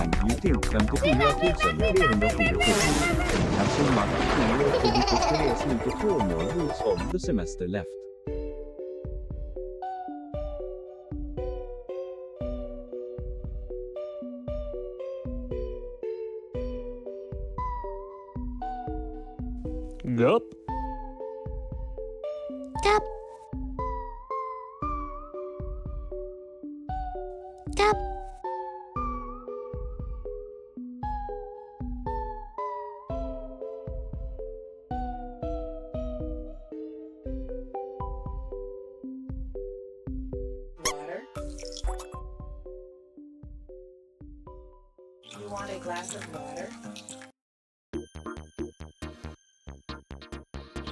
design using quantitative research Action market period is into 2 more weeks of the semester left. Yup. Cup. Cup. Water. You want a glass of water?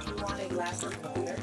You want a glass of water?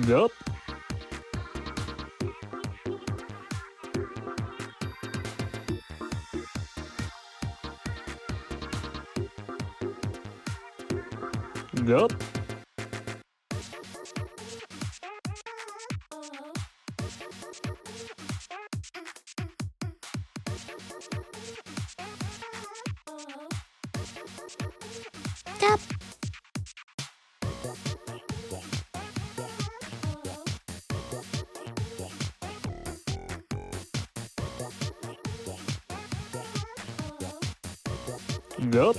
Yup. Yup. Cup. Yup.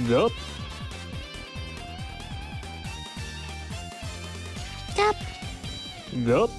Yup. Stop. Yup.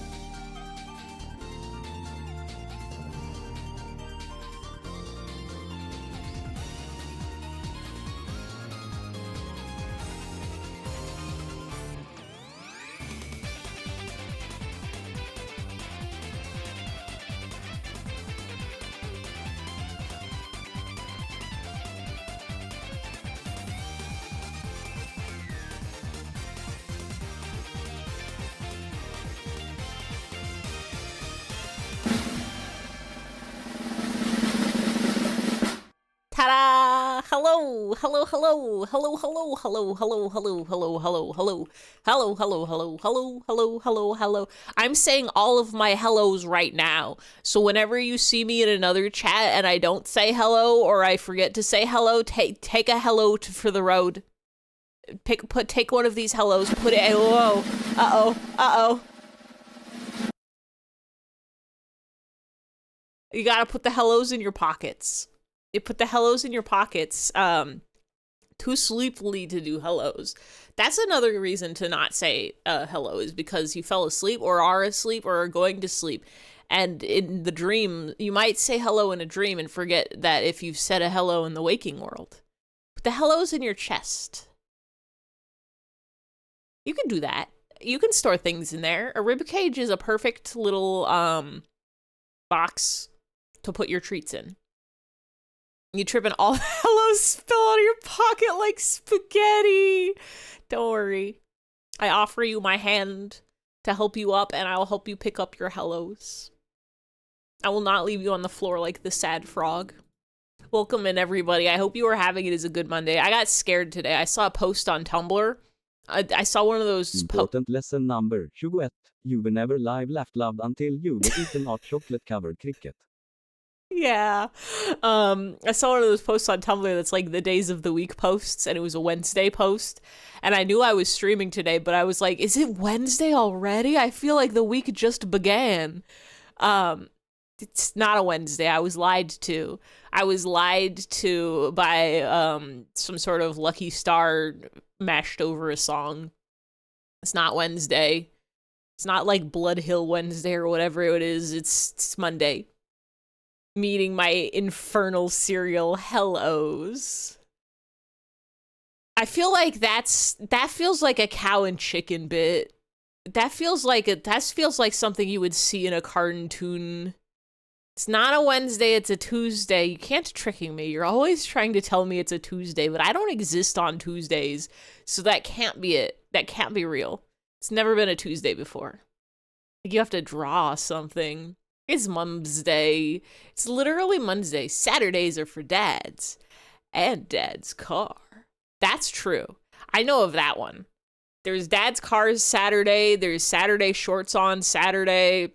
Ta-da! Hello, hello, hello, hello, hello, hello, hello, hello, hello, hello, hello, hello, hello, hello, hello, hello, hello, hello. I'm saying all of my hellos right now. So whenever you see me in another chat and I don't say hello or I forget to say hello, take a hello for the road. Take one of these hellos, put it. Whoa! Uh-oh! You gotta put the hellos in your pockets. You put the hellos in your pockets too sleepily to do hellos. That's another reason to not say hello, is because you fell asleep or are asleep or are going to sleep. And in the dream, you might say hello in a dream and forget that if you've said a hello in the waking world. Put the hellos in your chest. You can do that. You can store things in there. A ribcage is a perfect little box to put your treats in. You trip and all the hellos spill out of your pocket like spaghetti. Don't worry. I offer you my hand to help you up, and I'll help you pick up your hellos. I will not leave you on the floor like the sad frog. Welcome in, everybody. I hope you are having it as a good Monday. I got scared today. I saw a post on Tumblr. I saw one of those Important lesson number 21. You were never live laughed loved until you were eaten out chocolate covered cricket. Yeah. I saw one of those posts on Tumblr that's like the days of the week posts, and it was a Wednesday post. And I knew I was streaming today, but I was like, is it Wednesday already? I feel like the week just began. It's not a Wednesday. I was lied to. I was lied to by some sort of Lucky Star mashed over a song. It's not Wednesday. It's not like Blood Hill Wednesday or whatever it is. It's Monday. Meeting my infernal cereal hellos. I feel like that feels like a cow and chicken bit. That feels like something you would see in a cartoon. It's not a Wednesday, it's a Tuesday. You can't tricking me. You're always trying to tell me it's a Tuesday, but I don't exist on Tuesdays, so that can't be it. That can't be real. It's never been a Tuesday before. Like, you have to draw something. It's Mum's Day. It's literally Monday. Saturdays are for dads. And Dad's car. That's true. I know of that one. There's Dad's Cars Saturday. There's Saturday Shorts on Saturday.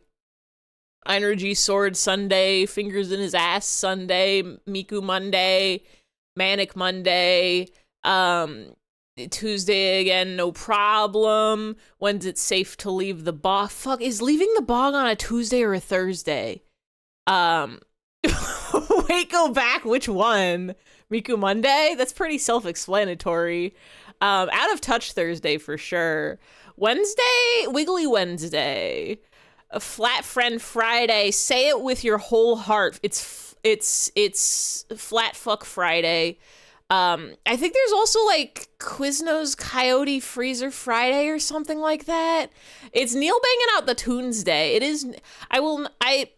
Energy Sword Sunday. Fingers in his ass Sunday. Miku Monday. Manic Monday. Tuesday again, no problem. When's it safe to leave the bog? Fuck, is leaving the bog on a Tuesday or a Thursday? Wait, go back, which one? Miku Monday? That's pretty self-explanatory. Out of touch Thursday for sure. Wednesday, Wiggly Wednesday. A Flat Friend Friday. Say it with your whole heart. It's Flat Fuck Friday. I think there's also like Quiznos Coyote Freezer Friday or something like that. It's Neil banging out the tunes day. It is. I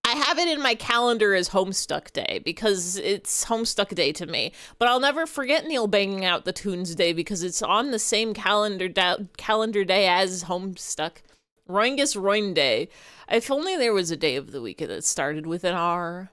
have it in my calendar as Homestuck Day because it's Homestuck Day to me. But I'll never forget Neil banging out the tunes day because it's on the same calendar day as Homestuck. Roingus Roin Day. If only there was a day of the week that started with an R.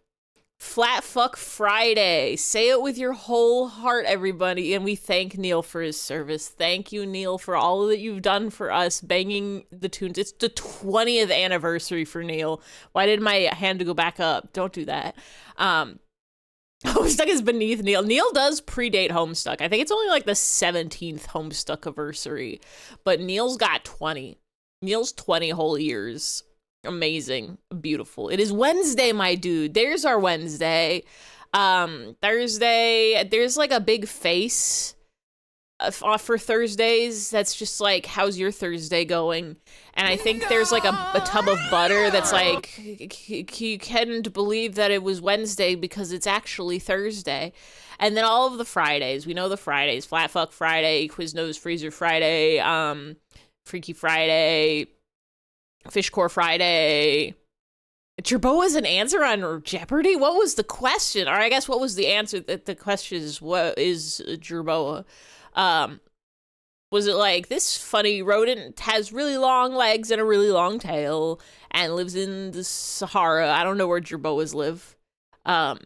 Flat Fuck Friday. Say it with your whole heart, everybody. And we thank Neil for his service. Thank you, Neil, for all that you've done for us, banging the tunes. It's the 20th anniversary for Neil. Why did my hand go back up? Don't do that. Homestuck is beneath Neil. Neil does predate Homestuck. I think it's only like the 17th Homestuck anniversary. But Neil's got 20. Neil's 20 whole years. Amazing. Beautiful. It is Wednesday, my dude. There's our Wednesday. Thursday, there's like a big face for Thursdays that's just like, how's your Thursday going? And I think there's like a tub of butter that's like, you can't believe that it was Wednesday because it's actually Thursday. And then all of the Fridays, we know the Fridays, Flat Fuck Friday, Quiznos Freezer Friday, Freaky Friday, Fishcore Friday. Jerboa's an answer on Jeopardy? What was the question? Or I guess what was the answer? That the question is, what is Jerboa? Was it like, this funny rodent has really long legs and a really long tail and lives in the Sahara? I don't know where Jerboas live. I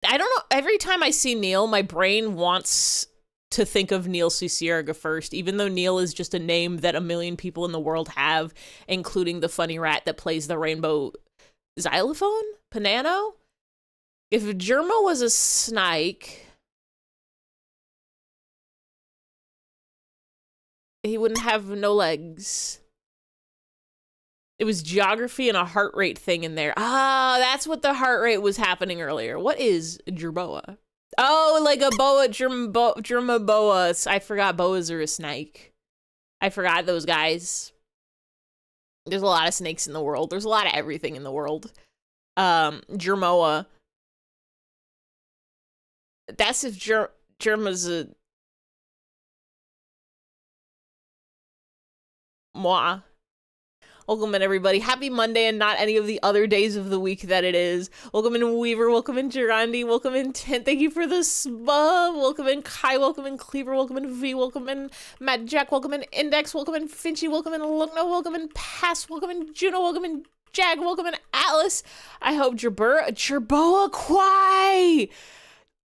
don't know. Every time I see Neil, my brain wants to think of Neil Cicierega first, even though Neil is just a name that a million people in the world have, including the funny rat that plays the rainbow xylophone? Panano? If Germa was a snake, he wouldn't have no legs. It was geography and a heart rate thing in there. Ah, that's what the heart rate was happening earlier. What is Jerboa? Oh, like a boa, germa boas. I forgot boas are a snake. I forgot those guys. There's a lot of snakes in the world. There's a lot of everything in the world. Germoa. That's if Germa's a... Moi. Welcome in, everybody. Happy Monday and not any of the other days of the week that it is. Welcome in, Weaver. Welcome in, Gerandi. Welcome in, Tint. Thank you for the spub. Welcome in, Kai. Welcome in, Cleaver. Welcome in, V. Welcome in, Matt Jack. Welcome in, Index. Welcome in, Finchy. Welcome in, Lugno. Welcome in, Pass. Welcome in, Juno. Welcome in, Jag. Welcome in, Atlas. I hope Jerboa Quai.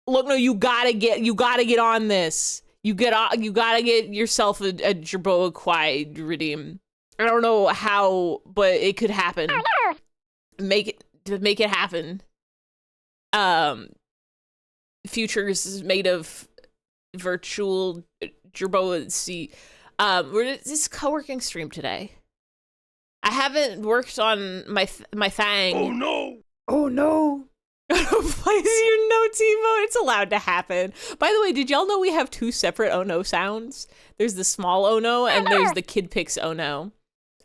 Lugno, you gotta get on this. You gotta get yourself a Jerboa Quai redeem. I don't know how, but it could happen. Make it happen. Futures is made of virtual gerboa. See, this is co-working stream today. I haven't worked on my thing. Oh no! Oh no! Place your notes emote. It's allowed to happen. By the way, did y'all know we have 2 separate oh no sounds? There's the small oh no and there's the kid picks oh no.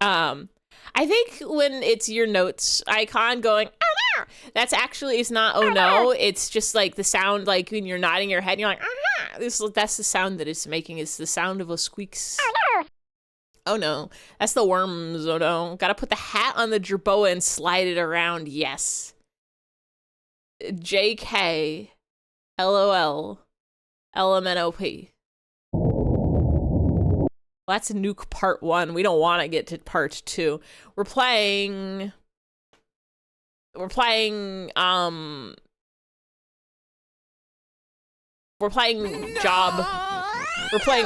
I think when it's your notes icon going, oh no, that's actually, it's not oh no. It's just like the sound, like when you're nodding your head and you're like, ah, that's the sound that it's making. It's the sound of a squeaks. Oh no, that's the worms. Oh no, gotta put the hat on the jerboa and slide it around. Yes. JK, LOL, LMNOP. Well, that's Nuke Part 1. We don't want to get to Part 2. We're playing Job. We're playing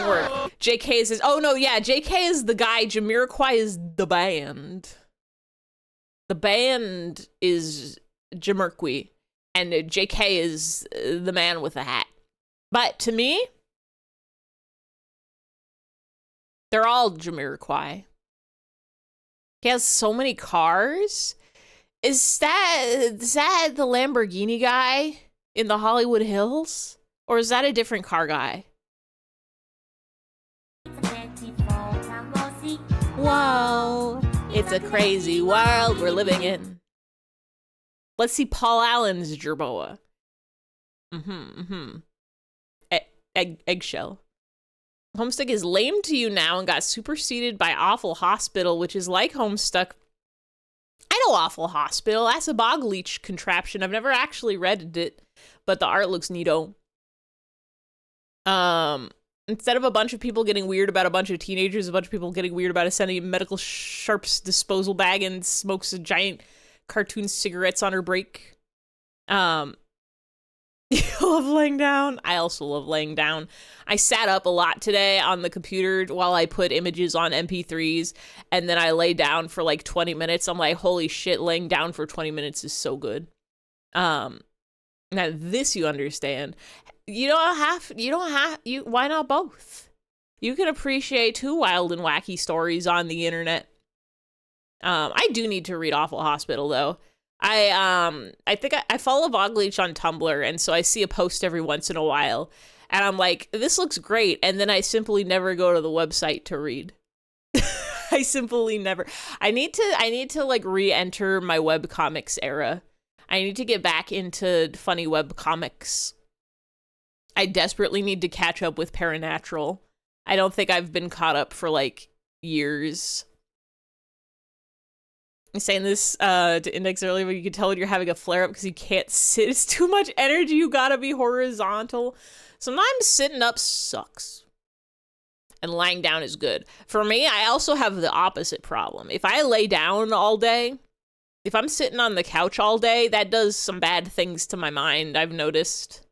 Work. JK is, oh no, yeah, JK is the guy, Jamiroquai is the band. The band is Jamiroquai. And JK is the man with the hat. But to me, they're all Jamiroquai. He has so many cars. Is that the Lamborghini guy in the Hollywood Hills? Or is that a different car guy? Whoa, it's a crazy world we're living in. Let's see Paul Allen's jerboa. Eggshell. Homestuck is lame to you now and got superseded by Awful Hospital, which is like Homestuck. I know Awful Hospital. That's a bog leech contraption. I've never actually read it, but the art looks neato. Instead of a bunch of people getting weird about a bunch of teenagers, a bunch of people getting weird about a semi-medical sharps disposal bag and smokes a giant cartoon cigarettes on her break. You love laying down? I also love laying down. I sat up a lot today on the computer while I put images on MP3s, and then I lay down for like 20 minutes. I'm like, holy shit, laying down for 20 minutes is so good. Now this you understand. Why not both? You can appreciate 2 wild and wacky stories on the internet. I do need to read Awful Hospital though. I think I follow Bogleach on Tumblr, and so I see a post every once in a while, and I'm like, this looks great, and then I simply never go to the website to read. I simply never. I need to like re-enter my webcomics era. I need to get back into funny webcomics. I desperately need to catch up with Paranatural. I don't think I've been caught up for like years. I'm saying this to Index earlier, but you can tell when you're having a flare-up because you can't sit. It's too much energy. You gotta be horizontal. Sometimes sitting up sucks. And lying down is good. For me, I also have the opposite problem. If I lay down all day, if I'm sitting on the couch all day, that does some bad things to my mind, I've noticed.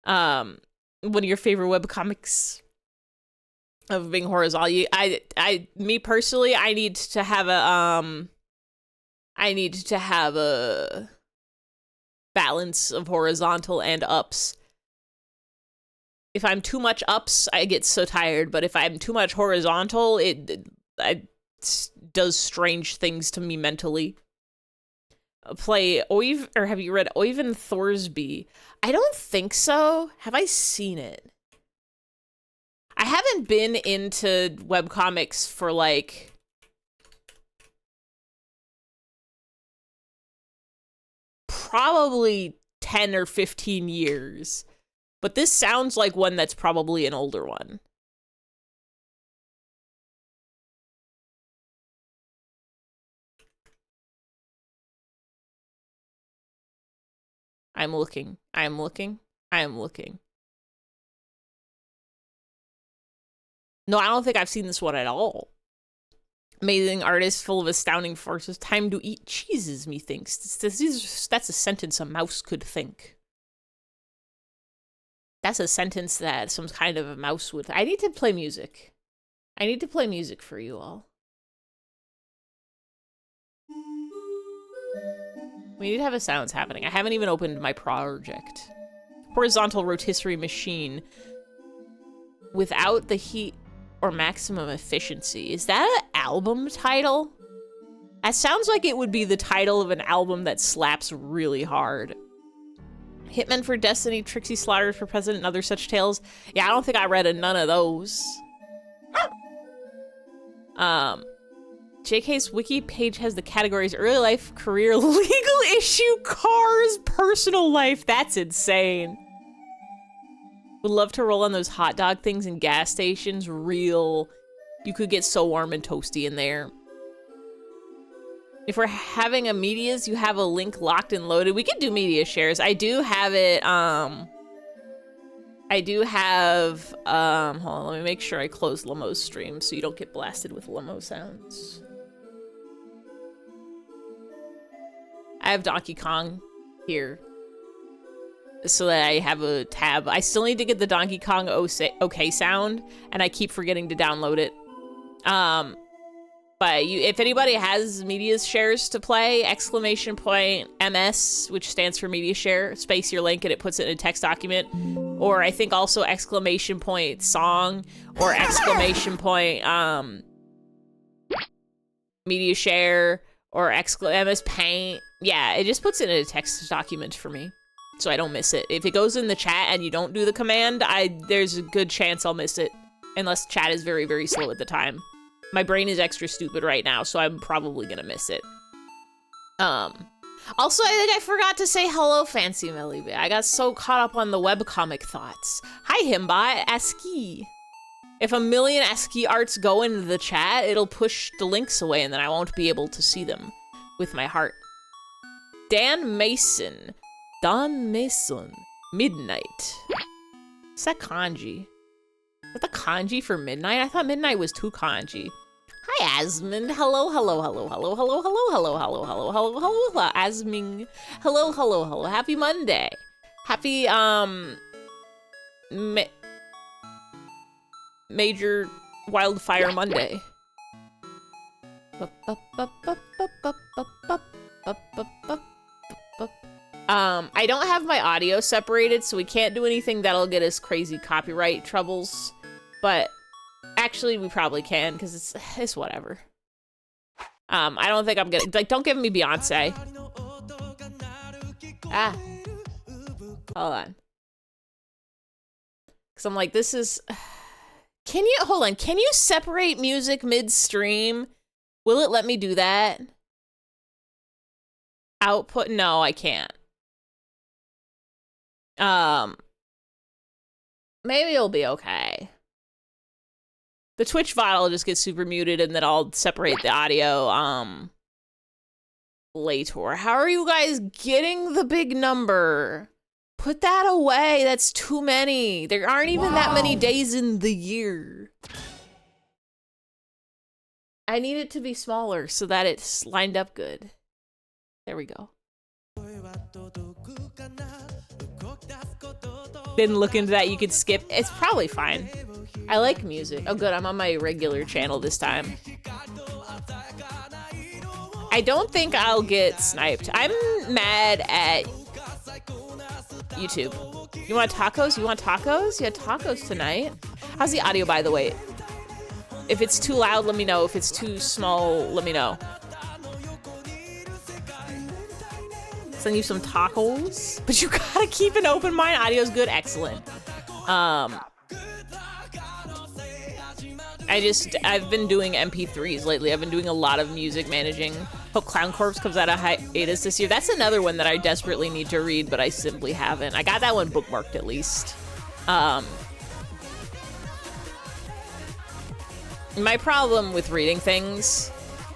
One of your favorite webcomics of being horizontal. Me personally, I need to have a balance of horizontal and ups. If I'm too much ups, I get so tired, but if I'm too much horizontal, it does strange things to me mentally. Play Oiv, or have you read Oyvind Thorsby? I don't think so. Have I seen it? I haven't been into webcomics for like probably 10 or 15 years. But this sounds like one that's probably an older one. I'm looking. No, I don't think I've seen this one at all. Amazing artist full of astounding forces. Time to eat cheeses, methinks. That's a sentence a mouse could think. That's a sentence that some kind of a mouse would... I need to play music. I need to play music for you all. We need to have a sounds happening. I haven't even opened my project. Horizontal rotisserie machine. Without the heat or maximum efficiency. Is that an album title? That sounds like it would be the title of an album that slaps really hard. Hitmen for Destiny, Trixie Slaughters for President, and other such tales. Yeah, I don't think I read none of those. JK's wiki page has the categories early life, career, legal issue, cars, personal life. That's insane. Would love to roll on those hot dog things in gas stations. Real. You could get so warm and toasty in there. If we're having a medias, you have a link locked and loaded. We could do media shares. I do have it, hold on, let me make sure I close Lumo's stream so you don't get blasted with Lumo sounds. I have Donkey Kong here so that I have a tab. I still need to get the Donkey Kong OK sound, and I keep forgetting to download it. But if anybody has media shares to play, !MS, which stands for media share, space your link and it puts it in a text document. Or I think also ! Song or ! Media share or !MS Paint. Yeah, it just puts it in a text document for me, so I don't miss it. If it goes in the chat and you don't do the command, there's a good chance I'll miss it, unless chat is very, very slow at the time. My brain is extra stupid right now, so I'm probably gonna miss it. Also, I think I forgot to say hello, Fancy Melly. I got so caught up on the webcomic thoughts. Hi, Himbot, ASCII. If a million ASCII arts go into the chat, it'll push the links away and then I won't be able to see them with my heart. Dan Mason. Don Mason. Midnight. What's that kanji? Is that the kanji for midnight? I thought midnight was two kanji. Hi, Asmund. Hello, hello, hello, hello, hello, hello, hello, hello, hello, hello, hello, Asming. Hello, hello, hello. Happy Monday. Happy, Major Wildfire Monday. I don't have my audio separated, so we can't do anything that'll get us crazy copyright troubles. But actually, we probably can, because it's whatever. I don't think I'm gonna, like, don't give me Beyonce. Ah. Hold on. Because I'm like, this is... hold on, can you separate music mid-stream? Will it let me do that? Output? No, I can't. Maybe it'll be okay. The Twitch VOD will just get super muted and then I'll separate the audio, later. How are you guys getting the big number? Put that away. That's too many. There aren't even that many days in the year. I need it to be smaller so that it's lined up good. There we go. Didn't look into that. You could skip. It's probably fine. I like music. Oh, good. I'm on my regular channel this time. I don't think I'll get sniped. I'm mad at YouTube. You want tacos? You want tacos? You had tacos tonight. How's the audio, by the way? If it's too loud, let me know. If it's too small, let me know. Send you some tacos. But you gotta keep an open mind. Audio's good. Excellent. I've been doing MP3s lately. I've been doing a lot of music managing. Hope Clown Corpse comes out of hiatus this year. That's another one that I desperately need to read, but I simply haven't. I got that one bookmarked at least. My problem with reading things,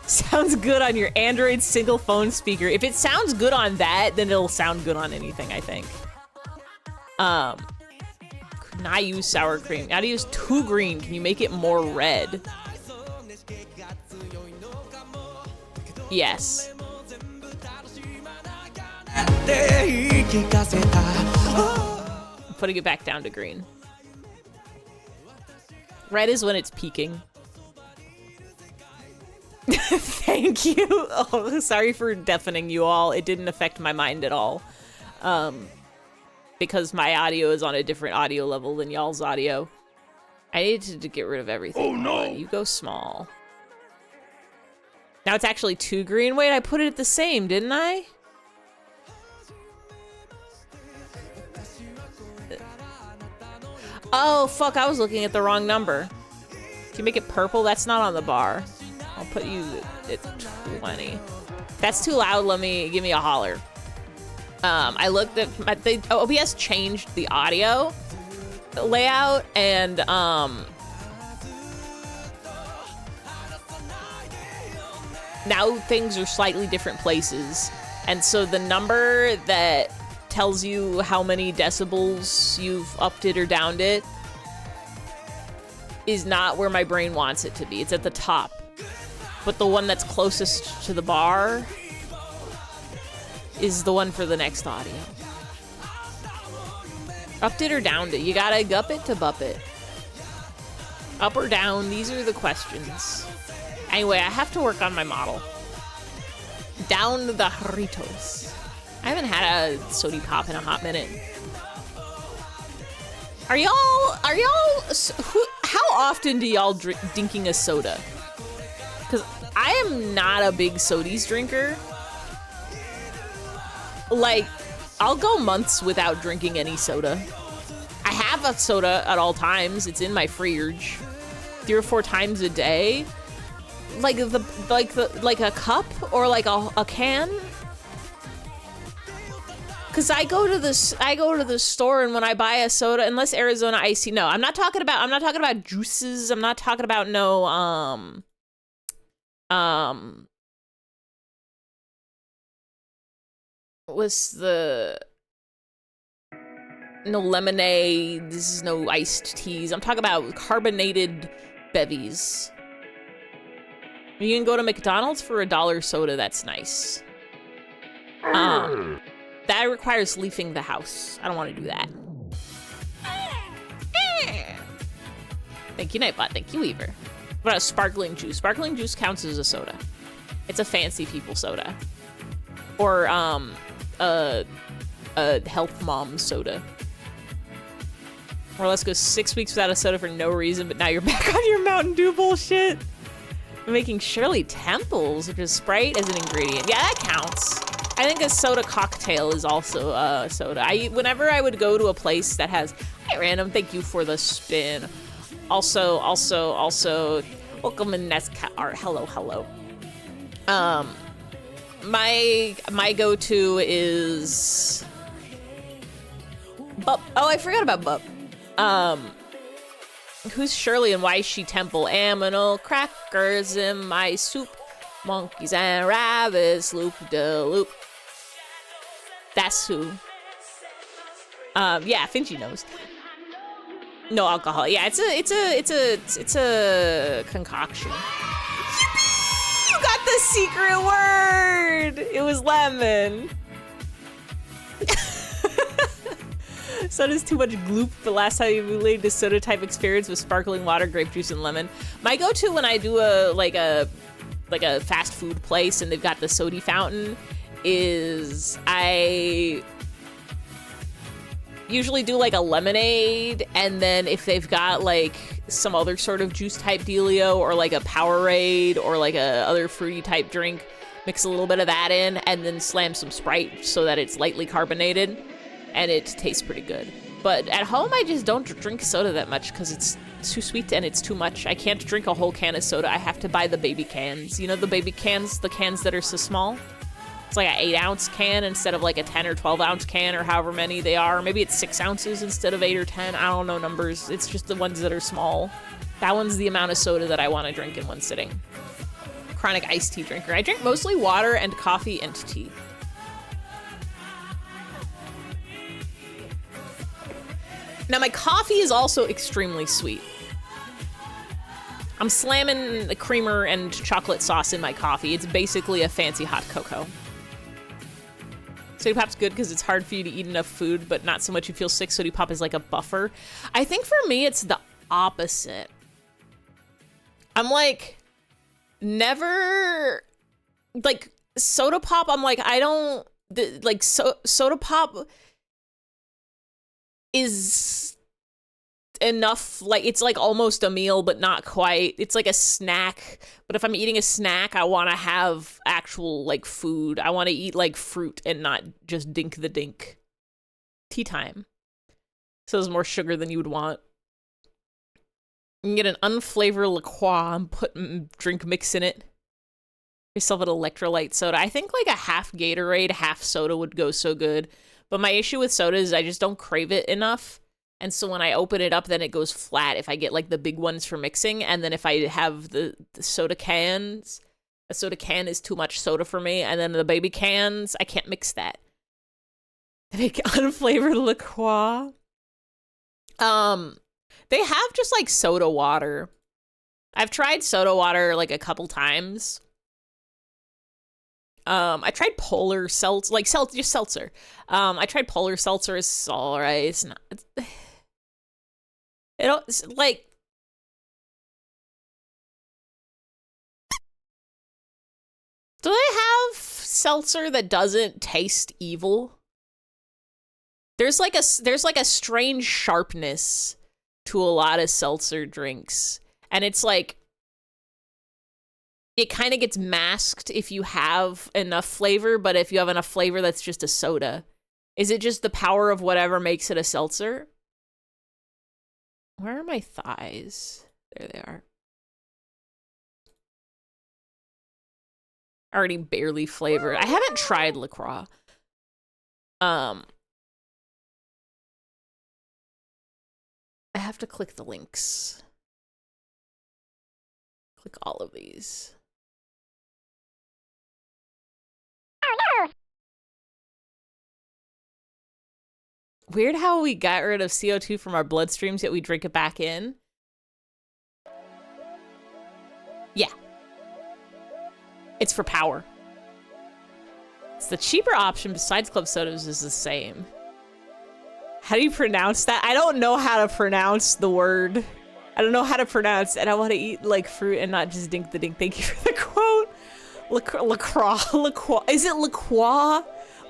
sounds good on your Android single phone speaker. If it sounds good on that, then it'll sound good on anything, I think. Could not use sour cream. Gotta use too green. Can you make it more red? Yes. I'm putting it back down to green. Red is when it's peaking. Thank you. Oh, sorry for deafening you all. It didn't affect my mind at all. Because my audio is on a different audio level than y'all's audio. I needed to get rid of everything. Oh no! You go small. Now it's actually 2 green. Wait, I put it at the same, didn't I? Oh, fuck, I was looking at the wrong number. If you make it purple, that's not on the bar. I'll put you at 20. If that's too loud, give me a holler. I looked at, OBS changed the audio layout, and, now things are slightly different places. And so the number that tells you how many decibels you've upped it or downed it is not where my brain wants it to be. It's at the top. But the one that's closest to the bar is the one for the next audio. Upped it or downed it? You gotta gup it to bup it. Up or down, these are the questions. Anyway, I have to work on my model. Down the Doritos. I haven't had a sody pop in a hot minute. Are y'all, how often do y'all dinking a soda? Because I am not a big sodies drinker. Like, I'll go months without drinking any soda. I have a soda at all times. It's in my fridge. 3 or 4 times a day. Like a cup or like a can. Cause I go to the store, and when I buy a soda, unless Arizona iced tea, no, I'm not talking about juices. I'm not talking about no lemonades, no iced teas. I'm talking about carbonated bevies. You can go to McDonald's for $1 soda. That's nice. That requires leaving the house. I don't want to do that. Thank you, Nightbot. Thank you, Weaver. What about sparkling juice? Sparkling juice counts as a soda. It's a fancy people soda. Or a health mom soda. Or let's go 6 weeks without a soda for no reason, but now you're back on your Mountain Dew bullshit. I'm making Shirley Temples, which is Sprite as an ingredient. Yeah, that counts. I think a soda cocktail is also a soda. Whenever I would go to a place that has, hi random, thank you for the spin. Also, welcome in Nesca art. Hello. My go-to is Bup. Oh, I forgot about Bup. Who's Shirley and why is she Temple? Aminal crackers in my soup. Monkeys and rabbits, loop-de-loop. That's who. Yeah, Finchie knows. No alcohol. Yeah, it's a concoction. Yippee! You got the secret word! It was lemon. Soda's too much gloop. The last time you related to soda type experience was sparkling water, grape juice, and lemon. My go-to when I do a fast food place and they've got the soda fountain is I usually do like a lemonade, and then if they've got like some other sort of juice type dealio or like a Powerade or like a other fruity type drink, mix a little bit of that in and then slam some Sprite so that it's lightly carbonated and it tastes pretty good. But at home I just don't drink soda that much because it's too sweet and it's too much. I can't drink a whole can of soda. I have to buy the baby cans. You know the baby cans, the cans that are so small? It's like an 8-ounce can instead of like a 10 or 12-ounce can or however many they are. Maybe it's 6 ounces instead of 8 or 10. I don't know numbers. It's just the ones that are small. That one's the amount of soda that I want to drink in one sitting. Chronic iced tea drinker. I drink mostly water and coffee and tea. Now my coffee is also extremely sweet. I'm slamming the creamer and chocolate sauce in my coffee. It's basically a fancy hot cocoa. Soda Pop's good because it's hard for you to eat enough food, but not so much you feel sick. Soda Pop is like a buffer. I think for me, it's the opposite. I'm like, never like soda pop. I'm like, I don't like soda pop is enough. Like, it's like almost a meal, but not quite. It's like a snack. But if I'm eating a snack, I want to have actual like food. I want to eat like fruit and not just dink the dink. Tea time. So there's more sugar than you would want. You can get an unflavored LaCroix and put drink mix in it. Yourself an electrolyte soda. I think like a half Gatorade, half soda would go so good. But my issue with soda is I just don't crave it enough. And so when I open it up, then it goes flat if I get like the big ones for mixing. And then if I have the soda cans, a soda can is too much soda for me. And then the baby cans, I can't mix that. They make unflavored LaCroix. They have just like soda water. I've tried soda water like a couple times. I tried polar seltzer, like just seltzer. I tried polar seltzer. It's all right. It's not. It's like. Do they have seltzer that doesn't taste evil? There's like a strange sharpness to a lot of seltzer drinks, and it's like it kind of gets masked if you have enough flavor, but if you have enough flavor, that's just a soda. Is it just the power of whatever makes it a seltzer? Where are my thighs? There they are. Already barely flavored. I haven't tried LaCroix. I have to click the links. Click all of these. Weird how we got rid of CO2 from our bloodstreams, yet we drink it back in. Yeah. It's for power. It's the cheaper option besides club sodas is the same. How do you pronounce that? I don't know how to pronounce the word. I don't know how to pronounce, and I want to eat like fruit and not just dink the dink. Thank you for the quote. LaCroix. Is it LaCroix?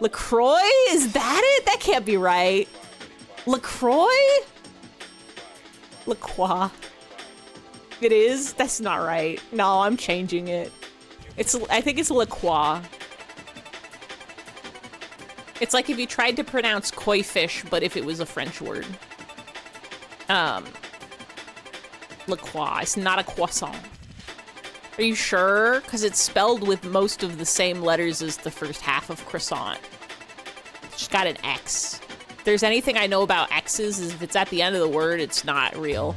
LaCroix? Is that it? That can't be right. LaCroix? LaCroix. It is? That's not right. No, I'm changing it. I think it's LaCroix. It's like if you tried to pronounce koi fish, but if it was a French word. LaCroix. It's not a croissant. Are you sure? Because it's spelled with most of the same letters as the first half of croissant. It's got an X. If there's anything I know about X's, is if it's at the end of the word, it's not real.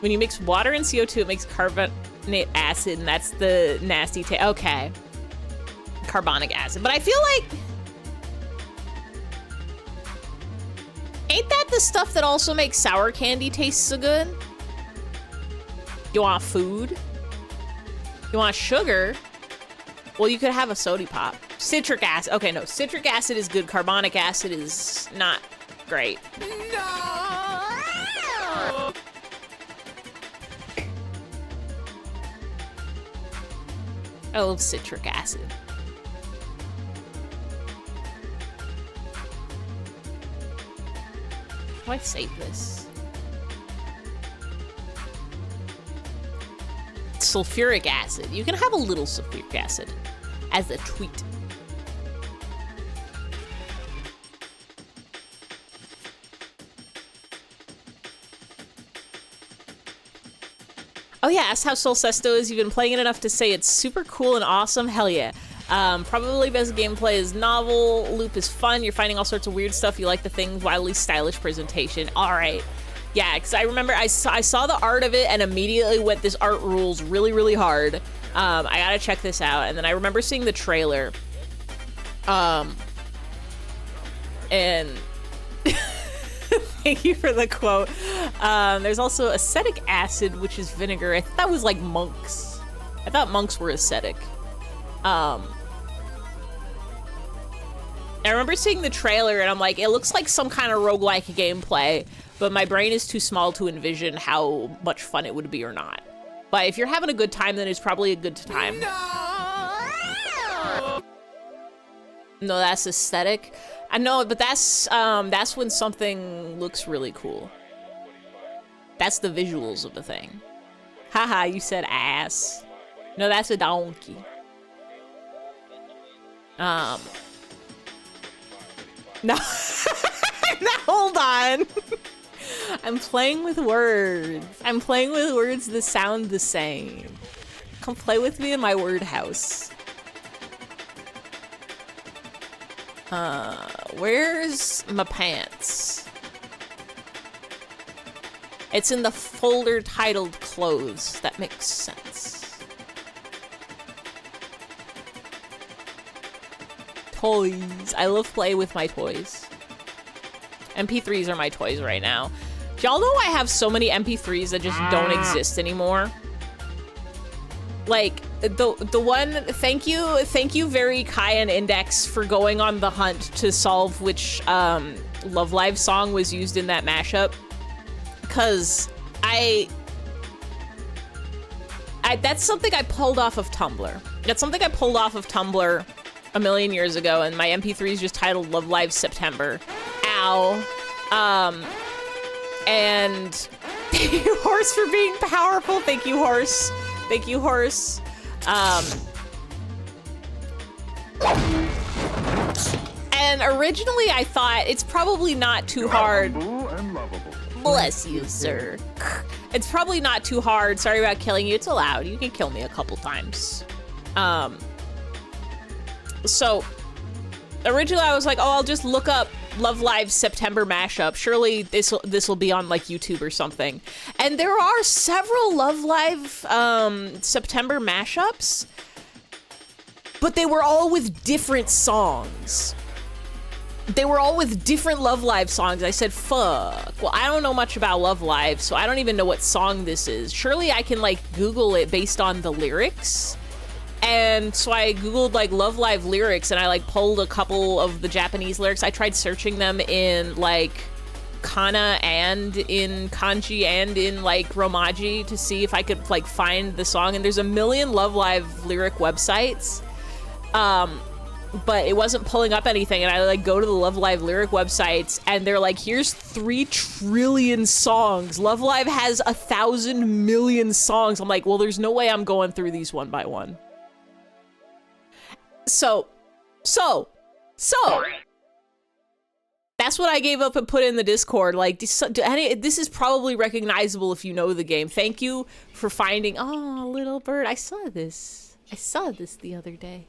When you mix water and CO2, it makes carbonate acid, and that's the nasty taste. Okay. Carbonic acid. But I feel like... Ain't that the stuff that also makes sour candy taste so good? You want food? You want sugar? Well, you could have a soda pop. Citric acid. Okay, no. Citric acid is good. Carbonic acid is not great. No! I love citric acid. How do I save this? Sulfuric acid. You can have a little sulfuric acid as a tweet. Oh yeah, ask how Soul Sesto is. You've been playing it enough to say it's super cool and awesome. Hell yeah. Probably best gameplay is novel. Loop is fun. You're finding all sorts of weird stuff. You like the thing. Wildly stylish presentation. All right. Yeah, because I remember I saw the art of it and immediately went, this art rules really, really hard. I gotta check this out. And then I remember seeing the trailer. And thank you for the quote. There's also acetic acid, which is vinegar. I thought that was like monks. I thought monks were acetic. I remember seeing the trailer and I'm like, it looks like some kind of roguelike gameplay, but my brain is too small to envision how much fun it would be or not. But if you're having a good time, then it's probably a good time. No, that's aesthetic. I know, but that's when something looks really cool. That's the visuals of the thing. Haha, you said ass. No, that's a donkey. No. Now hold on. I'm playing with words. I'm playing with words that sound the same. Come play with me in my word house. Where's my pants? It's in the folder titled clothes. That makes sense. Toys. I love play with my toys. MP3s are my toys right now. Do y'all know I have so many MP3s that just don't exist anymore? Like, the one, thank you very Kai and Index for going on the hunt to solve which Love Live song was used in that mashup. Cause that's something I pulled off of Tumblr. That's something I pulled off of Tumblr a million years ago, and my MP3 is just titled Love Live September. Ow. And thank you, Horse, for being powerful. Thank you, Horse. Thank you, Horse. And originally I thought it's probably not too hard. Bless you, sir. It's probably not too hard. Sorry about killing you. It's allowed. You can kill me a couple times. So originally I was like, oh, I'll just look up Love Live September mashup. Surely this will be on like YouTube or something. And there are several Love Live September mashups, but they were all with different songs. They were all with different Love Live songs. I said, fuck. Well, I don't know much about Love Live, so I don't even know what song this is. Surely I can like Google it based on the lyrics. And so I Googled like Love Live lyrics and I like pulled a couple of the Japanese lyrics. I tried searching them in like kana and in kanji and in like romaji to see if I could like find the song. And there's a million Love Live lyric websites. But it wasn't pulling up anything, and I like go to the Love Live lyric websites and they're like, here's 3 trillion songs. Love Live has 1,000 million songs. I'm like, well, there's no way I'm going through these one by one. So that's what I gave up and put in the Discord. Like, this is probably recognizable if you know the game. Thank you for finding, oh, little bird. I saw this the other day.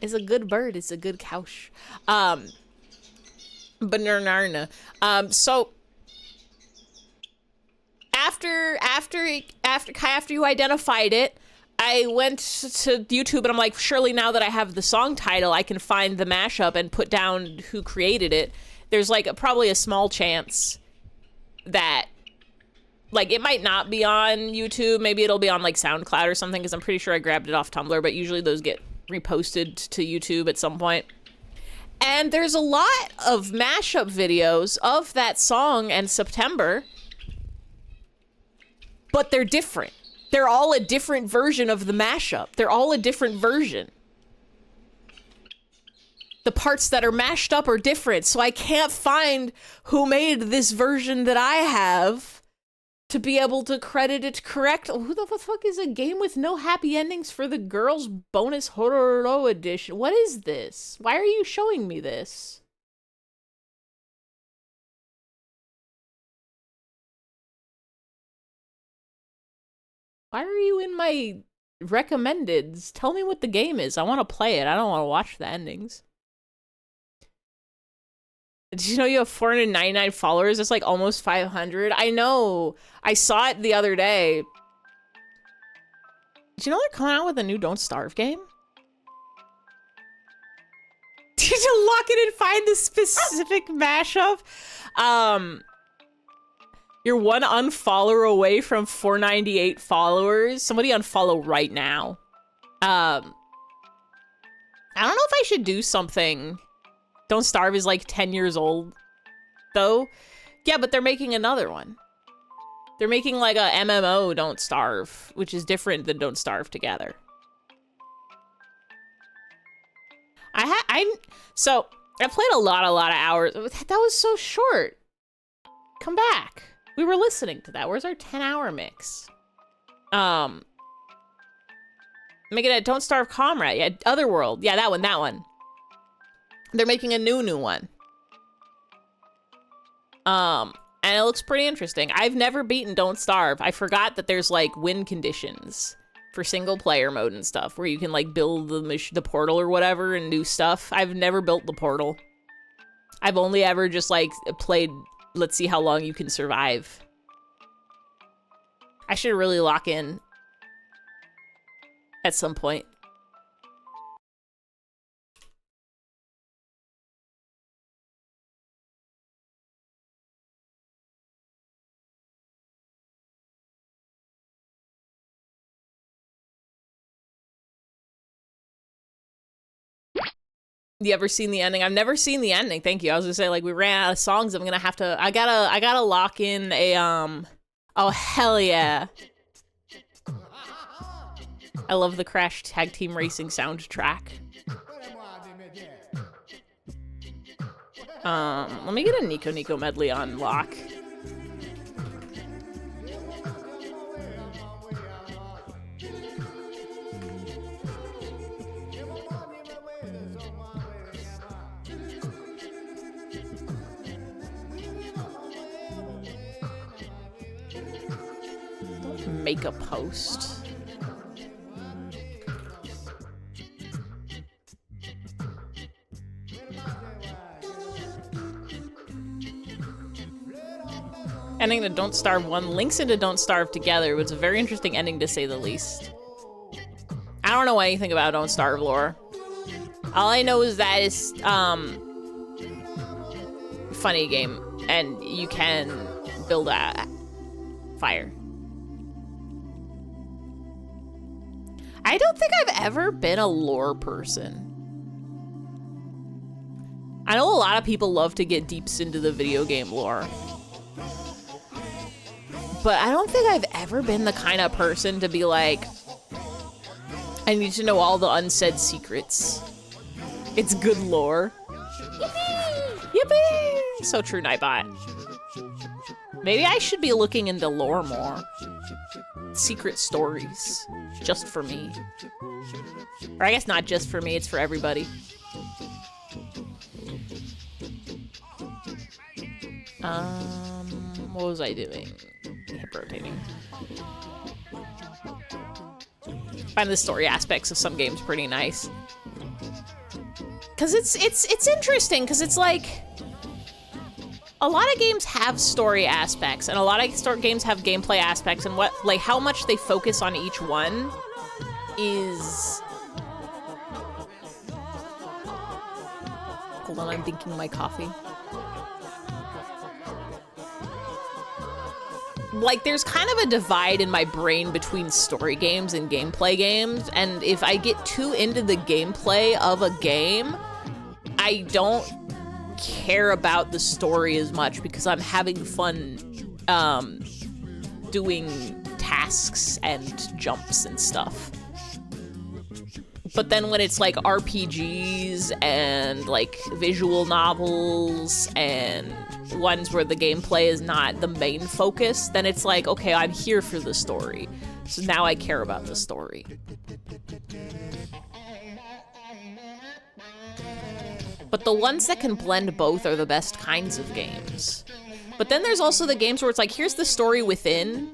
It's a good bird. It's a good couch. Banana. So after you identified it, I went to YouTube and I'm like, surely now that I have the song title, I can find the mashup and put down who created it. There's like probably a small chance that like it might not be on YouTube. Maybe it'll be on like SoundCloud or something, because I'm pretty sure I grabbed it off Tumblr, but usually those get reposted to YouTube at some point. And there's a lot of mashup videos of that song and September, but they're different. They're all a different version of the mashup. They're all a different version. The parts that are mashed up are different, so I can't find who made this version that I have to be able to credit it correct. Who the fuck is a game with no happy endings for the girls bonus Hororo edition? What is this? Why are you showing me this? Why are you in my recommendeds? Tell me what the game is. I want to play it. I don't want to watch the endings. Did you know you have 499 followers? That's like almost 500. I know. I saw it the other day. Did you know they're coming out with a new Don't Starve game? Did you lock it and find the specific mashup? You're one unfollower away from 498 followers. Somebody unfollow right now. I don't know if I should do something Don't Starve is like 10 years old, though. Yeah, but they're making another one. They're making like a MMO Don't Starve, which is different than Don't Starve Together. So I played a lot of hours. That was so short. Come back. We were listening to that. Where's our 10-hour mix? Making a Don't Starve Comrade. Yeah, Otherworld. Yeah, that one. They're making a new one. And it looks pretty interesting. I've never beaten Don't Starve. I forgot that there's like win conditions for single player mode and stuff where you can like build the portal or whatever and do stuff. I've never built the portal. I've only ever just like played, let's see how long you can survive. I should really lock in at some point. You ever seen the ending? I've never seen the ending. Thank you. I was gonna say, like, we ran out of songs. I'm gonna have to. I gotta lock in a Oh hell yeah! I love the Crash Tag Team Racing soundtrack. Let me get a Nico Nico medley on lock. Make a post. Ending to Don't Starve 1 links into Don't Starve Together. It's a very interesting ending to say the least. I don't know anything about Don't Starve lore. All I know is that it's funny game and you can build a fire. I don't think I've ever been a lore person. I know a lot of people love to get deep into the video game lore. But I don't think I've ever been the kind of person to be like, I need to know all the unsaid secrets. It's good lore. Yippee! Yippee! So true, Nightbot. Maybe I should be looking into lore more. Secret stories. Just for me. Or I guess not just for me, it's for everybody. What was I doing? Hip rotating. Find the story aspects of some games pretty nice. Cause it's interesting, cause it's like a lot of games have story aspects and a lot of games have gameplay aspects, and how much they focus on each one is... Hold on, I'm drinking my coffee. Like, there's kind of a divide in my brain between story games and gameplay games, and if I get too into the gameplay of a game, I don't care about the story as much because I'm having fun doing tasks and jumps and stuff. But then when it's like RPGs and like visual novels and ones where the gameplay is not the main focus, then it's like, okay, I'm here for the story. So now I care about the story. But the ones that can blend both are the best kinds of games. But then there's also the games where it's like, here's the story within.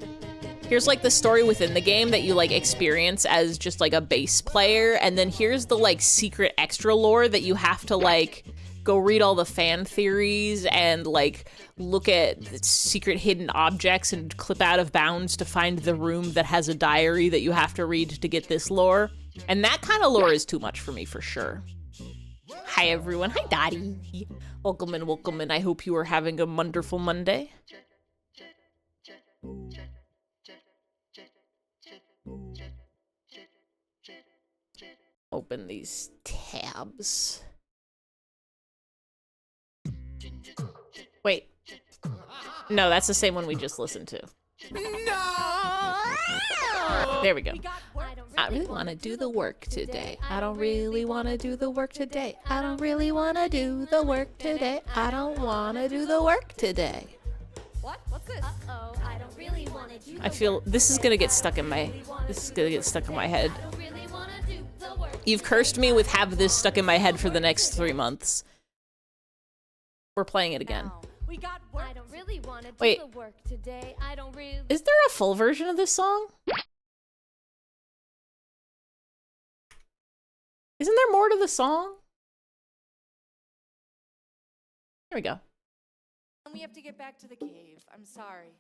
Here's like the story within the game that you like experience as just like a base player. And then here's the like secret extra lore that you have to like go read all the fan theories and like look at secret hidden objects and clip out of bounds to find the room that has a diary that you have to read to get this lore. And that kind of lore is too much for me for sure. Hi everyone, hi Dottie. Welcome and I hope you are having a wonderful Monday. Open these tabs. Wait. No, that's the same one we just listened to. There we go. I really want to do the work today. I don't really want to do the work today. I don't really want to do the work today. I don't want to do the work today. What? What's this? Uh-oh, I don't really want to do I feel this is gonna get stuck in my head. You've cursed me with have this stuck in my head for the next 3 months. We're playing it again. I don't really want to do Wait. the work today. I don't really. Is there a full version of this song? Isn't there more to the song? Here we go. We have to get back to the cave. I'm sorry.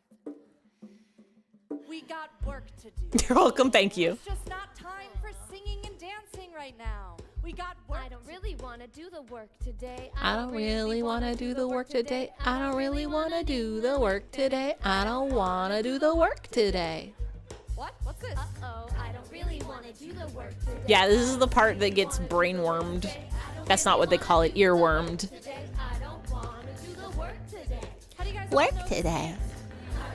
We got work to do. You're welcome, thank you. It's just not time for singing and dancing right now. We got work. I don't really want to do the work today. I don't really want to do the work today. I don't really want to do the work today. I don't want to do the work today. What? What's this? Uh-oh, I don't really want to do the work today. Yeah, this is the part that gets brainwormed. That's not what they call it, earwormed. I don't want to do the work today. How do you guys Work know today.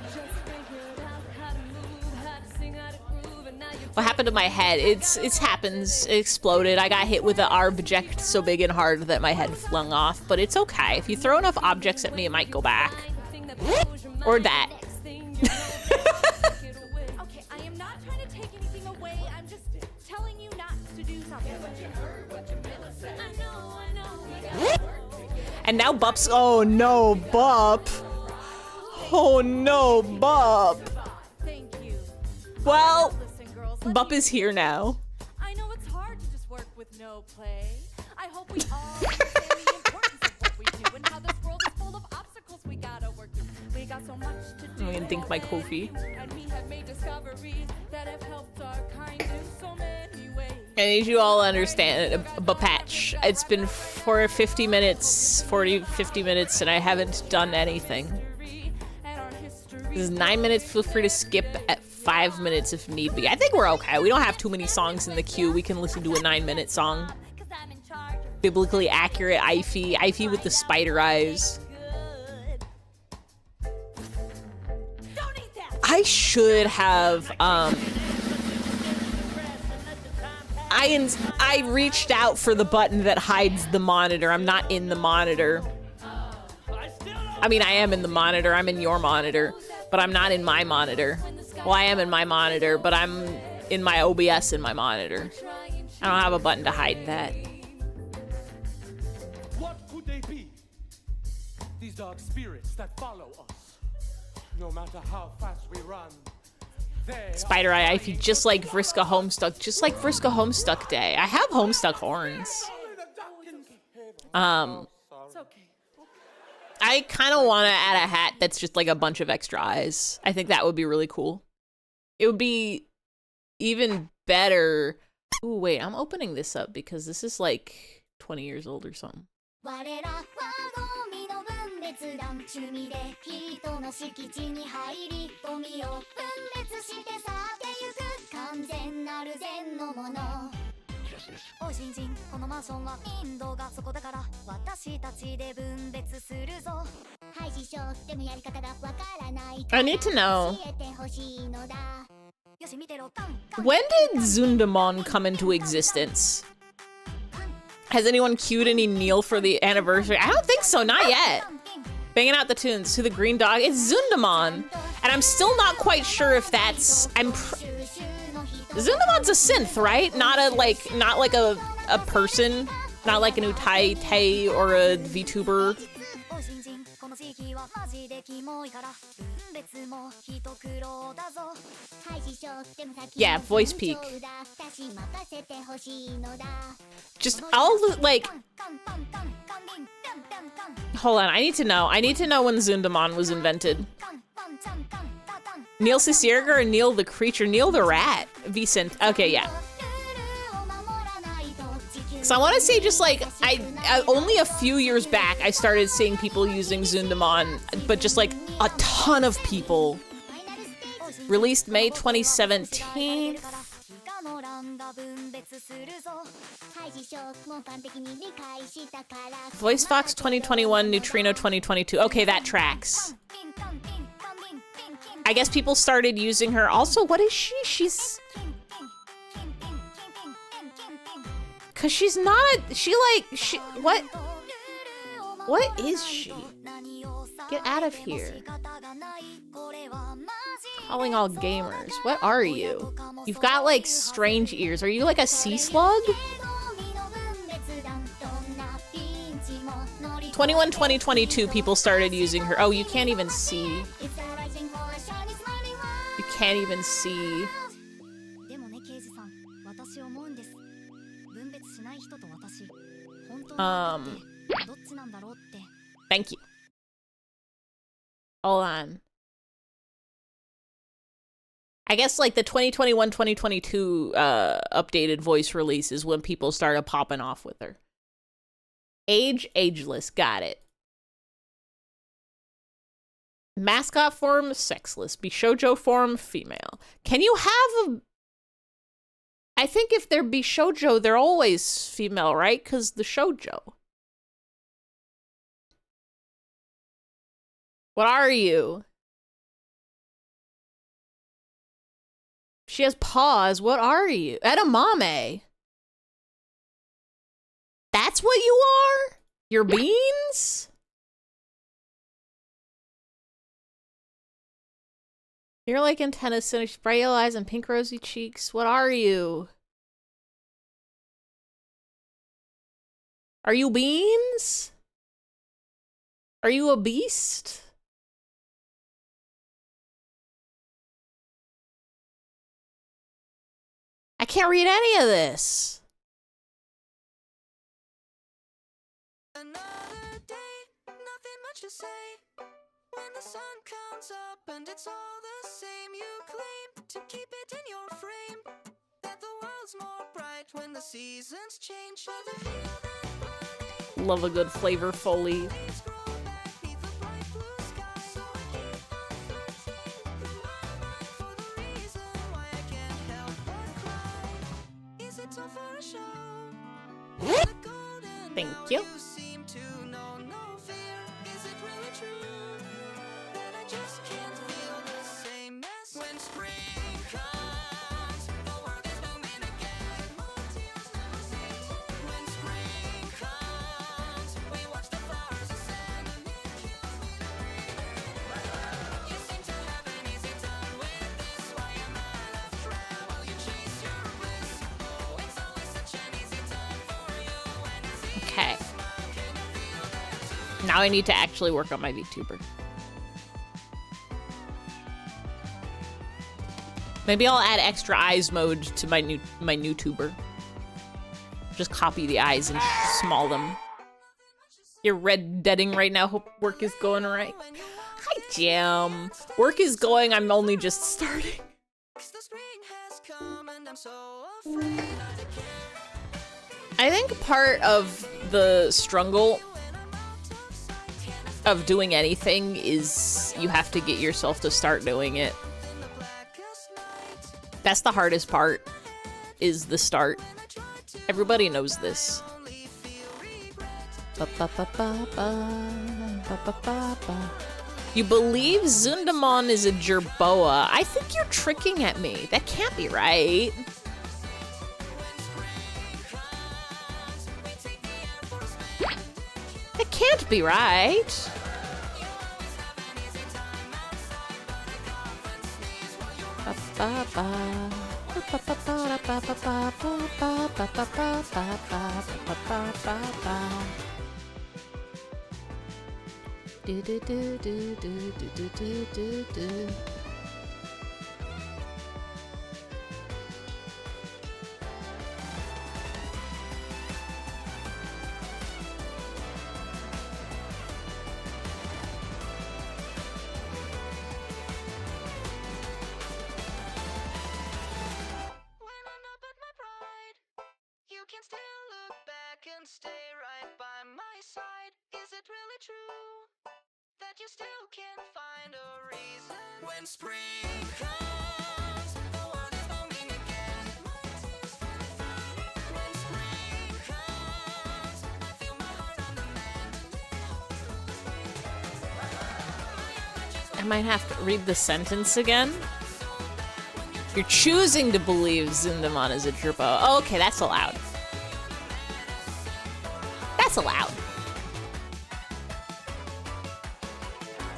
Just figured out how to move, how to sing, how to groove, and now you're What happened to my head? It happens. It exploded. I got hit with an object so big and hard that my head flung off, but it's okay. If you throw enough objects at me, it might go back. Or that. Okay, I am not trying to take anything away. I'm just telling you not to do something. And now Bup's. Oh no, Bup. Oh no, Bup. Thank you. Well, Listen, girls. let Bup me- is here now. I know it's hard to just work with no play. I hope we all understand the importance of what we do and how this world is full of obstacles we gotta work through. We got so much to do. I'm gonna drink my coffee. And we have made discoveries that have helped our kind in so many ways. I need you all to understand, Bupatch. It's been 50 minutes, and I haven't done anything. And our history. This is 9 minutes. Feel free to skip at 5 minutes if need be. I think we're okay. We don't have too many songs in the queue. We can listen to a 9-minute song. Biblically accurate Ify. Ify with the spider eyes. I should have, I reached out for the button that hides the monitor. I'm not in the monitor. I mean, I am in the monitor. I'm in your monitor, but I'm not in my monitor. Well, I am in my monitor, but I'm in my OBS in my monitor. I don't have a button to hide that. What could they be? These dark spirits that follow us. No matter how fast we run, they Spider Eye Ify, just like Vriska Homestuck, just like Vriska Homestuck Day. I have Homestuck horns. It's okay. I kind of want to add a hat that's just like a bunch of extra eyes. I think that would be really cool. It would be even better. Ooh, wait, I'm opening this up because this is like 20 years old or something. 我らはゴミの分別団趣味で人の敷地に入りゴミを分別して去ってゆく完全なる善のものおい新人このマンションは民度がそこだから私たちで分別するぞ廃止しようでもやり方がわからない I need to know, 教えてほしいのだよし見てろカンカン when did Zundamon come into existence? Has anyone queued any Neil for the anniversary? I don't think so, not yet. Banging out the tunes to the green dog. It's Zundamon. And I'm still not quite sure if that's... Zundamon's a synth, right? Not like a person. Not like an Utai Tay or a VTuber. おい新人この地域はマジでキモいから分別も一苦労だぞ廃止しようでも先 Yeah, voice peak. 私任せてほしいのだ Just, I'll, like... Hold on, I need to know. I need to know when Zundamon was invented. Neil Cicierga or Neil the creature? Neil the rat. V-synth. Okay, yeah. So I want to say just like, I only a few years back, I started seeing people using Zundamon, but just like a ton of people. Released May 2017. Voice Fox 2021, Neutrino 2022. Okay, that tracks. I guess people started using her. Also, what is she? She's... Cause she's not... What? What is she? Get out of here. Calling all gamers. What are you? You've got like strange ears. Are you like a sea slug? 2022 people started using her. Oh, you can't even see. You can't even see. Thank you. Hold on. I guess like the 2021-2022 updated voice release is when people started popping off with her. Age, ageless. Got it. Mascot form, sexless. Bishoujo form, female. Can you have a... I think if they're Bishoujo, they're always female, right? Because the shoujo. What are you? She has paws. What are you? Edamame. That's what you are? Your beans? You're like antenna center, spray yellow eyes and pink rosy cheeks. What are you? Are you beans? Are you a beast? I can't read any of this. Another day, nothing much to say. When the sun comes up and it's all the same, you claim to keep it in your frame. That the world's more bright when the seasons change. Love a good flavor foley. Thank you. Okay. Now I need to actually work on my VTuber. Maybe I'll add extra eyes mode to my new tuber. Just copy the eyes and small them. You're red deading right now. Hope work is going right. Hi, Jam. Work is going. I'm only just starting. I think part of the struggle of doing anything is you have to get yourself to start doing it. That's the hardest part, is the start. Everybody knows this. You believe Zundamon is a jerboa? I think you're tricking at me. That can't be right. That can't be right. When spring comes, the world is blooming again. might have to read the sentence again. You're choosing to believe Zundamon is a jerpo. Oh, okay, that's allowed. That's allowed.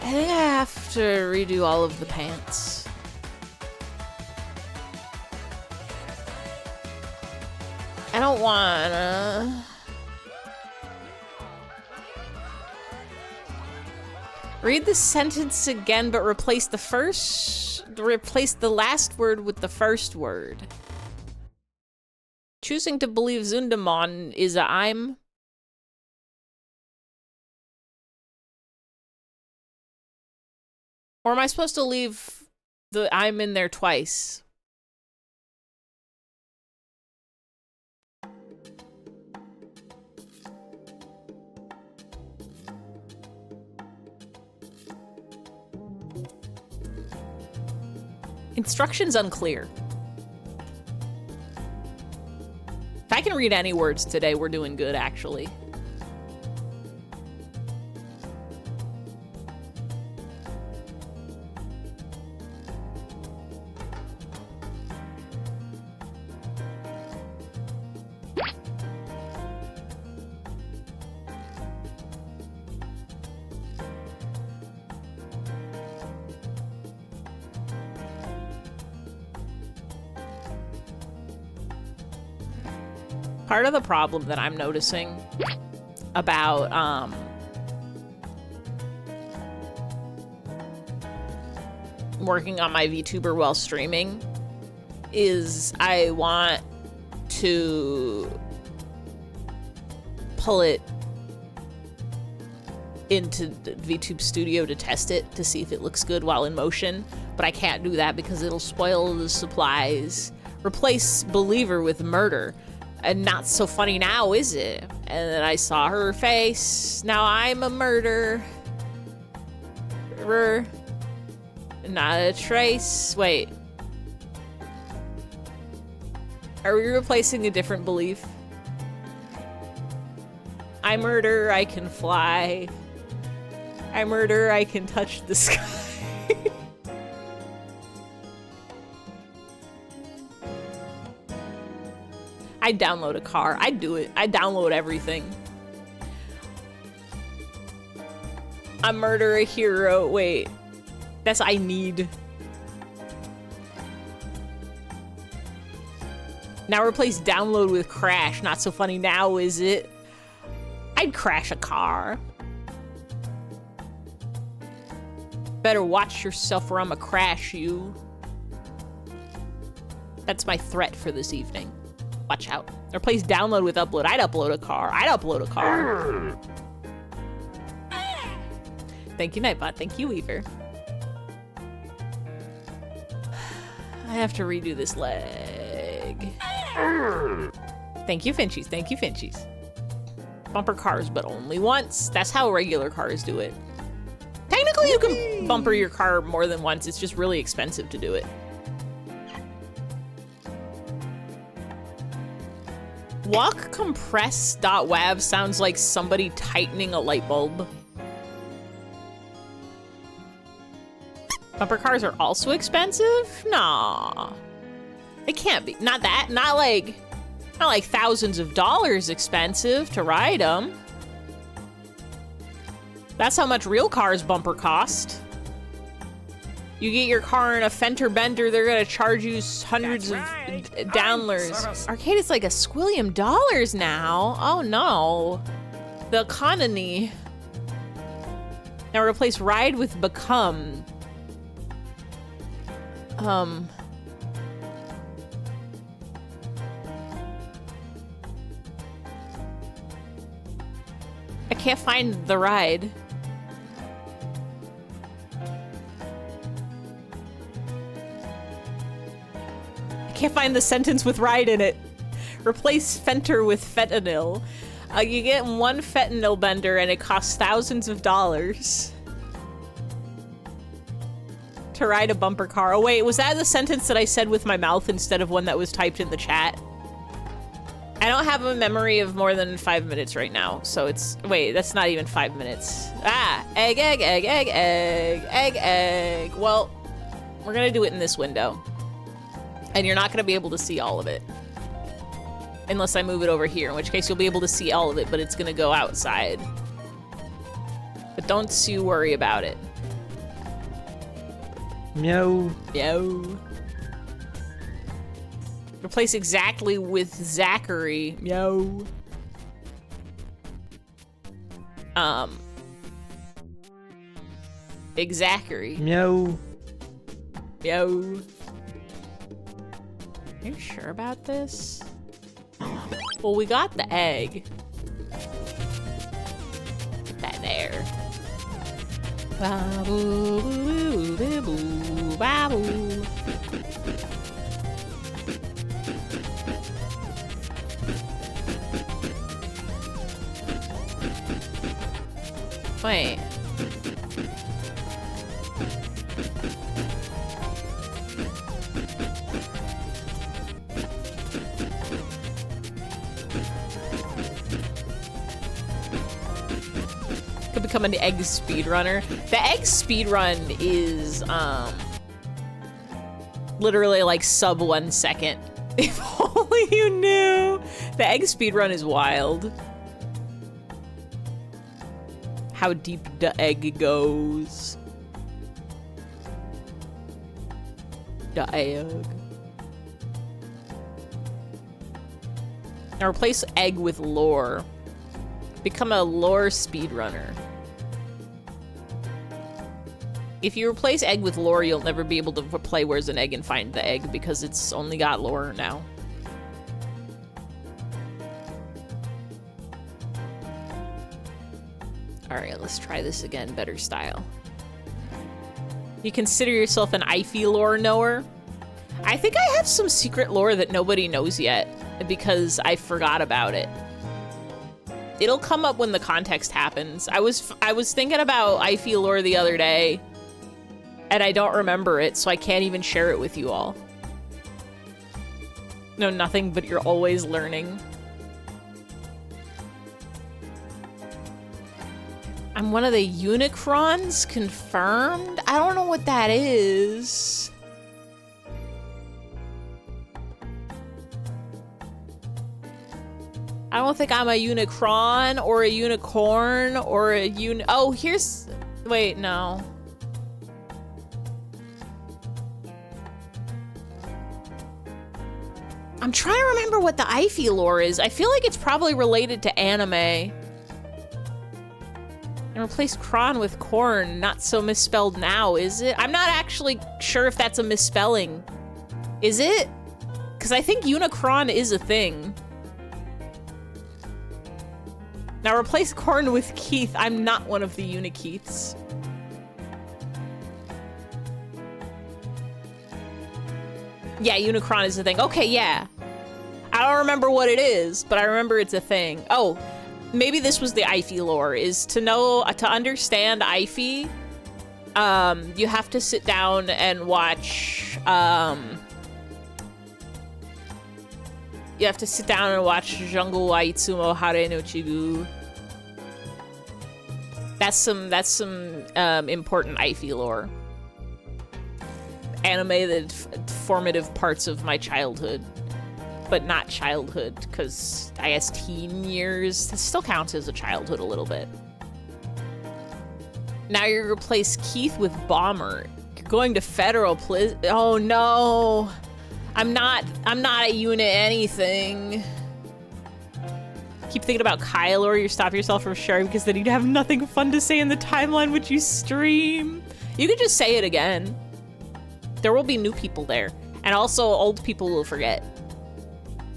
I think I have to redo all of the pants. I don't wanna... Read the sentence again, but replace the last word with the first word. Choosing to believe Zundamon is a I'm. Or am I supposed to leave the I'm in there twice? Instructions unclear. If I can read any words today, we're doing good, actually. Part of the problem that I'm noticing about working on my VTuber while streaming is I want to pull it into the VTube Studio to test it to see if it looks good while in motion, but I can't do that because it'll spoil the supplies. Replace believer with murder. And not so funny now, is it? And then I saw her face. Now I'm a murderer. Not a trace. Wait. Are we replacing a different belief? I murder, I can fly. I murder, I can touch the sky. I'd download a car. I'd do it. I'd download everything. I murder a hero. Wait. That's I need. Now replace download with crash. Not so funny now, is it? I'd crash a car. Better watch yourself or I'ma crash you. That's my threat for this evening. Watch out. Replace download with upload. I'd upload a car. I'd upload a car. Thank you, Nightbot. Thank you, Weaver. I have to redo this leg. Thank you, Finchies. Thank you, Finchies. Bumper cars, but only once. That's how regular cars do it. Technically, you can bumper your car more than once. It's just really expensive to do it. Walk compress.wav sounds like somebody tightening a light bulb. Bumper cars are also expensive? Nah. They can't be. Not that. Not like thousands of dollars expensive to ride them. That's how much real cars bumper cost. You get your car in a fender bender, they're gonna charge you hundreds of downloads. Arcade is like a squillion dollars now. Oh no. The economy. Now replace ride with become. I can't find the ride. Can't find the sentence with ride in it. Replace fenter with fentanyl. You get one fentanyl bender and it costs thousands of dollars to ride a bumper car. Oh wait, was that the sentence that I said with my mouth instead of one that was typed in the chat? I don't have a memory of more than 5 minutes right now, so it's... Wait, that's not even 5 minutes. Ah, egg, egg, egg, egg, egg, egg, egg. Well, we're gonna do it in this window. And you're not gonna be able to see all of it. Unless I move it over here, in which case you'll be able to see all of it, but it's gonna go outside. But don't you worry about it. Meow. Meow. Replace exactly with Zachary. Meow. Big Zachary. Meow. Meow. Are you sure about this? Well, we got the egg. Put that there. Ba-boo, boo, boo, boo, ba-boo. Wait. Could become an egg speedrunner. The egg speedrun is literally like sub 1 second. If only you knew. The egg speedrun is wild. How deep the egg goes. The egg. Now replace egg with lore. Become a lore speedrunner. If you replace egg with lore, you'll never be able to play Where's an Egg and find the egg because it's only got lore now. Alright, let's try this again, better style. You consider yourself an Ify lore knower? I think I have some secret lore that nobody knows yet because I forgot about it. It'll come up when the context happens. I was thinking about Ify lore the other day and I don't remember it, so I can't even share it with you all. No, nothing, but you're always learning. I'm one of the Unicrons confirmed? I don't know what that is. I don't think I'm a Unicron or a unicorn or a oh, here's... Wait, no. I'm trying to remember what the Ify lore is. I feel like it's probably related to anime. And replace cron with corn. Not so misspelled now, is it? I'm not actually sure if that's a misspelling. Is it? Because I think Unicron is a thing. Now replace corn with Keith. I'm not one of the Unikeiths. Yeah, Unicron is a thing. Okay, yeah. I don't remember what it is, but I remember it's a thing. Oh, maybe this was the Ify lore, is to know, to understand Ify, you have to sit down and watch, you have to sit down and watch Jungle wa Itsumo Hare no Chigu. That's some important Ify lore. Anime that formative parts of my childhood. But not childhood, because I guess teen years, this still counts as a childhood a little bit. Now you replace Keith with Bomber. You're going to Federal Prison. Oh no. I'm not a unit anything. Keep thinking about Kyle, or you stop yourself from sharing because then you'd have nothing fun to say in the timeline which you stream. You could just say it again. There will be new people there. And also old people will forget.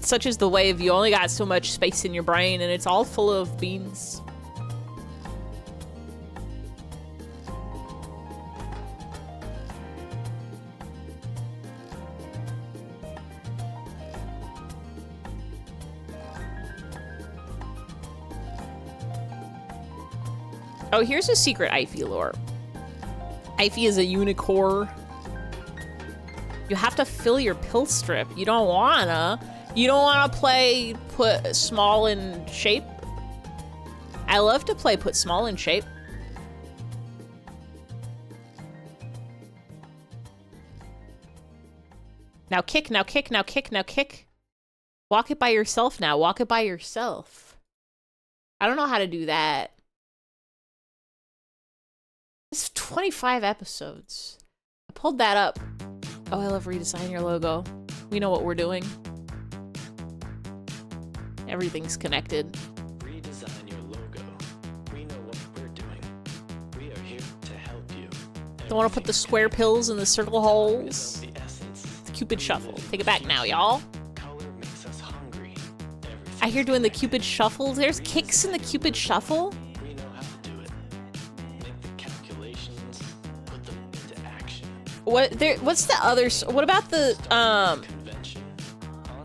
Such is the way of you only got so much space in your brain and it's all full of beans. Oh, here's a secret Ify lore. Ify is a unicorn. You have to fill your pill strip. You don't wanna. You don't want to play put small in shape? I love to play put small in shape. Now kick, now kick, now kick, now kick. Walk it by yourself now. Walk it by yourself. I don't know how to do that. It's 25 episodes. I pulled that up. Oh, I love redesign your logo. We know what we're doing. Everything's connected. Redesign your logo. We know what we're doing. We are here to help you. Don't want to put the square pills in the circle holes. The essence. The Cupid Shuffle. Take it back now, y'all. Color makes us hungry. I hear doing the Cupid Shuffle. There's kicks in the Cupid Shuffle. We know how to do it. Make the calculations. Put them into action. What's the other? What about the Convention.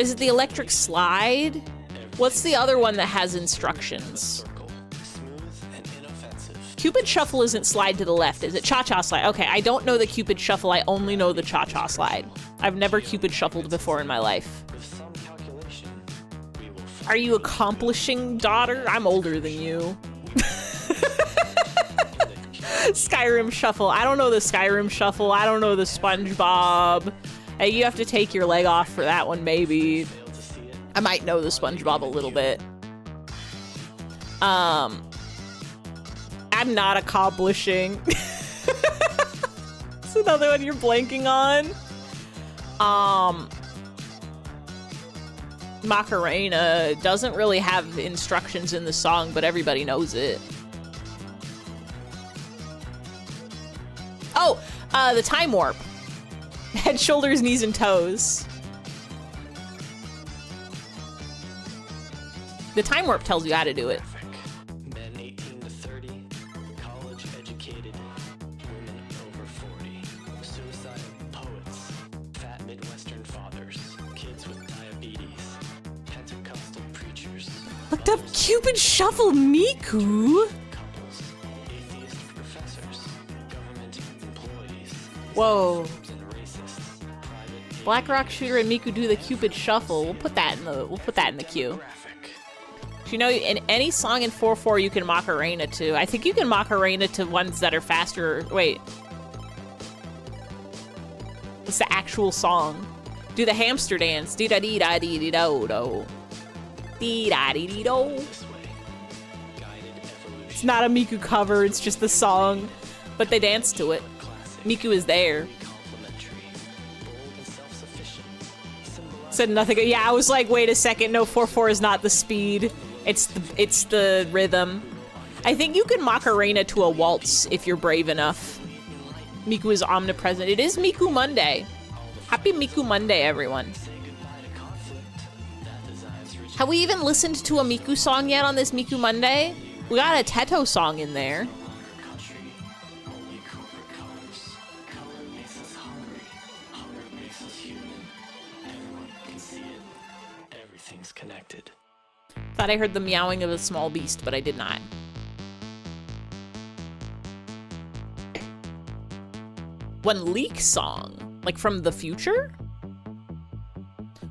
Is it the electric slide? What's the other one that has instructions? Circle. Smooth and inoffensive. Cupid Shuffle isn't slide to the left, is it? Cha-cha slide. Okay, I don't know the Cupid Shuffle. I only know the cha-cha slide. I've never Cupid Shuffled before in my life. With some calculation, we will find Are you accomplishing, daughter? I'm older than you. Skyrim Shuffle. I don't know the Skyrim Shuffle. I don't know the SpongeBob. Hey, you have to take your leg off for that one, maybe. I might know the SpongeBob a little bit. I'm not accomplishing. It's another one you're blanking on. Macarena doesn't really have instructions in the song, but everybody knows it. Oh, the time warp. Head, shoulders, knees, and toes. The time warp tells you how to do it. men 18 to 30, college educated, women over 40, suicidal poets, fat Midwestern fathers, kids with diabetes, Pentecostal preachers, Looked up Cupid Shuffle Miku. couples, atheist professors, government employees, Whoa. and racists, private Black Rock Shooter and Miku do the Cupid Shuffle. We'll put that in the queue. graphic. You know, in any song in 4/4 you can Macarena to. I think you can Macarena to ones that are faster. Wait. It's the actual song. Do the hamster dance. Dee da dee da dee dee do do. Dee da dee dee do. This way, guided evolution. It's not a Miku cover, it's just the song. But they dance to it. Classic, Miku is there. complementary, bold and self-sufficient. Said nothing. Yeah, I was like, wait a second. No, 4/4 is not the speed. It's the rhythm. I think you can Macarena to a waltz if you're brave enough. Miku is omnipresent. It is Miku Monday. Happy Miku Monday, everyone. Have we even listened to a Miku song yet on this Miku Monday? We got a Teto song in there. Country, only corporate colors. Color makes us hungry. Hunger makes us human. Everyone can see it. Everything's connected. Thought I heard the meowing of a small beast, but I did not. One leak song? Like from the future?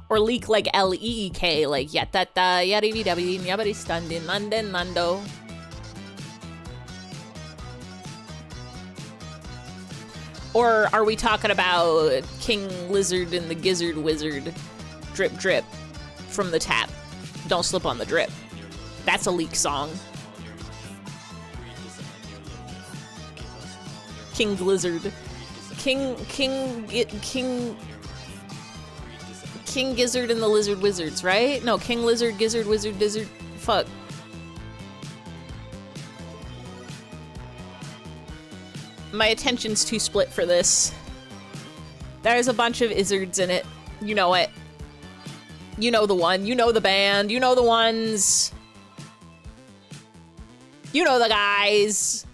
Or leak like L-E-E-K, like yatata yaribidabi yabari standin London Lando. Or are we talking about King Lizard and the Gizzard Wizard? Drip drip from the tap. Don't slip on the drip. That's a leak song. King Blizzard. King Gizzard and the Lizard Wizards, right? No, King Lizard, Gizzard, Wizard, Dizzard. Fuck. My attention's too split for this. There's a bunch of izzards in it. You know it. You know the one. You know the band. You know the ones. You know the guys.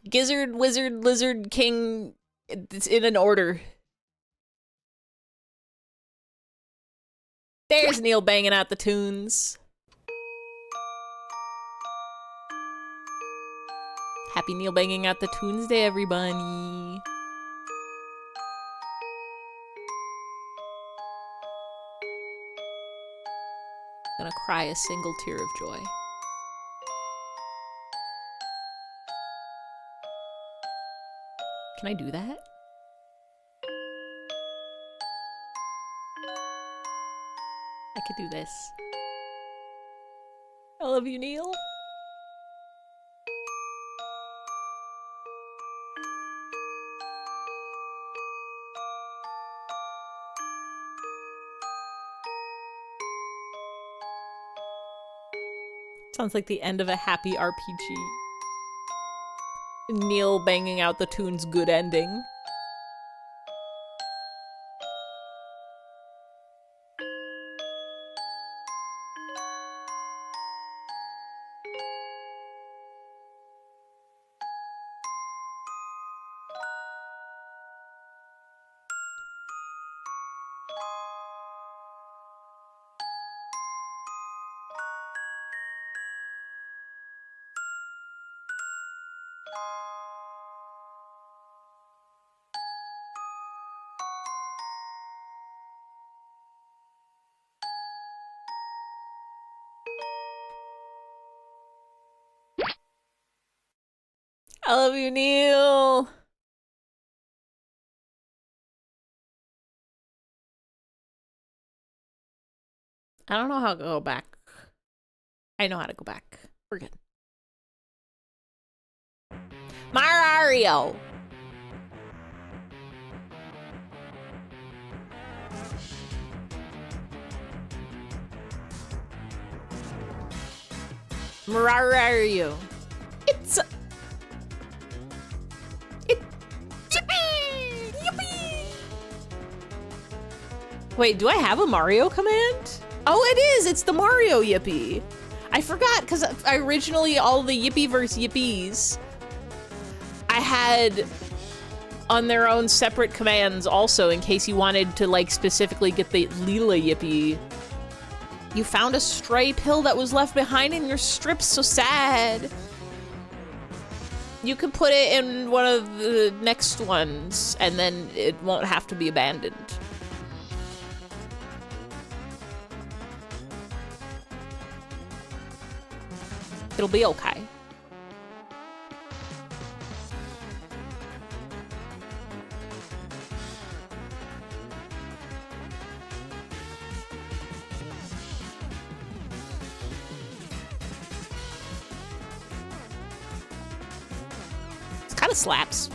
Gizzard, Wizard, Lizard, King. It's in an order. There's Neil banging out the tunes. Happy Neil banging out the tunes day, everybody. gonna cry a single tear of joy. Can I do that? I could do this. I love you, Neil. Sounds like the end of a happy RPG. Neil banging out the tune's good ending. I love you, Neil. I don't know how to go back. I know how to go back. We're good. Mario! Mario. It's... Yippee! Wait, do I have a Mario command? Oh, it is! It's the Mario Yippee! I forgot, because originally all the Yippee-verse Yippies I had on their own separate commands also, in case you wanted to, like, specifically get the Leela Yippee. You found a stray pill that was left behind in your strip, so sad. You can put it in one of the next ones, and then it won't have to be abandoned. It'll be okay. It kind of slaps.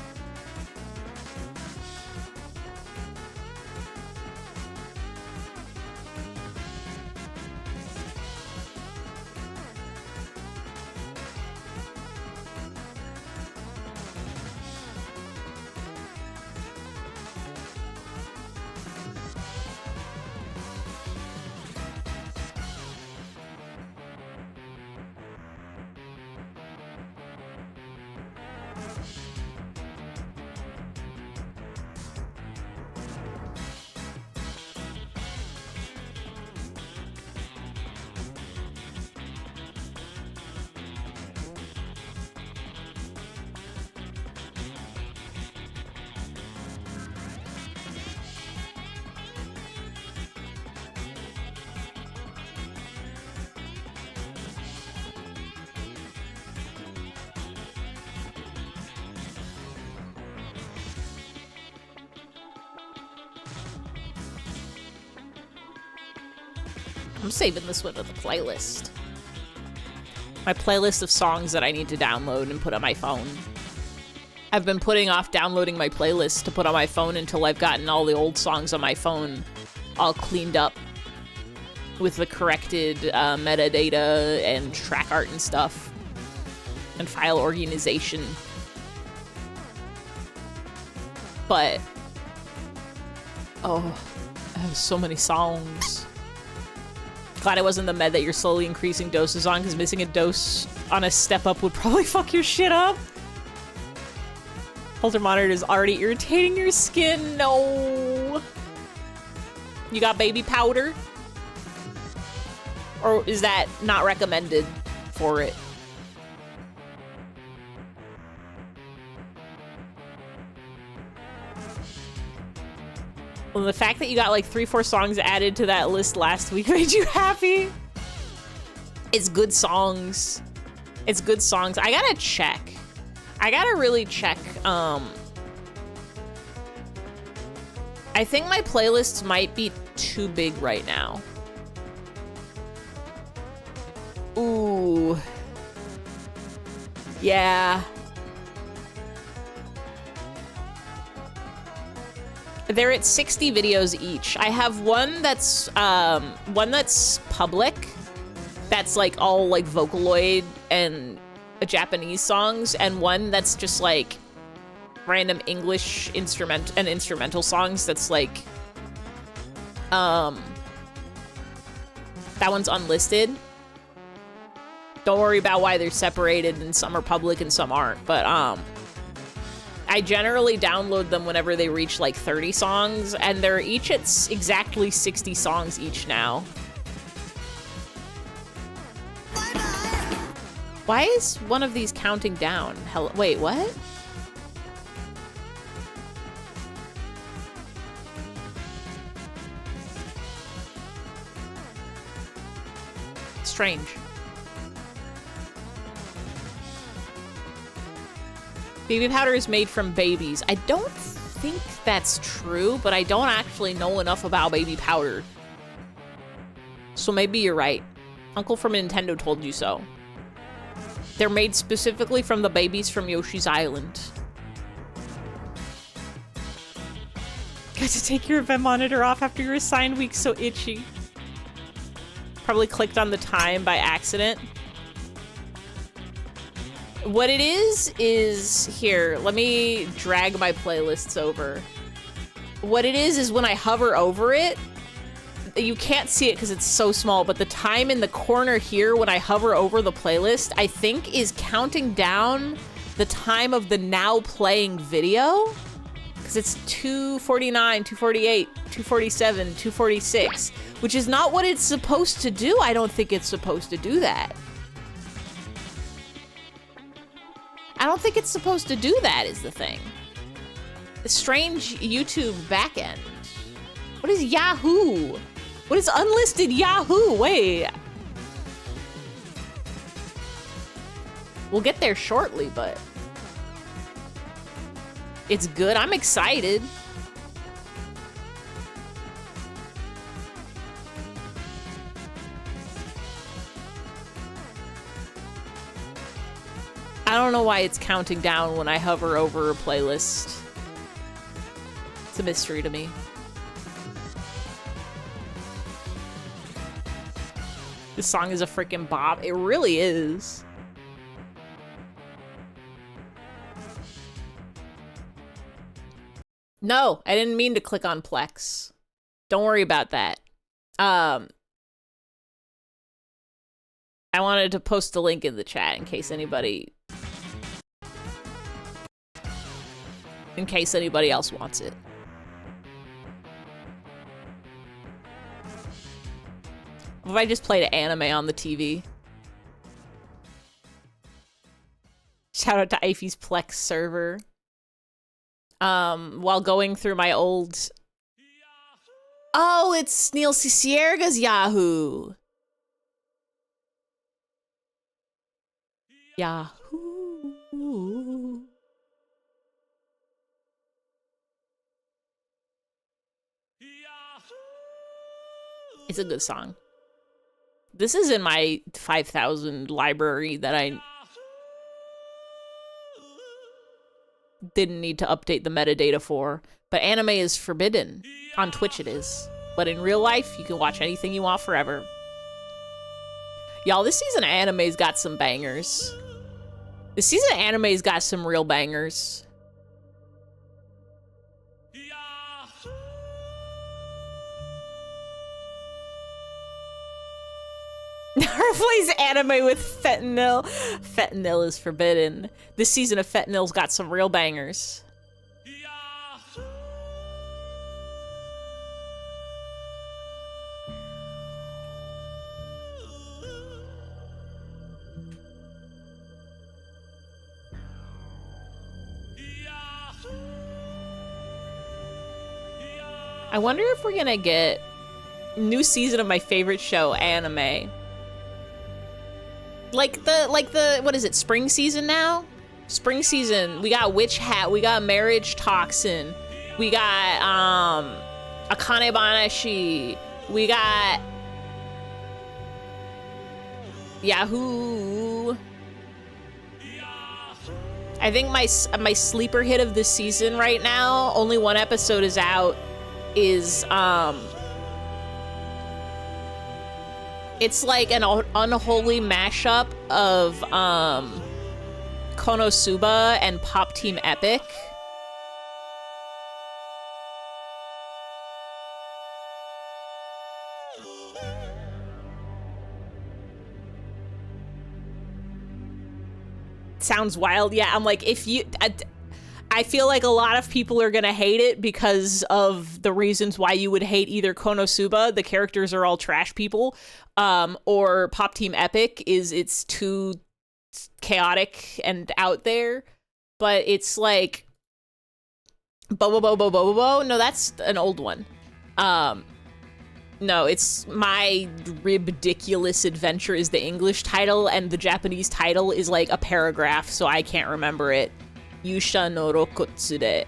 I'm saving this one to the playlist. My playlist of songs that I need to download and put on my phone. I've been putting off downloading my playlist to put on my phone until I've gotten all the old songs on my phone all cleaned up with the corrected metadata and track art and stuff and file organization. But oh, I have so many songs. Glad I wasn't the med that you're slowly increasing doses on, because missing a dose on a step up would probably fuck your shit up. Holter monitor is already irritating your skin. No. You got baby powder? Or is that not recommended for it? Well, the fact that you got like 3-4 songs added to that list last week made you happy. It's good songs. It's good songs. I gotta check. I gotta really check. I think my playlists might be too big right now. Ooh. Yeah. They're at 60 videos each. I have one that's public. That's like all like Vocaloid and Japanese songs, and one that's just like random English instrumental songs that's like that one's unlisted. Don't worry about why they're separated and some are public and some aren't, but I generally download them whenever they reach like 30 songs, and they're each at exactly 60 songs each now. Why is one of these counting down? Hell, wait, what? Strange. Baby powder is made from babies. I don't think that's true, but I don't actually know enough about baby powder. So maybe you're right. Uncle from Nintendo told you so. They're made specifically from the babies from Yoshi's Island. Got to take your event monitor off after your assigned week, so itchy. Probably clicked on the time by accident. What it is here, let me drag my playlists over. What it is when I hover over it, you can't see it because it's so small, but the time in the corner here when I hover over the playlist, I think is counting down the time of the now playing video. Because it's 2:49, 2:48, 2:47, 2:46, which is not what it's supposed to do. I don't think it's supposed to do that. I don't think it's supposed to do that is the thing. A strange YouTube backend. What is Yahoo? What is unlisted Yahoo? Wait. We'll get there shortly, but it's good. I'm excited. I don't know why it's counting down when I hover over a playlist. It's a mystery to me. This song is a freaking bop. It really is. No, I didn't mean to click on Plex. Don't worry about that. I wanted to post a link in the chat in case anybody else wants it. What if I just played an anime on the TV? Shout out to Ify's Plex server. While going through my old... Oh, it's Neil Cicierga's Yahoo! Yahoo! It's a good song. This is in my 5,000 library that I didn't need to update the metadata for. But anime is forbidden. On Twitch it is. But in real life, you can watch anything you want forever. Y'all, this season of anime's got some bangers. This season of anime's got some real bangers. Replace anime with fentanyl. Fentanyl is forbidden. This season of fentanyl's got some real bangers. I wonder if we're gonna get new season of my favorite show, anime. Like the what is it? Spring season now? Spring season. We got Witch Hat. We got Marriage Toxin. We got Akane Banashi. We got Yahoo. I think my sleeper hit of this season right now, only one episode is out, is it's like an unholy mashup of Konosuba and Pop Team Epic. Sounds wild. Yeah, I'm like, if you... I feel like a lot of people are gonna hate it because of the reasons why you would hate either Konosuba, the characters are all trash people, or Pop Team Epic, it's too chaotic and out there. But it's like... Bobo Bobo Bobo Bo? No, that's an old one. No, it's My Ridiculous Adventure is the English title, and the Japanese title is like a paragraph, so I can't remember it. Yusha no Rokotsude.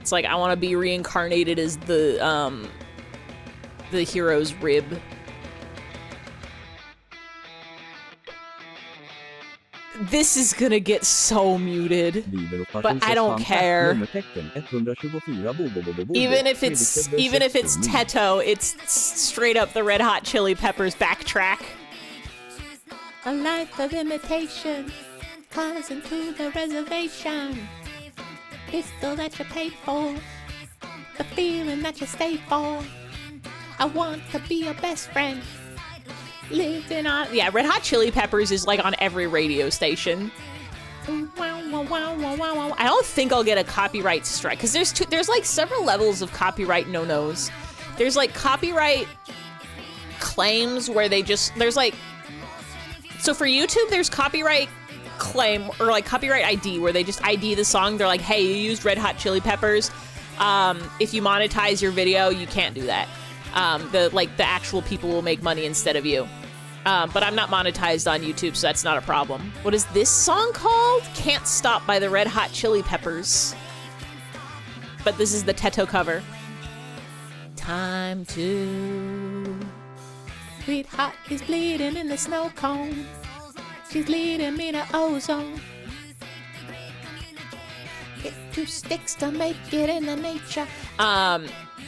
It's like I want to be reincarnated as the hero's rib. This is gonna get so muted, but I don't care. Even if it's Teto, it's straight up the Red Hot Chili Peppers backtrack. A life of imitation, cousin to the reservation. Pistol that you pay for, the feeling that you stay for. I want to be your best friend. Living on... Yeah, Red Hot Chili Peppers is like on every radio station. I don't think I'll get a copyright strike, because there's like several levels of copyright no-nos. There's like copyright claims where they just... There's like... So for YouTube, there's copyright claim, or like copyright ID, where they just ID the song. They're like, hey, you used Red Hot Chili Peppers. If you monetize your video, you can't do that. The actual people will make money instead of you. But I'm not monetized on YouTube, so that's not a problem. What is this song called? Can't Stop by the Red Hot Chili Peppers. But this is the Teto cover. Time to... Sweetheart is bleeding in the snow cone. She's leading me to ozone. Get 2 sticks to make it in the nature.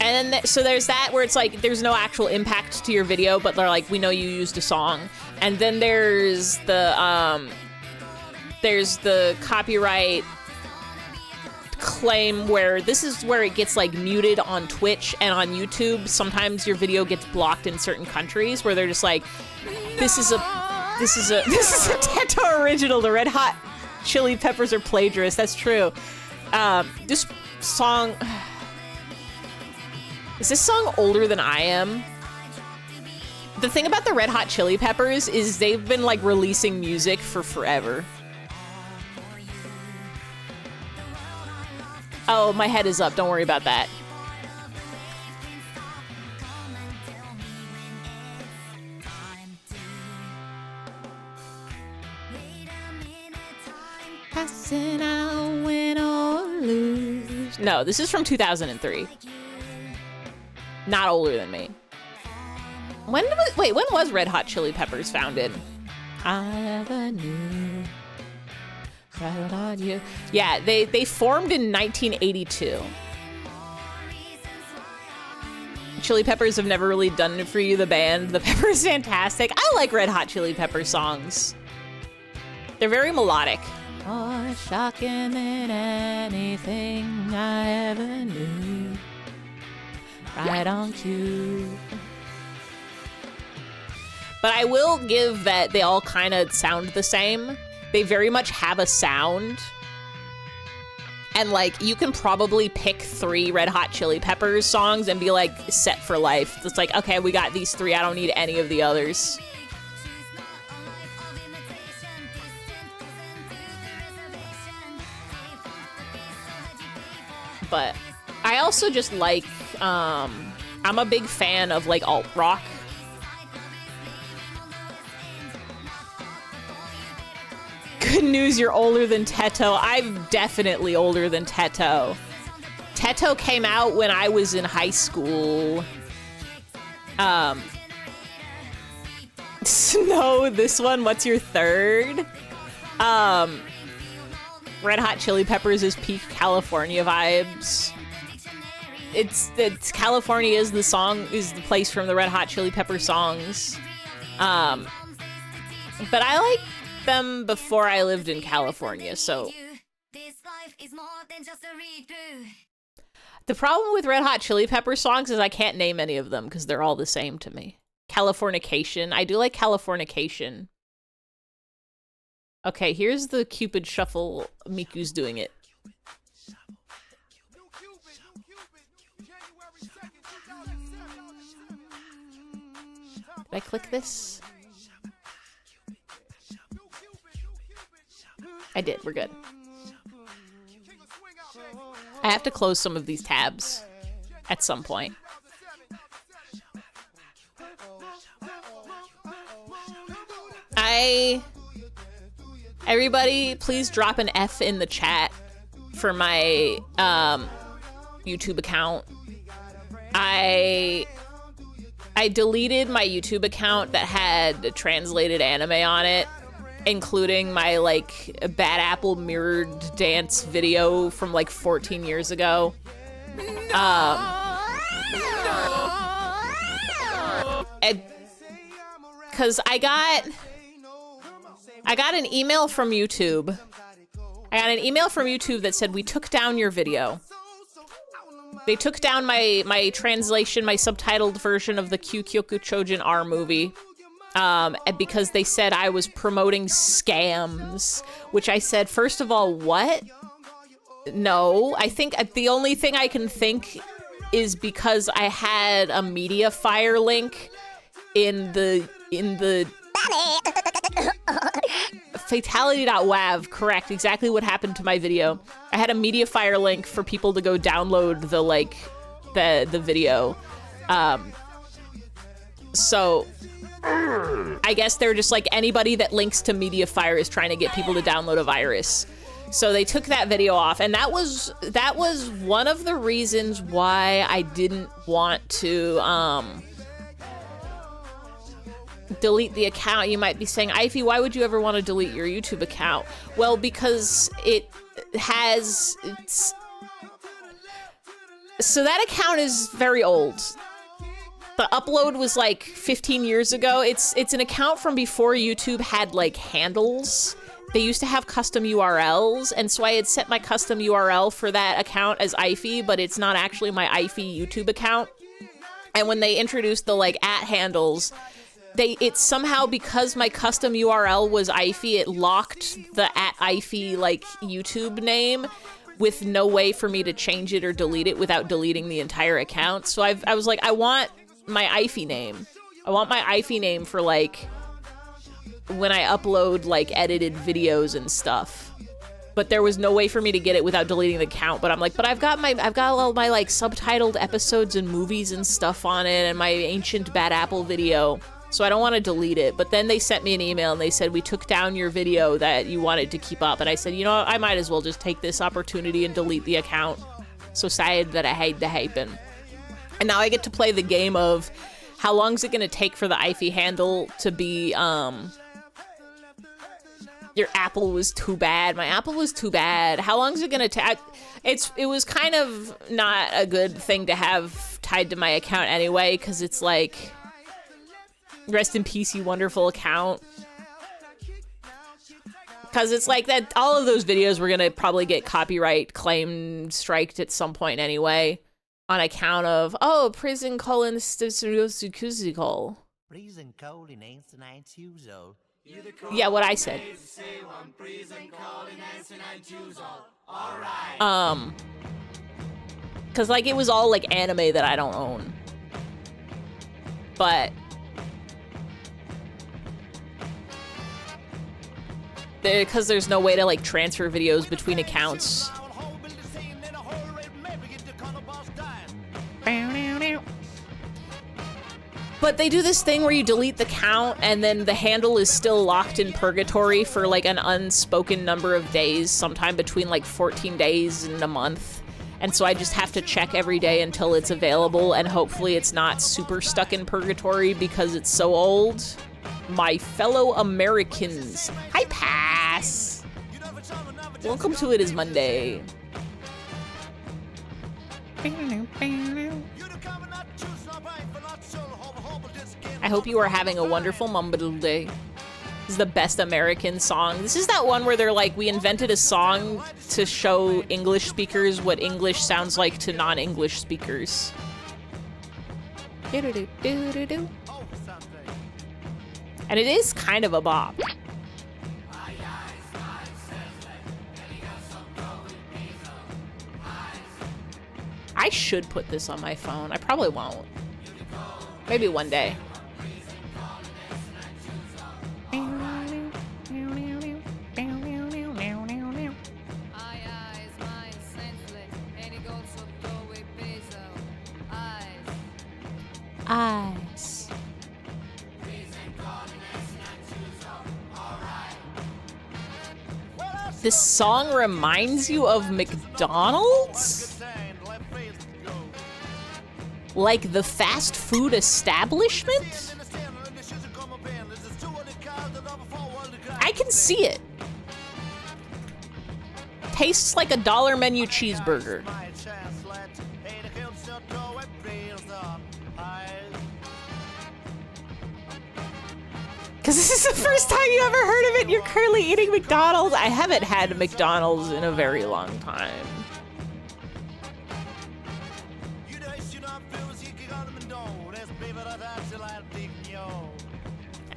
And then, so there's that where it's like, there's no actual impact to your video, but they're like, we know you used a song. And then there's the copyright claim where this is where it gets like muted on Twitch and on YouTube. Sometimes your video gets blocked in certain countries where they're just like, this is a Teto original. The Red Hot Chili Peppers are plagiarists. That's true. This song... Is this song older than I am? The thing about the Red Hot Chili Peppers is they've been like releasing music for forever. Oh, my head is up. Don't worry about that. Passing out, win or lose. No, this is from 2003. Not older than me. When was Red Hot Chili Peppers founded? I never knew. Right on you. Yeah, they formed in 1982. Chili Peppers have never really done it for you, the band. The Pepper's fantastic. I like Red Hot Chili Pepper songs. They're very melodic. More shocking than anything I ever knew. Right on cue. But I will give that they all kind of sound the same. They very much have a sound. And like, you can probably pick 3 Red Hot Chili Peppers songs and be like set for life. It's like, okay, we got these 3. I don't need any of the others. But I also just like, I'm a big fan of like alt rock. Good news, you're older than Teto. I'm definitely older than Teto. Teto came out when I was in high school. Snow, this one, what's your third? Red Hot Chili Peppers is peak California vibes. It's California is the place from the Red Hot Chili Pepper songs. But I like them before I lived in California, so. The problem with Red Hot Chili Pepper songs is I can't name any of them because they're all the same to me. Californication. I do like Californication. Okay, here's the Cupid Shuffle. Miku's doing it. Did I click this? I did. We're good. I have to close some of these tabs at some point. Everybody, please drop an F in the chat for my YouTube account. I deleted my YouTube account that had translated anime on it, including my like Bad Apple mirrored dance video from like 14 years ago. Because I got an email from YouTube. I got an email from YouTube that said, we took down your video. They took down my translation, my subtitled version of the Kyukyoku Chojin R movie. Because they said I was promoting scams, which I said, first of all, what? No, I think the only thing I can think is because I had a Mediafire link in the fatality.wav, correct, exactly what happened to my video. I had a Mediafire link for people to go download the video. So I guess they're just like, anybody that links to Mediafire is trying to get people to download a virus. So they took that video off, and that was one of the reasons why I didn't want to delete the account. You might be saying, Ivy, why would you ever want to delete your YouTube account? Well, because so that account is very old. The upload was like 15 years ago. It's an account from before YouTube had like handles. They used to have custom URLs, and so I had set my custom URL for that account as Ivy, but it's not actually my Ivy YouTube account. And when they introduced the like @ handles, it's somehow, because my custom URL was Ivy, it locked the @Ivy like YouTube name with no way for me to change it or delete it without deleting the entire account. So I was like, I want my Ivy name. I want my Ivy name for like when I upload like edited videos and stuff. But there was no way for me to get it without deleting the account. But I'm like, but I've got all my like subtitled episodes and movies and stuff on it, and my ancient Bad Apple video. So I don't want to delete it. But then they sent me an email and they said, we took down your video that you wanted to keep up. And I said, you know what? I might as well just take this opportunity and delete the account. So sad that I hate to happen. And now I get to play the game of how long is it going to take for the Ivy handle to be, your apple was too bad. My apple was too bad. How long is it going to take? It was kind of not a good thing to have tied to my account anyway, because it's like, rest in peace, you wonderful account. Because it's like that, all of those videos were going to probably get copyright claim striked at some point anyway, on account of, oh, prison colon statistical. Yeah, what I said. Because like it was all like anime that I don't own. But because there's no way to like transfer videos between accounts. But they do this thing where you delete the count and then the handle is still locked in purgatory for like an unspoken number of days, sometime between like 14 days and a month. And so I just have to check every day until it's available, and hopefully it's not super stuck in purgatory because it's so old. My fellow Americans. Hi, Pass. Welcome to It Is Monday. I hope you are having a wonderful Mumble Day. This is the best American song. This is that one where they're like, we invented a song to show English speakers what English sounds like to non-English speakers. And it is kind of a bop. I should put this on my phone. I probably won't. Maybe one day. Eyes. This song reminds you of McDonald's? Like the fast food establishment? I can see it. Tastes like a dollar menu cheeseburger. Because this is the first time you ever heard of it, you're currently eating McDonald's. I haven't had McDonald's in a very long time.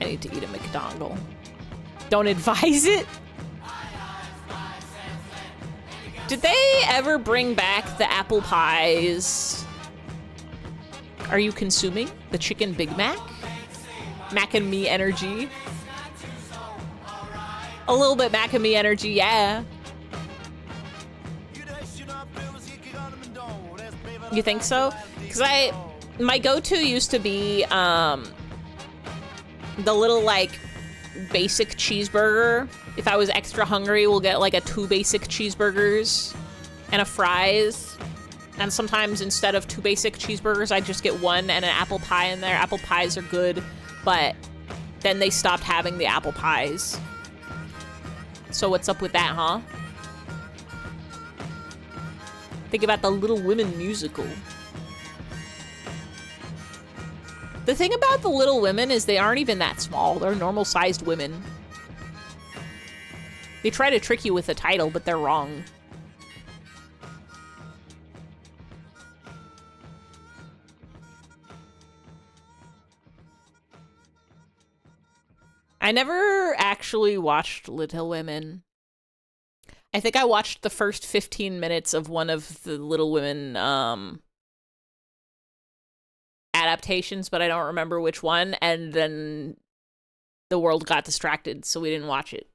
I need to eat a McDonald's. Don't advise it? Did they ever bring back the apple pies? Are you consuming the chicken Big Mac? Mac and me energy. A little bit Mac and me energy, yeah. You think so? Because my go-to used to be the little like basic cheeseburger. If I was extra hungry, we'll get like 2 basic cheeseburgers and a fries. And sometimes instead of 2 basic cheeseburgers, I just get 1 and an apple pie in there. Apple pies are good, but then they stopped having the apple pies. So what's up with that, huh? Think about the Little Women musical. The thing about the Little Women is they aren't even that small. They're normal-sized women. They try to trick you with the title, but they're wrong. I never actually watched Little Women. I think I watched the first 15 minutes of one of the Little Women adaptations, but I don't remember which one, and then the world got distracted, so we didn't watch it.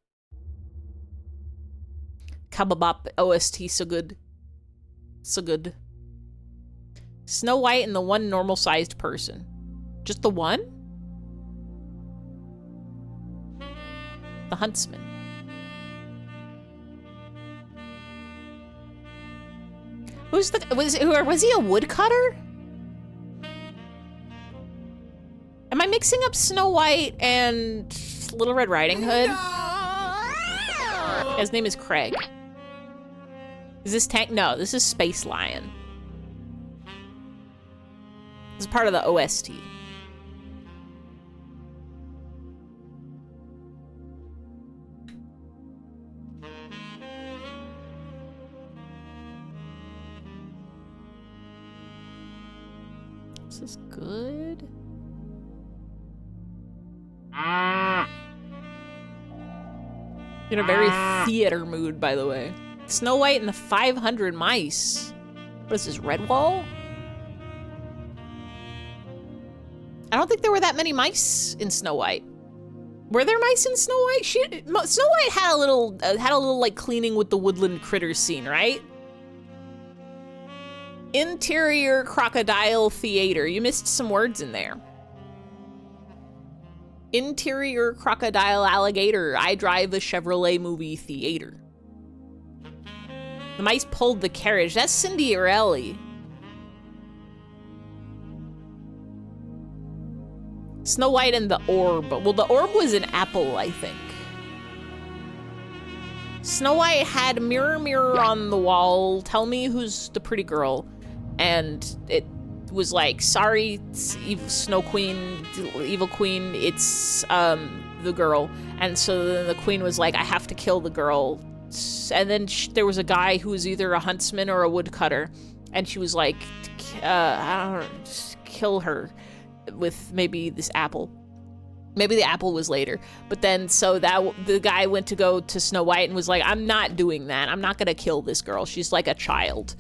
Kababop OST, so good. So good. Snow White and the one normal-sized person. Just the one? The Huntsman. Was he a woodcutter? Am I mixing up Snow White and Little Red Riding Hood? His name is Craig. Is this Tank? No, this is Space Lion. This is part of the OST. This is good. In a very theater mood, by the way. Snow White and the 500 Mice. What is this, Redwall? I don't think there were that many mice in Snow White. Were there mice in Snow White? Snow White had a little like cleaning with the woodland critters scene, right? Interior crocodile theater. You missed some words in there. Interior crocodile alligator. I drive a Chevrolet movie theater. The mice pulled the carriage. That's Cindy or Ellie. Snow White and the orb. Well, the orb was an apple, I think. Snow White had mirror, mirror on the wall. Tell me who's the pretty girl. And it was like, sorry, Snow Queen, Evil Queen, it's the girl. And so then the queen was like, I have to kill the girl. And then there was a guy who was either a huntsman or a woodcutter. And she was like, I don't know, just kill her with maybe this apple. Maybe the apple was later. But then, so that the guy went to go to Snow White and was like, I'm not doing that. I'm not gonna kill this girl. She's like a child.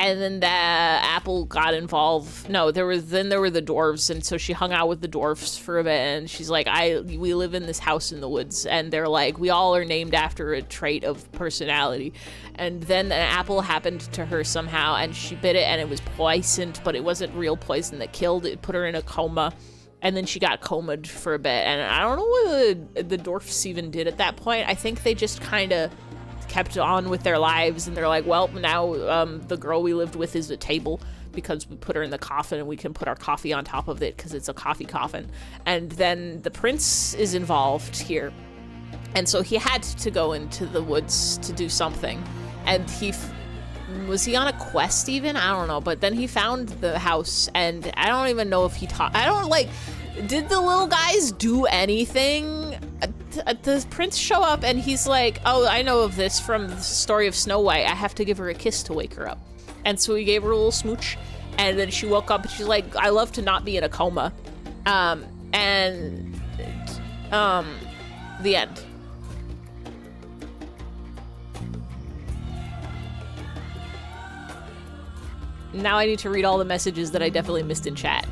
And then the apple got involved. No, there were the dwarves, and so she hung out with the dwarves for a bit, and she's like, we live in this house in the woods, and they're like, we all are named after a trait of personality. And then an apple happened to her somehow, and she bit it, and it was poisoned, but it wasn't real poison that killed. It put her in a coma, and then she got comaed for a bit, and I don't know what the dwarfs even did at that point. I think they just kind of kept on with their lives, and they're like, well, now the girl we lived with is a table because we put her in the coffin and we can put our coffee on top of it because it's a coffee coffin. And then the prince is involved here, and so he had to go into the woods to do something. And was he on a quest even? I don't know, but then he found the house, and I don't even know if he taught. I don't like, did the little guys do anything? The prince show up and he's like, oh, I know of this from the story of Snow White. I have to give her a kiss to wake her up. And so he gave her a little smooch, and then she woke up and she's like, I love to not be in a coma. The end. Now I need to read all the messages that I definitely missed in chat.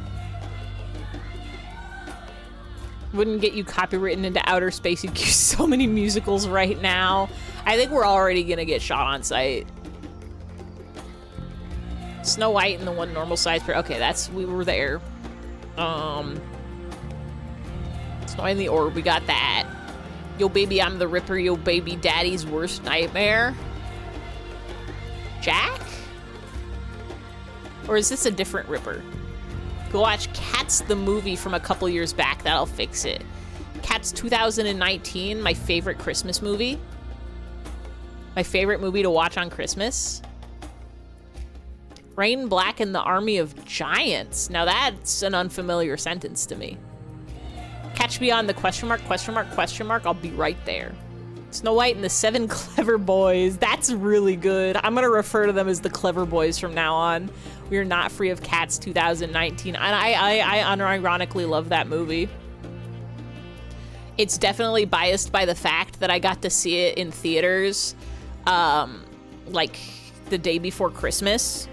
Wouldn't get you copywritten into outer space. You use so many musicals right now. I think we're already gonna get shot on sight. Snow White and the one normal size pair. Okay, we were there. Snow White and the orb, we got that. Yo baby, I'm the Ripper, yo baby daddy's worst nightmare. Jack? Or is this a different Ripper? Go watch Cats the movie from a couple years back. That'll fix it. Cats 2019, my favorite Christmas movie. My favorite movie to watch on Christmas. Rain Black and the Army of Giants. Now that's an unfamiliar sentence to me. Catch me on the question mark, question mark, question mark. I'll be right there. Snow White and the Seven Clever Boys. That's really good. I'm gonna refer to them as the Clever Boys from now on. We are not free of Cats 2019. And I unironically love that movie. It's definitely biased by the fact that I got to see it in theaters like the day before Christmas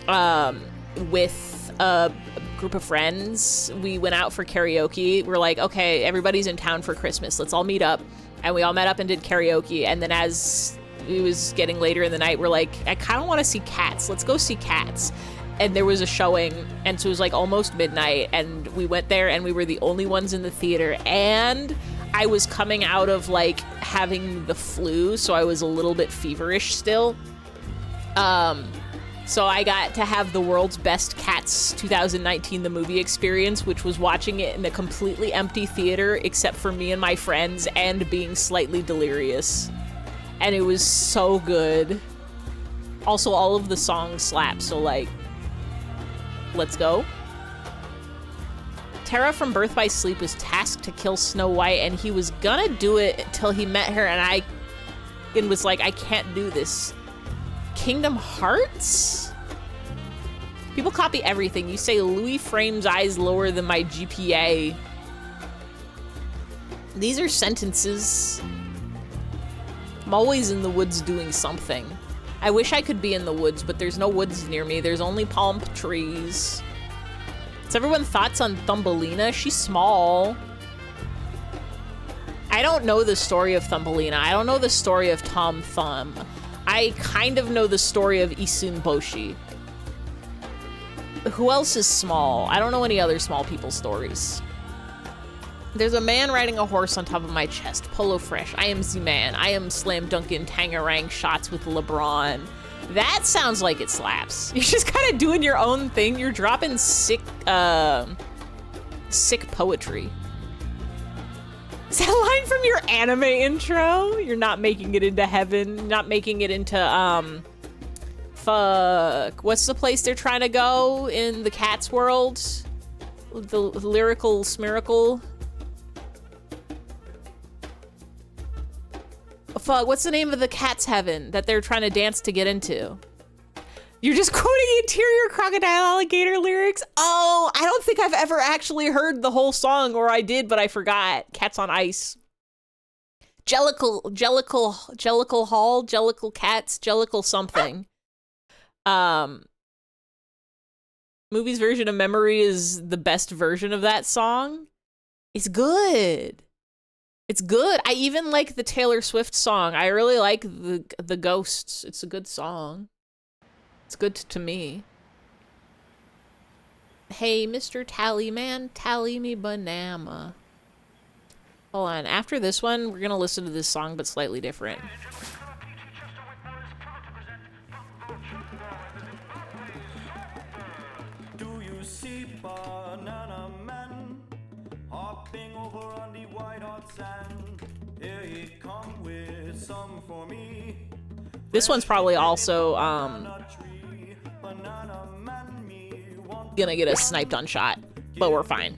with a group of friends. We went out for karaoke. We're like, okay, everybody's in town for Christmas. Let's all meet up. And we all met up and did karaoke. And then as it was getting later in the night, we're like, I kind of want to see Cats. Let's go see Cats. And there was a showing, and so it was like almost midnight, and we went there, and we were the only ones in the theater. And I was coming out of like having the flu, so I was a little bit feverish still. So I got to have the world's best Cats 2019 the movie experience, which was watching it in a completely empty theater except for me and my friends, and being slightly delirious. And it was so good. Also, all of the songs slap, so like, let's go. Tara from Birth by Sleep was tasked to kill Snow White, and he was gonna do it until he met her, and was like, I can't do this. Kingdom Hearts? People copy everything. You say Louis frames eyes lower than my GPA. These are sentences. I'm always in the woods doing something. I wish I could be in the woods, but there's no woods near me. There's only palm trees. Does everyone thoughts on Thumbelina? She's small. I don't know the story of Thumbelina. I don't know the story of Tom Thumb. I kind of know the story of Isun Boshi. Who else is small? I don't know any other small people stories. There's a man riding a horse on top of my chest. Polo fresh. I am Z-Man. I am slam dunking Tangerang shots with LeBron. That sounds like it slaps. You're just kind of doing your own thing. You're dropping sick poetry. Is that a line from your anime intro? You're not making it into heaven. Not making it into, fuck. What's the place they're trying to go in the Cats world? The lyrical smiracle. Fuck, what's the name of the Cats heaven that they're trying to dance to get into? You're just quoting Interior Crocodile Alligator lyrics? Oh, I don't think I've ever actually heard the whole song, or I did, but I forgot. Cats on Ice. Jellicle Hall, Jellicle Cats, Jellicle something. Movie's version of Memory is the best version of that song. It's good. It's good. I even like the Taylor Swift song. I really like the Ghosts. It's a good song. It's good to me. Hey, Mr. Tally Man, tally me banana. Hold on. After this one, we're gonna listen to this song, but slightly different. Do you see Banana Man hopping over on the white hot sand? Here he come with some for me. This one's probably also gonna get us sniped on shot, but we're fine.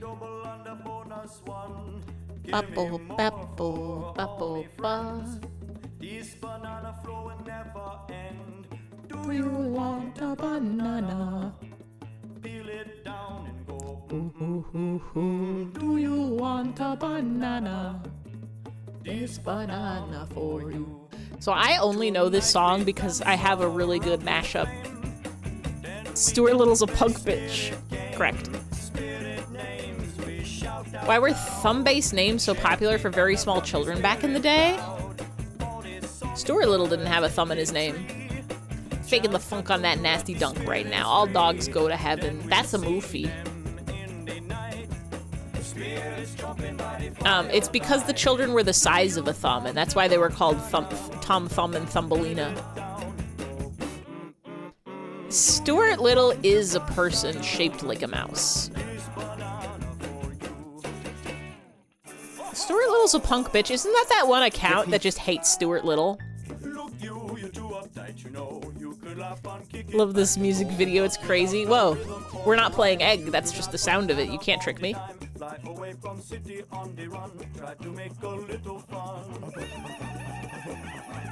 Bappo, bappo, bappo, ba. This banana flow will never end. Do you want a banana? Peel it down and go. Do you want a banana? This banana for you. So I only know this song because I have a really good mashup. Stuart Little's a punk bitch. Correct. Why were thumb-based names so popular for very small children back in the day? Stuart Little didn't have a thumb in his name. Faking the funk on that nasty dunk right now. All dogs go to heaven. That's a movie. It's because the children were the size of a thumb, and that's why they were called Tom Thumb and Thumbelina. Stuart Little is a person shaped like a mouse. Stuart Little's a punk bitch. Isn't that one account that just hates Stuart Little? Love this music video. It's crazy. Whoa. We're not playing Egg. That's just the sound of it. You can't trick me.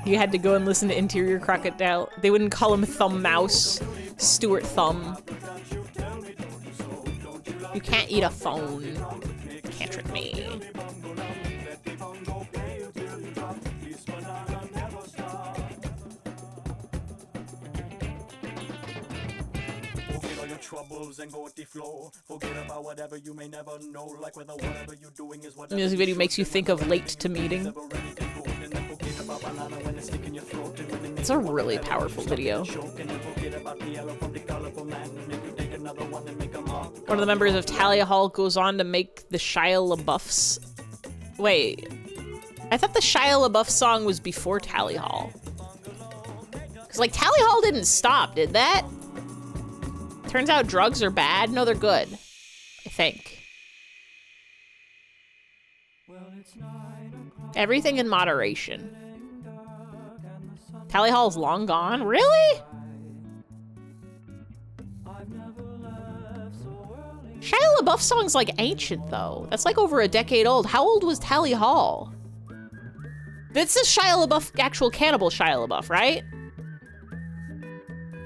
You had to go and listen to Interior Crocodile. They wouldn't call him Thumb Mouse. Stuart Thumb. You can't eat a phone. Can't trick me. Troubles and go with the flow. Forget about whatever you may never know. Like whether whatever you're doing is whatever. Music video makes you think of late to meeting. It's a really powerful video. One of the members of Talia Hall goes on to make the Shia LaBeouf's. Wait, I thought the Shia LaBeouf song was before Tally Hall. Cause like Tally Hall didn't stop, did that? Turns out drugs are bad. No, they're good. I think. Everything in moderation. Tally Hall's long gone? Really? Shia LaBeouf song's like ancient though. That's like over a decade old. How old was Tally Hall? This is Shia LaBeouf, actual cannibal Shia LaBeouf, right?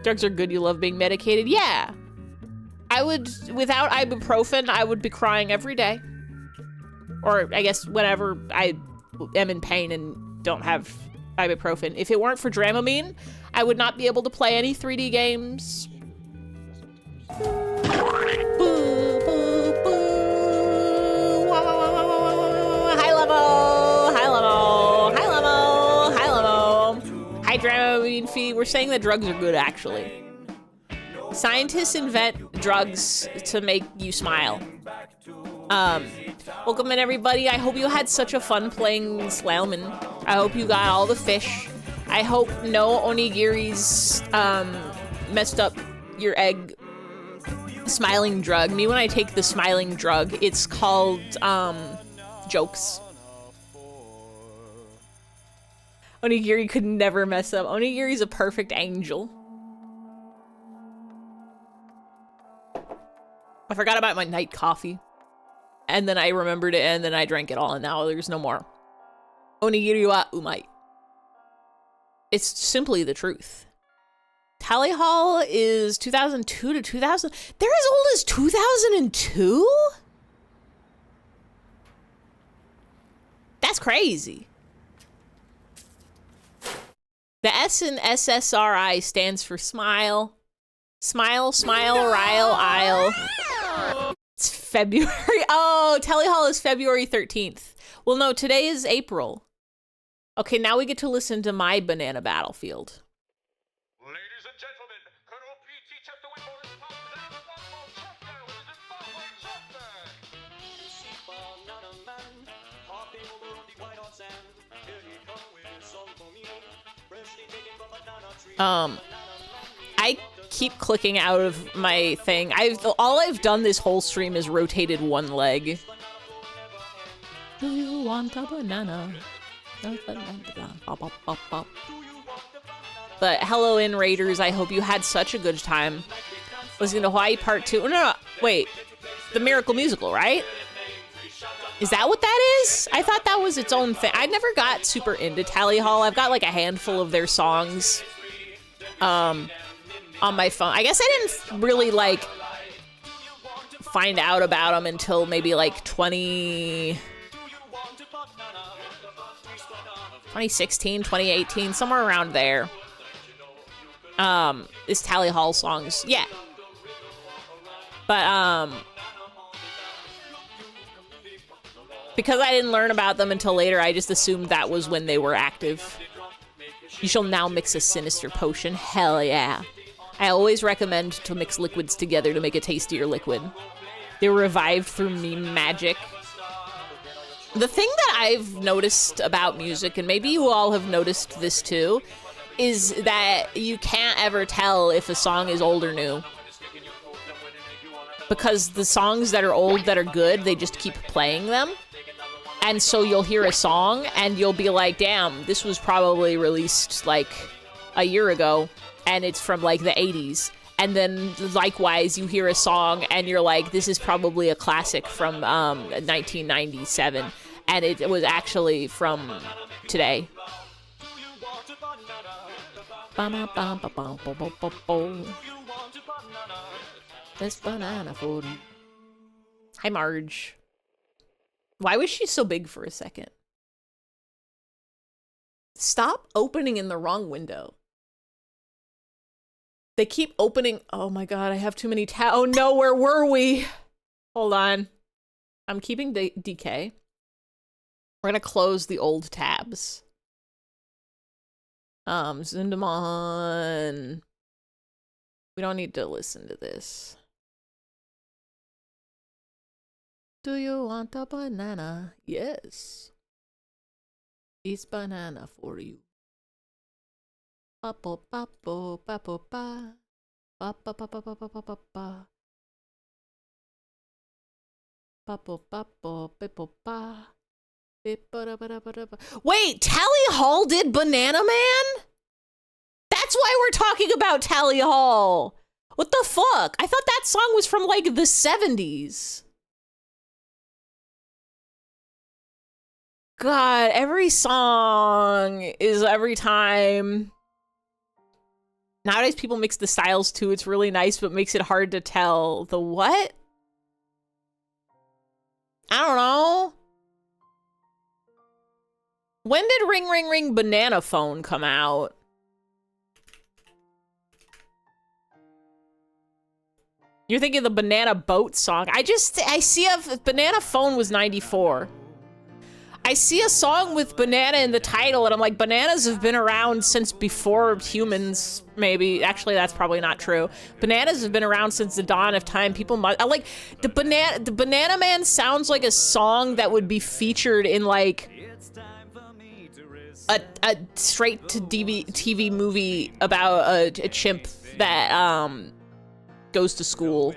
Drugs are good, you love being medicated. Yeah. I would, without ibuprofen, I would be crying every day. Or I guess whenever I am in pain and don't have ibuprofen. If it weren't for Dramamine, I would not be able to play any 3D games. Boo, boo, boo. High level, high level, high level, high level. High Dramamine fee. We're saying that drugs are good, actually. Scientists invent drugs to make you smile. Welcome in, everybody. I hope you had such a fun playing Slalman. I hope you got all the fish. I hope no onigiris messed up your egg smiling drug. Me, when I take the smiling drug, it's called jokes. Onigiri could never mess up. Onigiri's a perfect angel. I forgot about my night coffee. And then I remembered it, and then I drank it all, and now there's no more. Onigiri wa umai. It's simply the truth. Tally Hall is 2002 to 2000. They're as old as 2002? That's crazy. The S in SSRI stands for smile. Smile, smile, rile, aisle. It's February. Oh, Tally Hall is February 13th. Well, no, today is April. Okay, now we get to listen to my Banana Battlefield. Ladies and gentlemen, Colonel P.T. Chapter Whitmore is powered down with one more chapter, which is Zimbabwe chapter. You see banana man hopping over on the white hot sand. Here he come with some for me, freshly taken from a banana tree. I keep clicking out of my thing. All I've done this whole stream is rotated one leg. Do you want a banana? But hello in Raiders, I hope you had such a good time. Listening to Hawaii Part 2. No, wait. The Miracle Musical, right? Is that what that is? I thought that was its own thing. I never got super into Tally Hall. I've got like a handful of their songs on my phone. I guess I didn't really like find out about them until maybe like 2016, 2018, somewhere around there. This Tally Hall songs. Yeah. But, because I didn't learn about them until later, I just assumed that was when they were active. You shall now mix a sinister potion. Hell yeah. I always recommend to mix liquids together to make a tastier liquid. They were revived through meme magic. The thing that I've noticed about music, and maybe you all have noticed this too, is that you can't ever tell if a song is old or new. Because the songs that are old that are good, they just keep playing them. And so you'll hear a song and you'll be like, damn, this was probably released like a year ago and it's from like the 80s. And then likewise, you hear a song and you're like, this is probably a classic from 1997. And it was actually from today. This banana food. Hi, Marge. Why was she so big for a second? Stop opening in the wrong window. They keep opening. Oh my god, I have too many tabs. Oh no, where were we? Hold on. I'm keeping DK. We're gonna close the old tabs. Zindamon. We don't need to listen to this. Do you want a banana? Yes. It's banana for you. Papo papo papo pa. Papa papa papa papa pa. Papo papo pepo pa. Wait, Tally Hall did Banana Man? That's why we're talking about Tally Hall. What the fuck? I thought that song was from like the 70s. God, every song is every time. Nowadays people mix the styles too. It's really nice, but makes it hard to tell. The what? I don't know. When did Ring Ring Ring Banana Phone come out? You're thinking the Banana Boat song. I see a Banana Phone was 94. I see a song with banana in the title, and I'm like, bananas have been around since before humans, maybe. Actually, that's probably not true. Bananas have been around since the dawn of time. People must, I like, the Banana Man sounds like a song that would be featured in, like, a straight-to-TV movie about a chimp that, goes to school.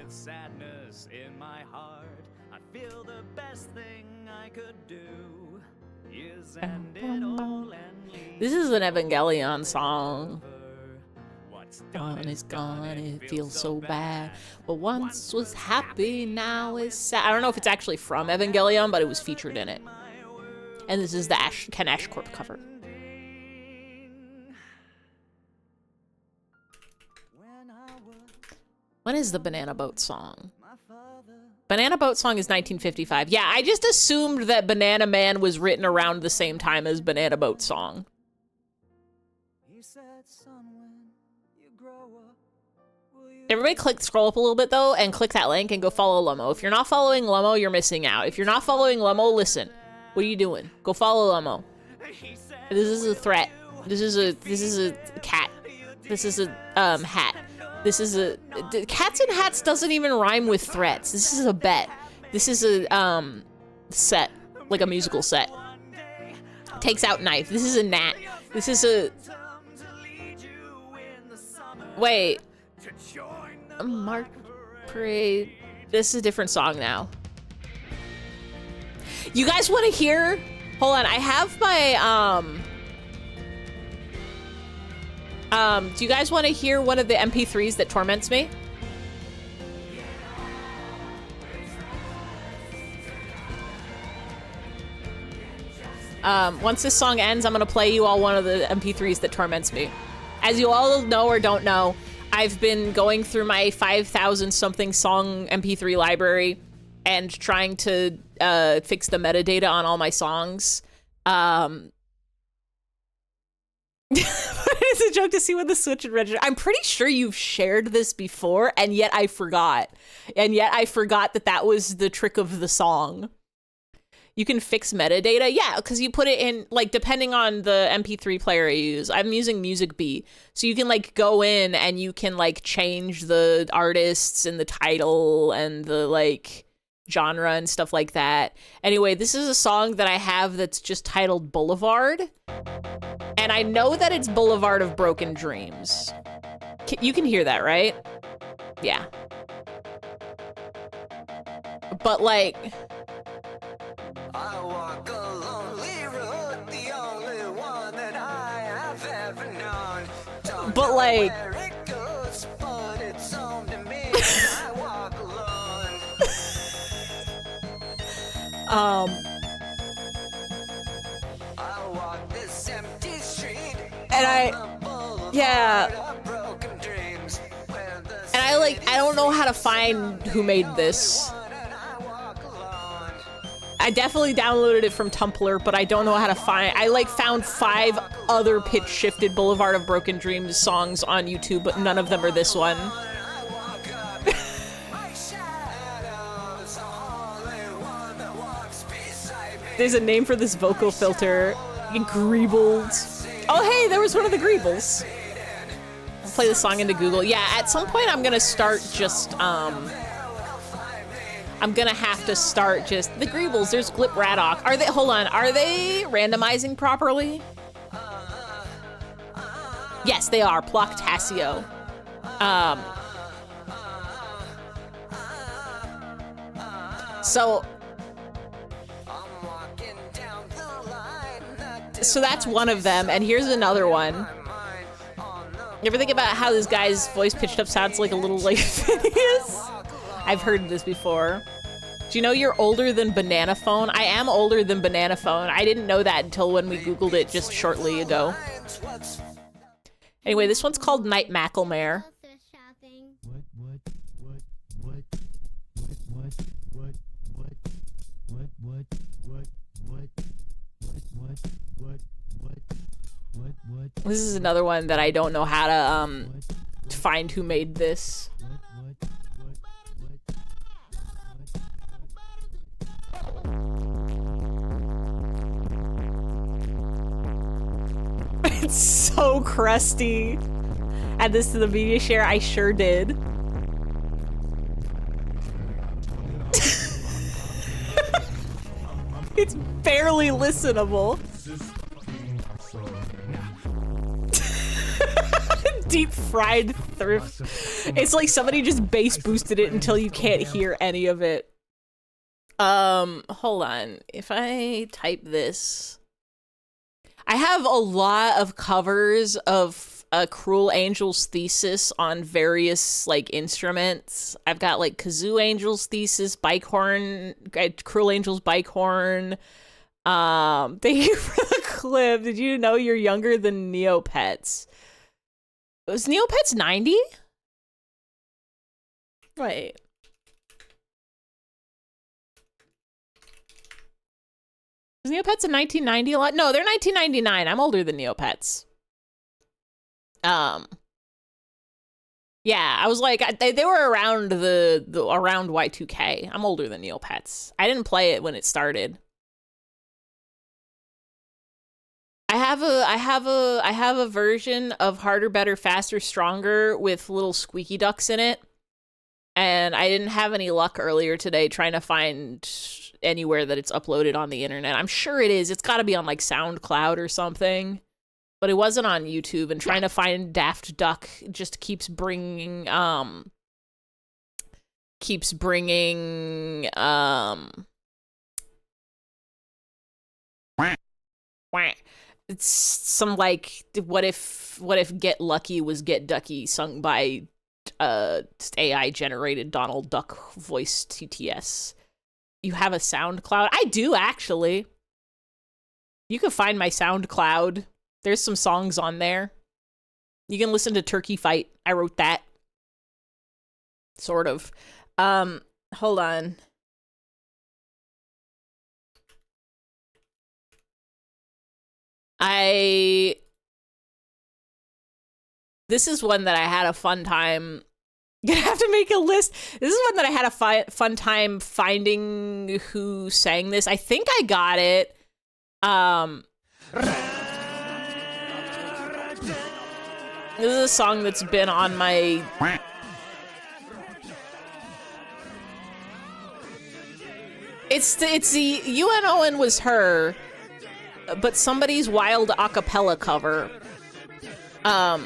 This is an Evangelion song. Gone is gone, it feels so bad. But once was happy, now is sad. I don't know if it's actually from Evangelion, but it was featured in it. And this is the Ken Ashcorp cover. When is the Banana Boat song? Banana Boat song is 1955. Yeah, I just assumed that Banana Man was written around the same time as Banana Boat song. Everybody scroll up a little bit though, and click that link and go follow Lomo. If you're not following Lomo, you're missing out. If you're not following Lomo, listen. What are you doing? Go follow Lomo. This is a threat. This is a cat. This is a hat. This is a cats and hats doesn't even rhyme with threats. This is a bet. This is a set, like a musical set. Takes out knife. This is a gnat. This is a wait. Mark Parade. This is a different song now. You guys want to hear? Hold on. I have my do you guys want to hear one of the MP3s that torments me? Once this song ends, I'm gonna play you all one of the MP3s that torments me. As you all know or don't know, I've been going through my 5,000 something song MP3 library and trying to fix the metadata on all my songs. It's a joke to see when the Switch and register. I'm pretty sure you've shared this before, and yet I forgot. And yet I forgot that that was the trick of the song. You can fix metadata. Yeah, because you put it in, like, depending on the MP3 player you use. I'm using Music Bee. So you can, like, go in and you can, like, change the artists and the title and the, like, genre and stuff like that. Anyway, this is a song that I have that's just titled Boulevard. And I know that it's Boulevard of Broken Dreams. You can hear that, right? Yeah. But, like... I walk a lonely road, the only one that I have ever known. Don't but, like... know where it goes, but it's home to me. I walk alone. I walk this empty street. And yeah. And I don't know how to find who made this. I definitely downloaded it from Tumblr, but I don't know how to find. I like found 5 other pitch-shifted Boulevard of Broken Dreams songs on YouTube, but none of them are this one. There's a name for this vocal filter. Greebles. Oh hey, there was one of the Greebles. I'll play the song into Google. Yeah, at some point I'm gonna start just I'm gonna have to start just the Greebles. There's Glip Raddock. Are they? Hold on. Are they randomizing properly? Yes, they are. Ploctasio. So that's one of them, and here's another one. You ever think about how this guy's voice pitched up sounds like a little like Phineas? I've heard this before. Do you know you're older than Banana Phone? I am older than Banana Phone. I didn't know that until when we Googled it just shortly ago. Anyway, this one's called Night Macklemare. This is another one that I don't know how to find who made this. It's so crusty. Add this to the media share. I sure did. It's barely listenable. Deep fried thrift. It's like somebody just bass boosted it until you can't hear any of it. Hold on. If I type this, I have a lot of covers of Cruel Angel's Thesis on various like instruments. I've got like Kazoo Angel's Thesis, bike horn, Cruel Angel's bike horn. Thank you for the clip. Did you know you're younger than Neopets? Was Neopets 90? Wait. Was Neopets in 1990 a lot? No, they're 1999. I'm older than Neopets. Yeah, I was like, they were around around Y2K. I'm older than Neopets. I didn't play it when it started. I have a version of Harder, Better, Faster, Stronger with little squeaky ducks in it. And I didn't have any luck earlier today trying to find anywhere that it's uploaded on the internet. I'm sure it is. It's got to be on like SoundCloud or something. But it wasn't on YouTube, and trying to find Daft Duck just keeps bringing it's some like what if Get Lucky was Get Ducky sung by AI generated Donald Duck voice TTS. You have a SoundCloud? I do, actually. You can find my SoundCloud. There's some songs on there. You can listen to Turkey Fight. I wrote that. Sort of. Hold on. This is one that I had a fun time. Gonna have to make a list. This is one that I had a fun time finding who sang this. I think I got it. This is a song that's been on my... It's the UNON was her, but somebody's wild acapella cover. I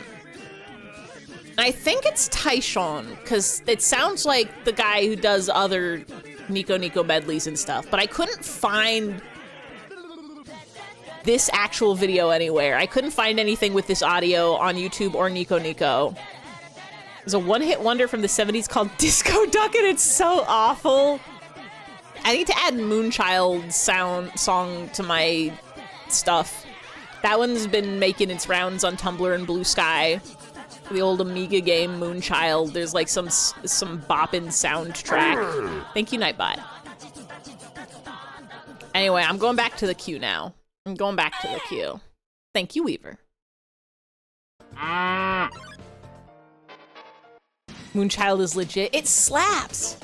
think it's Taishon, because it sounds like the guy who does other Nico Nico medleys and stuff, but I couldn't find this actual video anywhere. I couldn't find anything with this audio on YouTube or Nico Nico. There's a one-hit wonder from the 70s called Disco Duck, and it's so awful. I need to add Moonchild's song to my stuff. That one's been making its rounds on Tumblr and Blue Sky. The old Amiga game Moonchild. There's like some boppin' soundtrack. Thank you, Nightbot. Anyway, I'm going back to the queue now. I'm going back to the queue. Thank you, Weaver. Moonchild is legit. It slaps!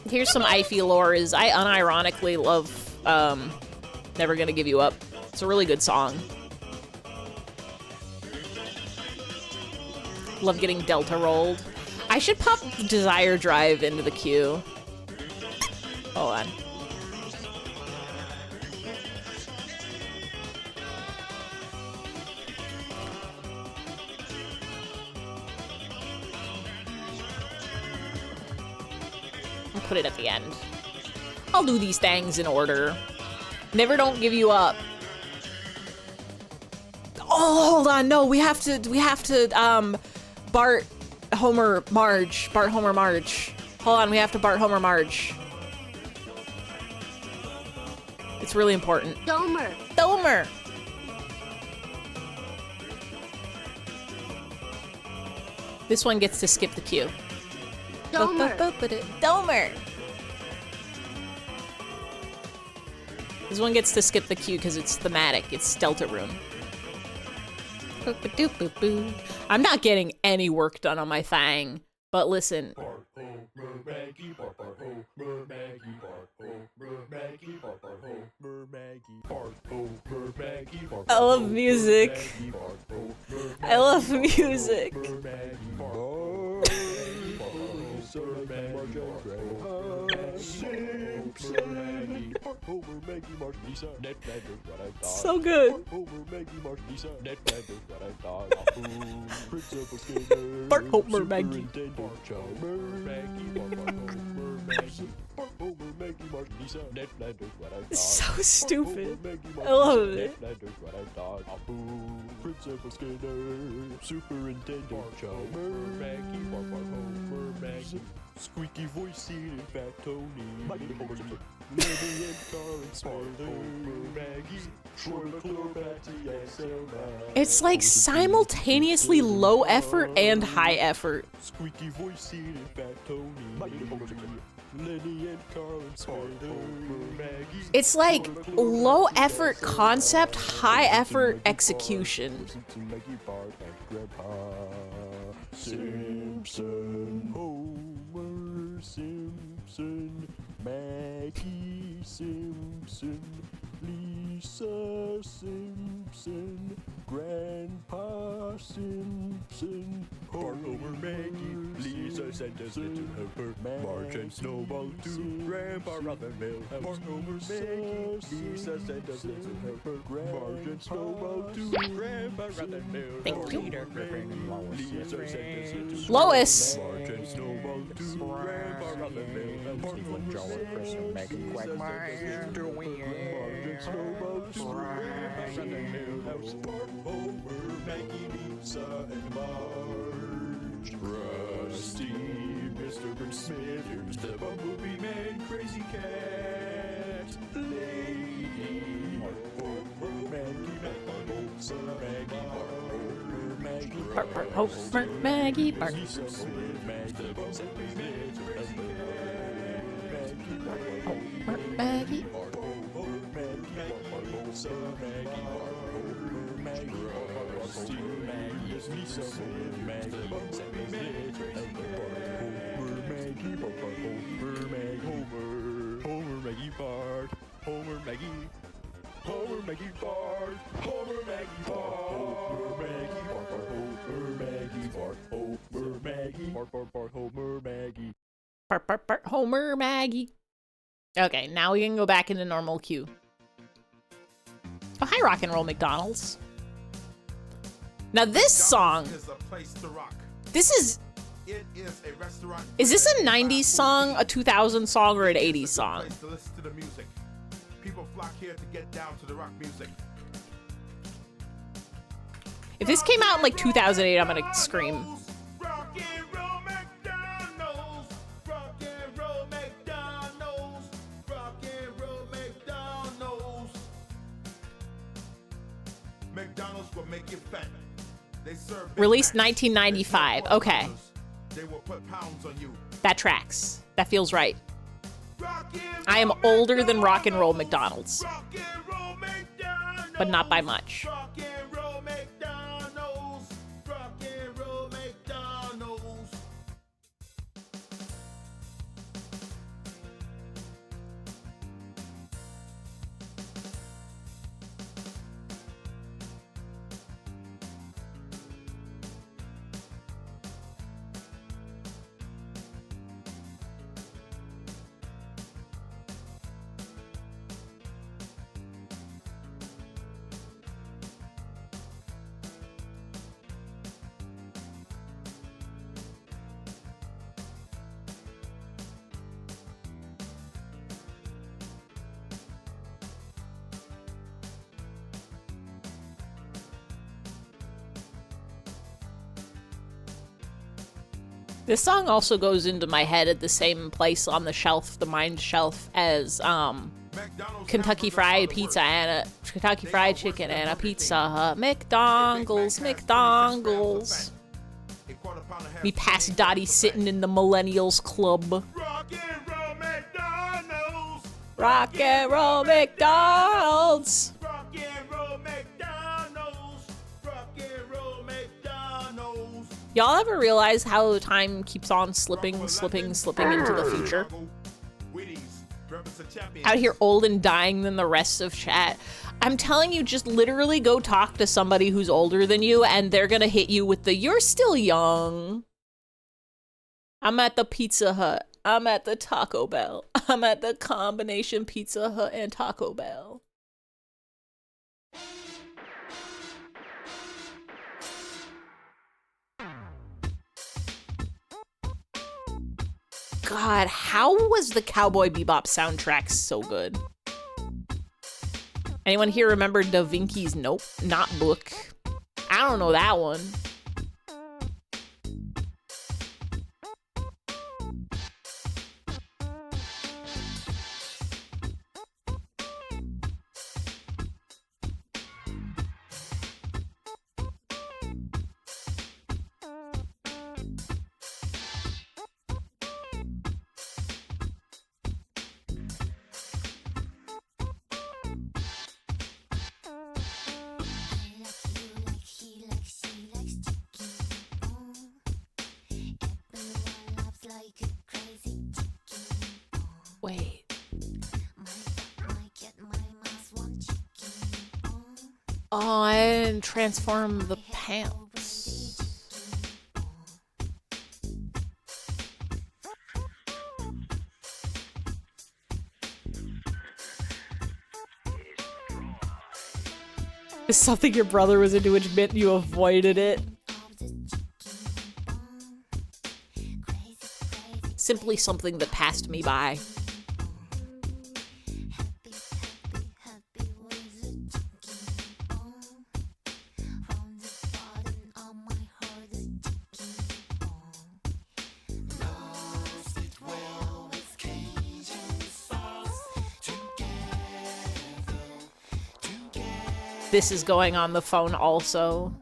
Here's some Ify lore. I unironically love Never Gonna Give You Up. It's a really good song. Love getting Delta rolled. I should pop Desire Drive into the queue. Hold on. I'll put it at the end. I'll do these things in order. Never Don't Give You Up. Oh, hold on. No, we have to, Bart, Homer, Marge. Bart, Homer, Marge. Hold on, we have to Bart, Homer, Marge. It's really important. Domer. Domer. This one gets to skip the queue. Domer. Domer. This one gets to skip the queue because it's thematic. It's Delta Room. I'm not getting any work done on my thing, but listen. I love music. I love music. So good. Bart, Homer, Maggie. It's so stupid. I love it. Principal Skinner, Superintendent Chalmer, Maggie, Homer, Maggie, squeaky voice eating fat Tony, Lily and Carl and Smarter, Maggie, Troy McClure, Patsy and Selma. It's like simultaneously low effort and high effort. Squeaky voice eating fat Tony, Lenny and Carl and Smarter, Maggie. It's like low effort concept, high effort execution. Maggie, Bart, and Grandpa Simpson, Homer Simpson, Maggie Simpson, Lisa Simpson, Grandpa Simpson, Homer, Maggie, Lisa sent us little helper, Marge and Snowball to Grandpa Rothermill House. Homer, Maggie, Lisa sent us little helper, Marge and Snowball to Grandpa Rothermill. Thank you. Lisa sent us little Lois. Marge and Snowball to Grandpa Rothermill House. Cleveland, Joel, Chris, and Megan Quagmire doing Marge and Snowball to Grandpa Rothermill House. Homer, Maggie, Lisa, and Marge. Rusty, Mr. Burns Smith, here's the Bumblebee Man, Crazy Cat, Lady, Homer, Maggie, Maggie, Bart, Bart, Homer, Maggie, Bart. Lisa Smith, Maggie, Bumblebee Man, Crazy Cat, Homer, Maggie. Homer, Maggie, Lisa, Maggie, Homer, Maggie, Rusty, Maggie, Lisa Smith, Maggie, Bumblebee Man, Crazy Cat, Homer, Maggie, Bart, Homer, Maggie, Homer, Maggie, Bart, Homer, Maggie, Homer, Maggie, Bart, Homer, Maggie, Bart, Homer, Maggie, Bart, Homer, Maggie, Bart, Homer, Maggie, Bart, Homer, Maggie. Bart, Bart, Bart, Homer, Maggie. Okay, now we can go back into normal queue. Oh, hi, Rock and Roll McDonald's. Now this song, is a place to rock. this is a restaurant. Is this a 90s song, a 2000 song, or an 80s song? Place to listen to the music. People flock here to get down to the rock music. If this came out in like 2008, I'm gonna scream. Rock and roll McDonald's. Rock and roll McDonald's. Rock and roll McDonald's. McDonald's will make you fat. They serve Big Released Macs. 1995. They serve Okay, hamburgers. They will put pounds on you. that tracks. That feels right. Rock and I am roll older than Rock and Roll McDonald's, Rock and roll McDonald's. but not by much. Rock and roll McDonald's. Rock and roll McDonald's. This song also goes into my head at the same place on the shelf, the mind shelf, as McDonald's Kentucky hamburgers Fried are the Pizza worst. and a Kentucky They Fried are worse Chicken than and a everything. Pizza Hut. A Big Mac McDonald's, has 26 grams McDonald's. of fat. A quarter pound of ham Me past sandwich Dottie is sitting in the Millennials Club. Rock and roll McDonald's. Rock and roll McDonald's. Rock and roll McDonald's. Rock and roll McDonald's. Y'all ever realize how the time keeps on slipping into the future? Wheaties, breakfast of champions. Out here old and dying than the rest of chat. I'm telling you, just literally go talk to somebody who's older than you and they're gonna hit you with the, you're still young. I'm at the Pizza Hut. I'm at the Taco Bell. I'm at the combination Pizza Hut and Taco Bell. God, how was the Cowboy Bebop soundtrack so good? Anyone here remember Da Vinci's Nope, Not Book? I don't know that one. Wait. Oh, I didn't transform the pants. Is something your brother was into which meant you avoided it? Simply something that passed me by. This is going on the phone also.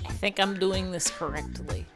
I think I'm doing this correctly.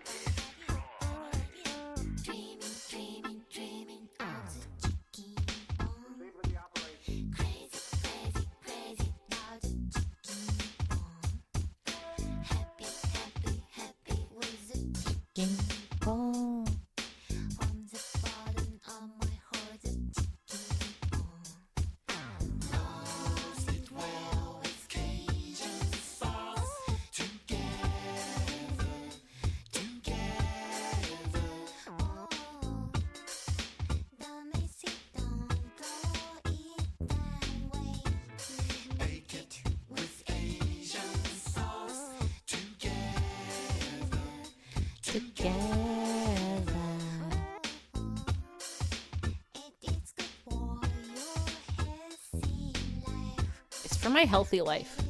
It's for my healthy life.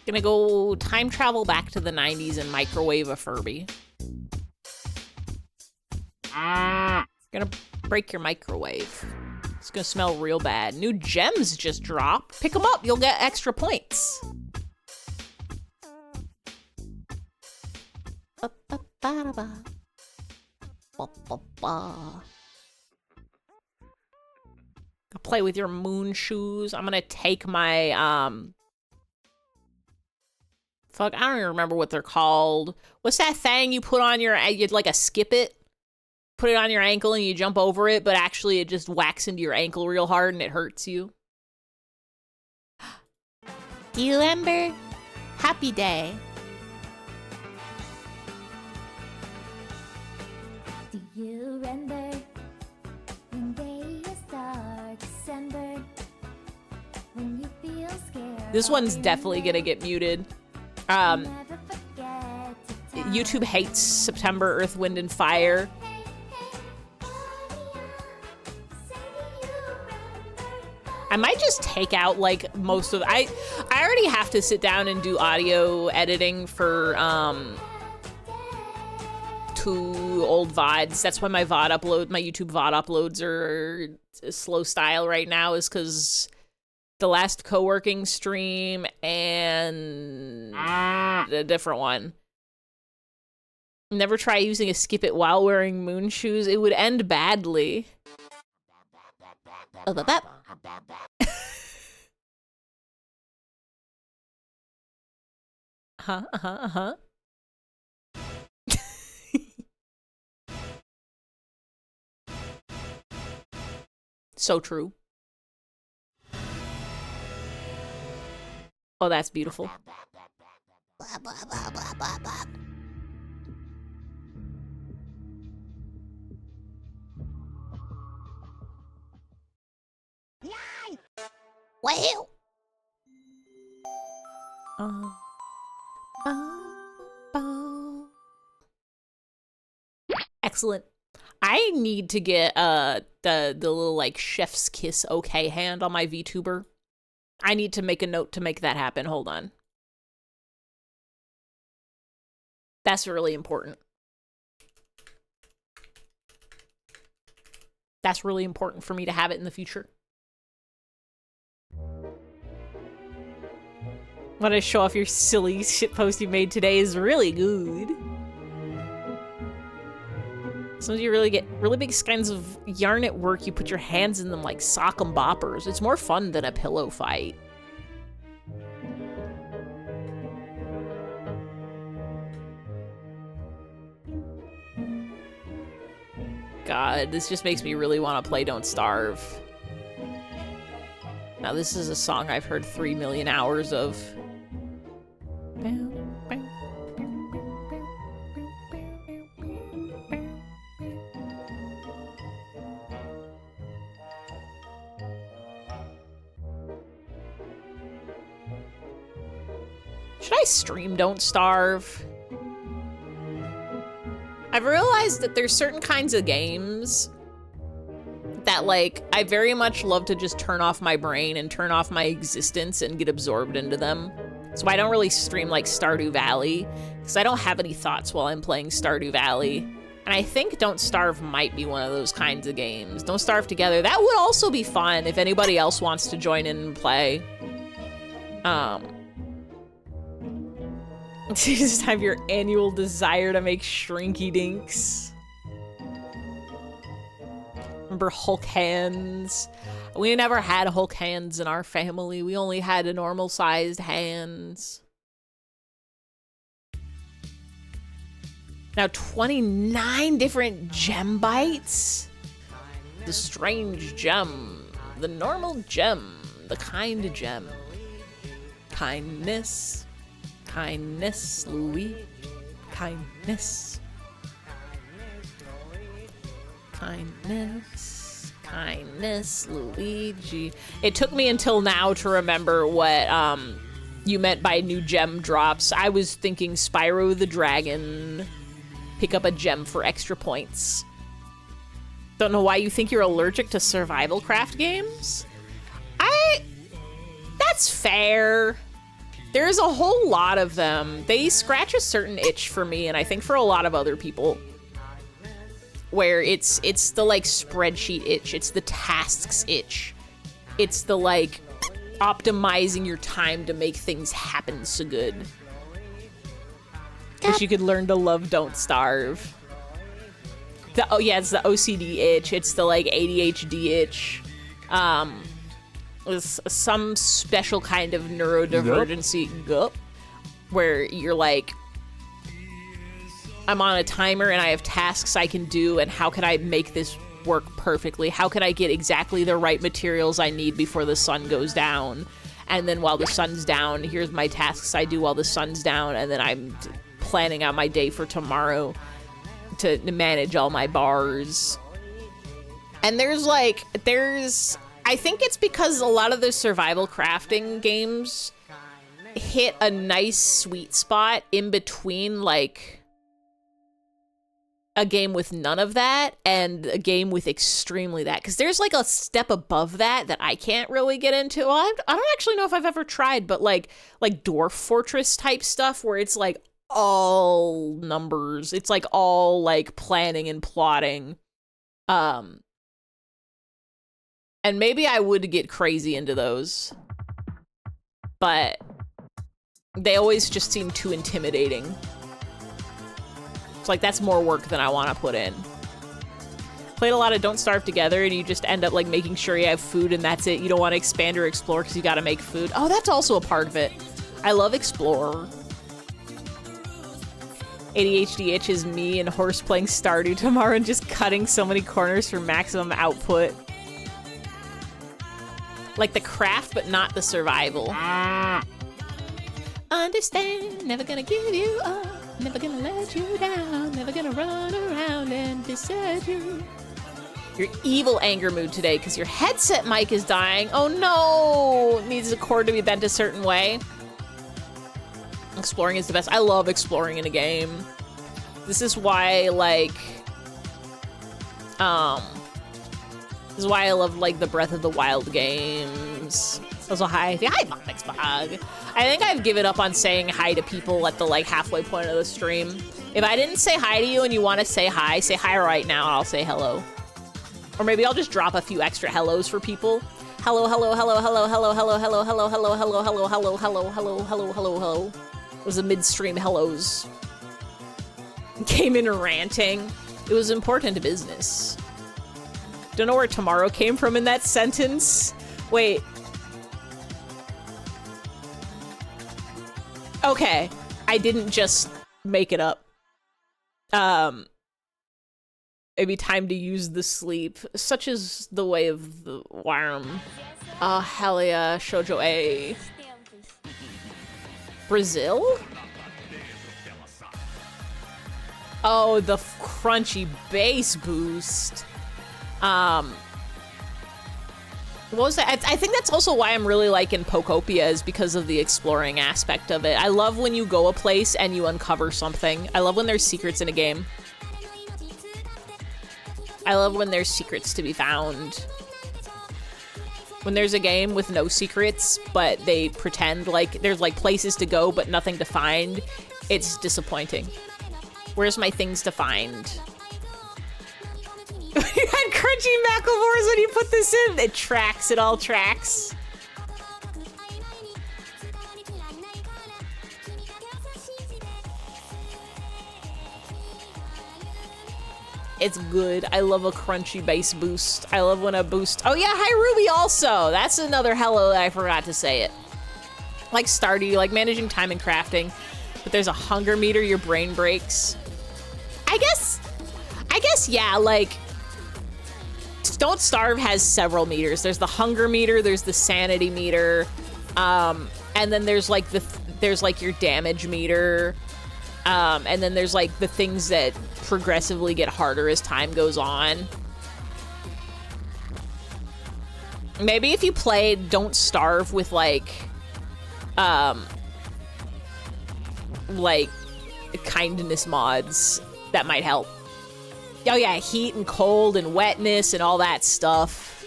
Gonna go time travel back to the 90s and microwave a Furby. Gonna break your microwave. It's gonna smell real bad. New gems just dropped. Pick them up, you'll get extra points. Play with your moon shoes. I'm gonna take my, fuck, I don't even remember what they're called. What's that thing you put on your, you'd like a skip it? Put it on your ankle and you jump over it, but actually it just whacks into your ankle real hard and it hurts you. Do you remember? Happy Day. Do you remember when day start December? When you feel scared. This one's definitely gonna get muted. Never forget to tell YouTube hates September, Earth, Wind, and Fire. I might just take out like most of I already have to sit down and do audio editing for 2 old VODs. That's why my YouTube VOD uploads are slow style right now, is because the last co-working stream and a different one. Never try using a skip it while wearing moon shoes. It would end badly. So true. Oh, that's beautiful. Wow. Excellent. I need to get the little like chef's kiss okay hand on my VTuber. I need to make a note to make that happen. Hold on. That's really important. That's really important for me to have it in the future. Want to show off your silly shitpost you made today is really good. Sometimes you really get really big kinds of yarn at work, you put your hands in them like sock 'em boppers. It's more fun than a pillow fight. God, this just makes me really want to play Don't Starve. Now this is a song I've heard 3 million hours of. Should I stream Don't Starve? I've realized that there's certain kinds of games that, like, I very much love to just turn off my brain and turn off my existence and get absorbed into them. So I don't really stream, like, Stardew Valley, because I don't have any thoughts while I'm playing Stardew Valley. And I think Don't Starve might be one of those kinds of games. Don't Starve Together. That would also be fun if anybody else wants to join in and play. You just have your annual desire to make Shrinky Dinks. Remember Hulk hands? We never had Hulk hands in our family. We only had a normal-sized hands. Now 29 different gem bites? The strange gem. The normal gem. The kind gem. Kindness. Kindness, Louis. Kindness. Kindness. Kindness, Luigi. It took me until now to remember what you meant by new gem drops. I was thinking Spyro the Dragon. Pick up a gem for extra points. Don't know why you think you're allergic to survival craft games? That's fair. There's a whole lot of them. They scratch a certain itch for me, and I think for a lot of other people. Where it's the, like, spreadsheet itch. It's the tasks itch. It's the, like, optimizing your time to make things happen so good. Wish you could learn to love Don't Starve. Oh yeah, it's the OCD itch. It's the, like, ADHD itch. Is some special kind of neurodivergency where you're like, I'm on a timer and I have tasks I can do, and how can I make this work perfectly? How can I get exactly the right materials I need before the sun goes down? And then while the sun's down, here's my tasks I do while the sun's down, and then I'm planning out my day for tomorrow to manage all my bars. And I think it's because a lot of the survival crafting games hit a nice sweet spot in between, like, a game with none of that and a game with extremely that. Because there's, like, a step above that I can't really get into. Well, I don't actually know if I've ever tried, but, like Dwarf Fortress type stuff where it's, like, all numbers. It's, like, all, like, planning and plotting. And maybe I would get crazy into those. But they always just seem too intimidating. It's like, that's more work than I want to put in. Played a lot of Don't Starve Together, and you just end up, like, making sure you have food, and that's it. You don't want to expand or explore because you got to make food. Oh, that's also a part of it. I love Explorer. ADHD itch is me and Horse playing Stardew tomorrow and just cutting so many corners for maximum output. Like the craft, but not the survival. Understand, never gonna give you up. Never gonna let you down, never gonna run around and desert you. Your evil anger mood today because your headset mic is dying. Oh no! Needs the cord to be bent a certain way. Exploring is the best. I love exploring in a game. This is why, like, this is why I love, like, the Breath of the Wild games. Also, hi Vomix Bog. I think I've given up on saying hi to people at the, like, halfway point of the stream. If I didn't say hi to you and you want to say hi right now, I'll say hello. Or maybe I'll just drop a few extra hellos for people. Hello, hello, hello, hello, hello, hello, hello, hello, hello, hello, hello, hello, hello, hello, hello, hello, hello. It was a midstream hellos. Came in ranting. It was important business. Don't know where tomorrow came from in that sentence. Wait. Okay, I didn't just make it up. It'd be time to use the sleep. Such is the way of the worm. Oh, hell yeah, Shoujo A. Brazil? Oh, the crunchy bass boost. What was that? I think that's also why I'm really liking Pokopia, is because of the exploring aspect of it. I love when you go a place and you uncover something. I love when there's secrets in a game. I love when there's secrets to be found. When there's a game with no secrets, but they pretend like there's, like, places to go but nothing to find, it's disappointing. Where's my things to find? You had crunchy Macklemores when you put this in. It tracks. It all tracks. It's good. I love a crunchy bass boost. I love when a boost. Oh yeah, hi Ruby also. That's another hello that I forgot to say it. Like Stardew, like managing time and crafting. But there's a hunger meter, your brain breaks. I guess, yeah, like, Don't Starve has several meters. There's the hunger meter, there's the sanity meter, and then there's like your damage meter, and then there's like the things that progressively get harder as time goes on. Maybe if you played Don't Starve with like kindness mods, that might help. Oh yeah, heat and cold and wetness and all that stuff.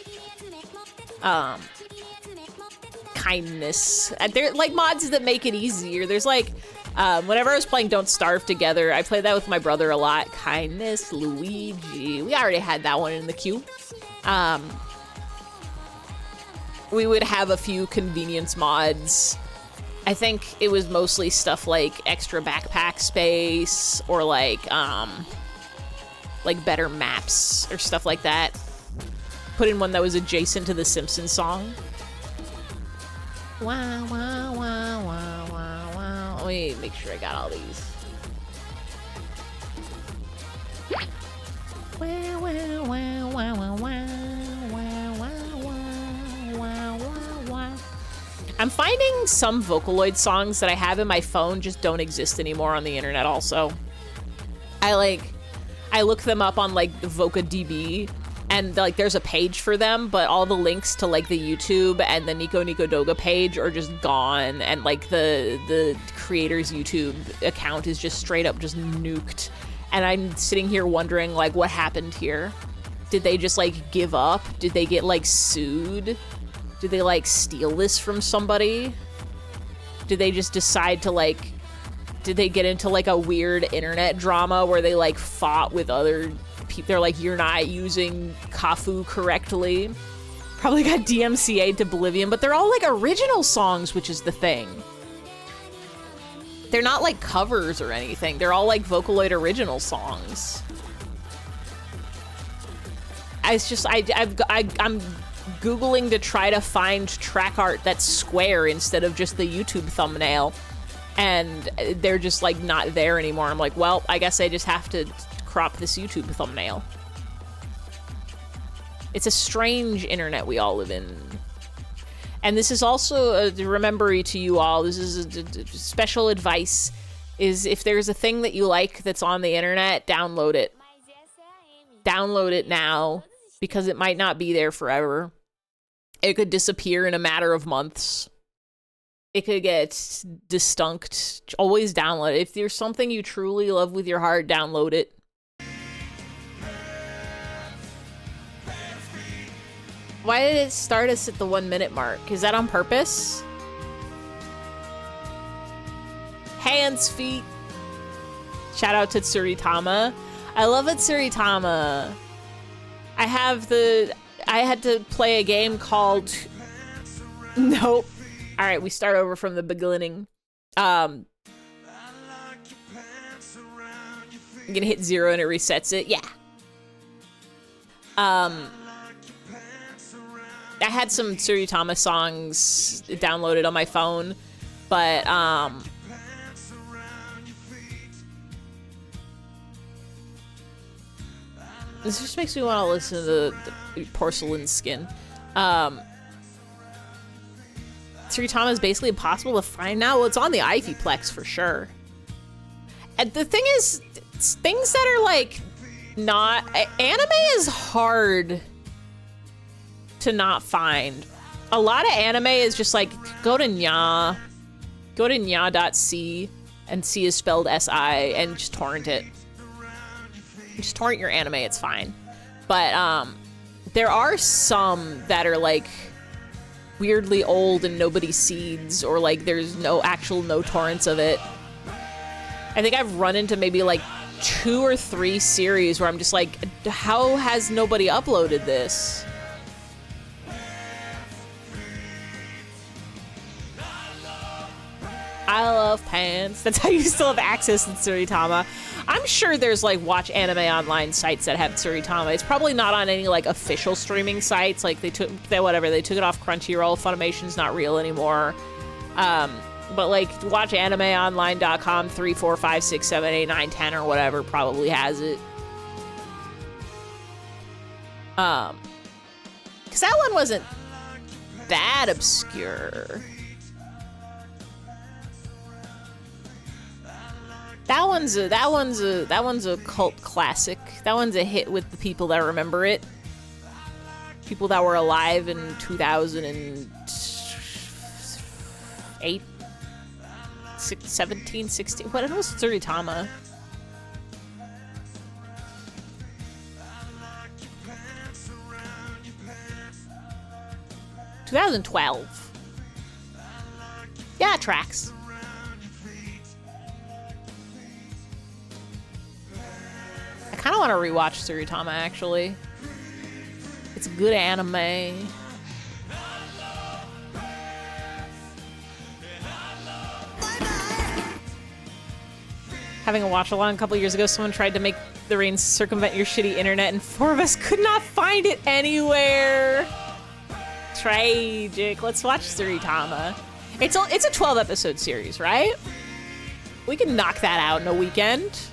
Kindness. They're like mods that make it easier. There's like, whenever I was playing Don't Starve Together, I played that with my brother a lot. Kindness, Luigi. We already had that one in the queue. We would have a few convenience mods. I think it was mostly stuff like extra backpack space or like better maps or stuff like that. put in one that was adjacent to the Simpsons song. Wow, wow, wow, wow, wow, wow. Let me make sure I got all these. Wow, wow, wow, wow, wow, wow, wow, wow, wow, wow, wow. I'm finding some Vocaloid songs that I have in my phone just don't exist anymore on the internet also. I look them up on like VocaDB and like there's a page for them, but all the links to like the YouTube and the Nico Nico Doga page are just gone, and like the creator's YouTube account is just straight up just nuked. And I'm sitting here wondering like what happened here? Did they just like give up? Did they get like sued? Did they like steal this from somebody? Did they just decide to like, did they get into like a weird internet drama where they like fought with other people? They're like, you're not using Kafu correctly. Probably got DMCA'd to oblivion, but they're all like original songs, which is the thing. They're not like covers or anything. They're all like Vocaloid original songs. It's just, I'm Googling to try to find track art that's square instead of just the YouTube thumbnail. And they're just like not there anymore. I'm like, well, I guess I just have to crop this YouTube thumbnail. It's a strange internet we all live in. And this is also a remembery to you all. This is a special advice, is if there's a thing that you like that's on the internet, download it. Download it now, because it might not be there forever. It could disappear in a matter of months. It could get destunked. Always download it. If there's something you truly love with your heart, download it. Why did it start us at the 1 minute mark? Is that on purpose? Hands, feet. Shout out to Tsuritama. I love it, Tsuritama. I had to play a game called... Nope. All right, we start over from the beginning. I'm gonna hit 0 and it resets it. Yeah. I had some Tsuritama songs downloaded on my phone, but this just makes me want to listen to the Porcelain Skin. Tsuritama is basically impossible to find now. Well, it's on the Ivy-Plex for sure. And the thing is, things that are like not... Anime is hard to not find. A lot of anime is just like, go to nya. Go to nya.c, and C is spelled S-I, and just torrent it. Just torrent your anime, it's fine. But there are some that are like weirdly old and nobody seeds, or like there's no torrents of it. I think I've run into maybe like 2 or 3 series where I'm just like, how has nobody uploaded this? I love pants. That's how you still have access to Tsuritama. I'm sure there's like watch anime online sites that have Tsuritama. It's probably not on any like official streaming sites. Like they took it off Crunchyroll. Funimation's not real anymore. But like watchanimeonline.com 3, 4, 5, 6, 7, 8, 9, 10 or whatever probably has it. Cause that one wasn't that obscure. That one's a cult classic. That one's a hit with the people that remember it. People that were alive in 2008, 17, 16. What was Tsuritama? $2012. Yeah, it tracks. I kind of want to rewatch Tsuritama, actually. It's good anime. Having a watch along a couple years ago, someone tried to make the rain circumvent your shitty internet, and 4 of us could not find it anywhere. Tragic. Let's watch Suritama. It's a 12 episode series, right? We can knock that out in a weekend.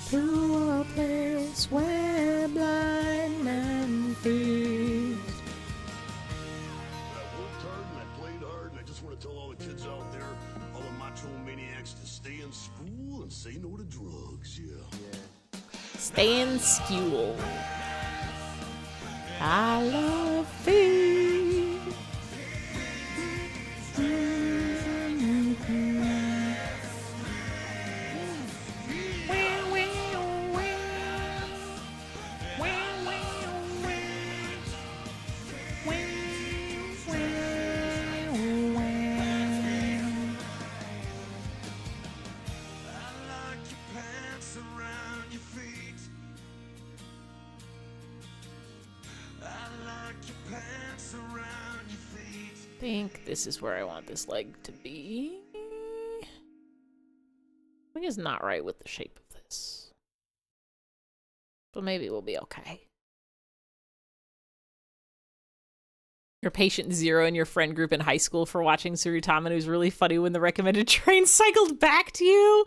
To a place where blind men feed. I worked hard and I played hard, and I just want to tell all the kids out there, all the macho maniacs, to stay in school and say no to drugs. Yeah. Stay in school. I love feed. I think this is where I want this leg to be. Something is not right with the shape of this. But maybe we'll be okay. You're patient 0 in your friend group in high school for watching Suritama, and it was really funny when the recommended train cycled back to you.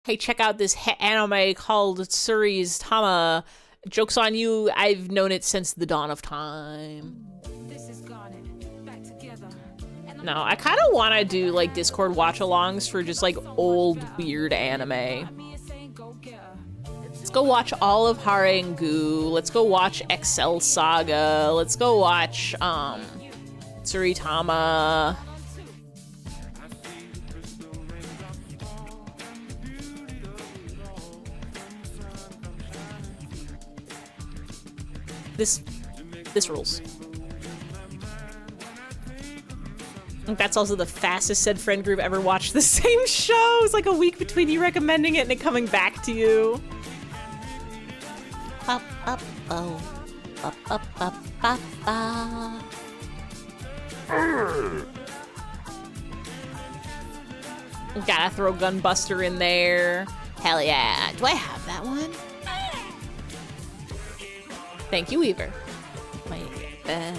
Hey, check out this anime called Suri's Tama. Joke's on you, I've known it since the dawn of time. No, I kind of want to do like Discord watch-alongs for just like old weird anime. Let's go watch all of Harengu. Let's go watch Excel Saga. Let's go watch Suritama. This rules. I think that's also the fastest said friend group ever watched the same show. It's like a week between you recommending it and it coming back to you. Up, up, oh. Up, up, up, up, up. Gotta throw Gunbuster in there. Hell yeah. Do I have that one? Thank you, Weaver. Wait, I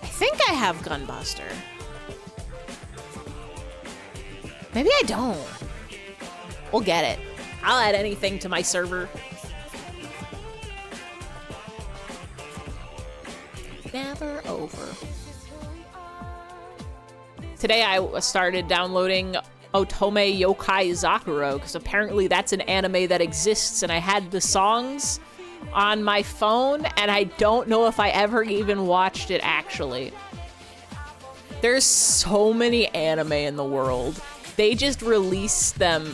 think I have Gunbuster. Maybe I don't. We'll get it. I'll add anything to my server. Never over. Today I started downloading Otome Yokai Zakuro because apparently that's an anime that exists, and I had the songs on my phone and I don't know if I ever even watched it actually. There's so many anime in the world. They just release them,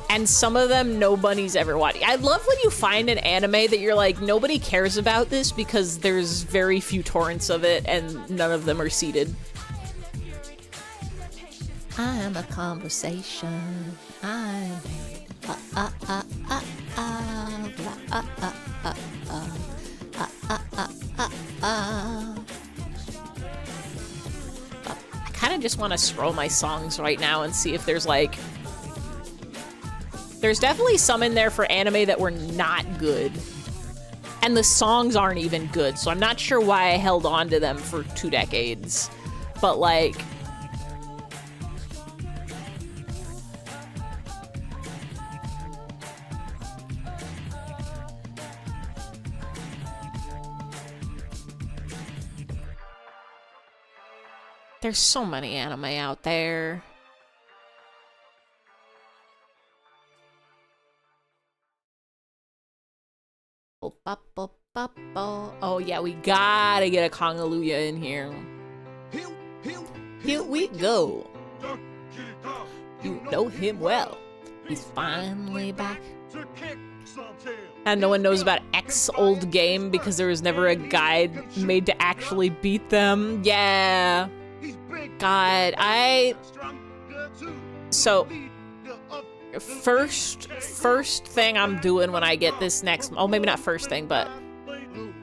and some of them nobody's ever watched. I love when you find an anime that you're like, nobody cares about this because there's very few torrents of it and none of them are seeded. I am a conversation. I'm I kind of just want to scroll my songs right now and see if there's like... There's definitely some in there for anime that were not good. And the songs aren't even good, so I'm not sure why I held on to them for 2 decades. But like... There's so many anime out there. Oh yeah, we gotta get a Kongaluya in here. Here we go. You know him well. He's finally back. To kick some tail. And no one knows about X old game because there was never a guide made to actually beat them. Yeah. God, So, first thing I'm doing when I get this next, oh, maybe not first thing, but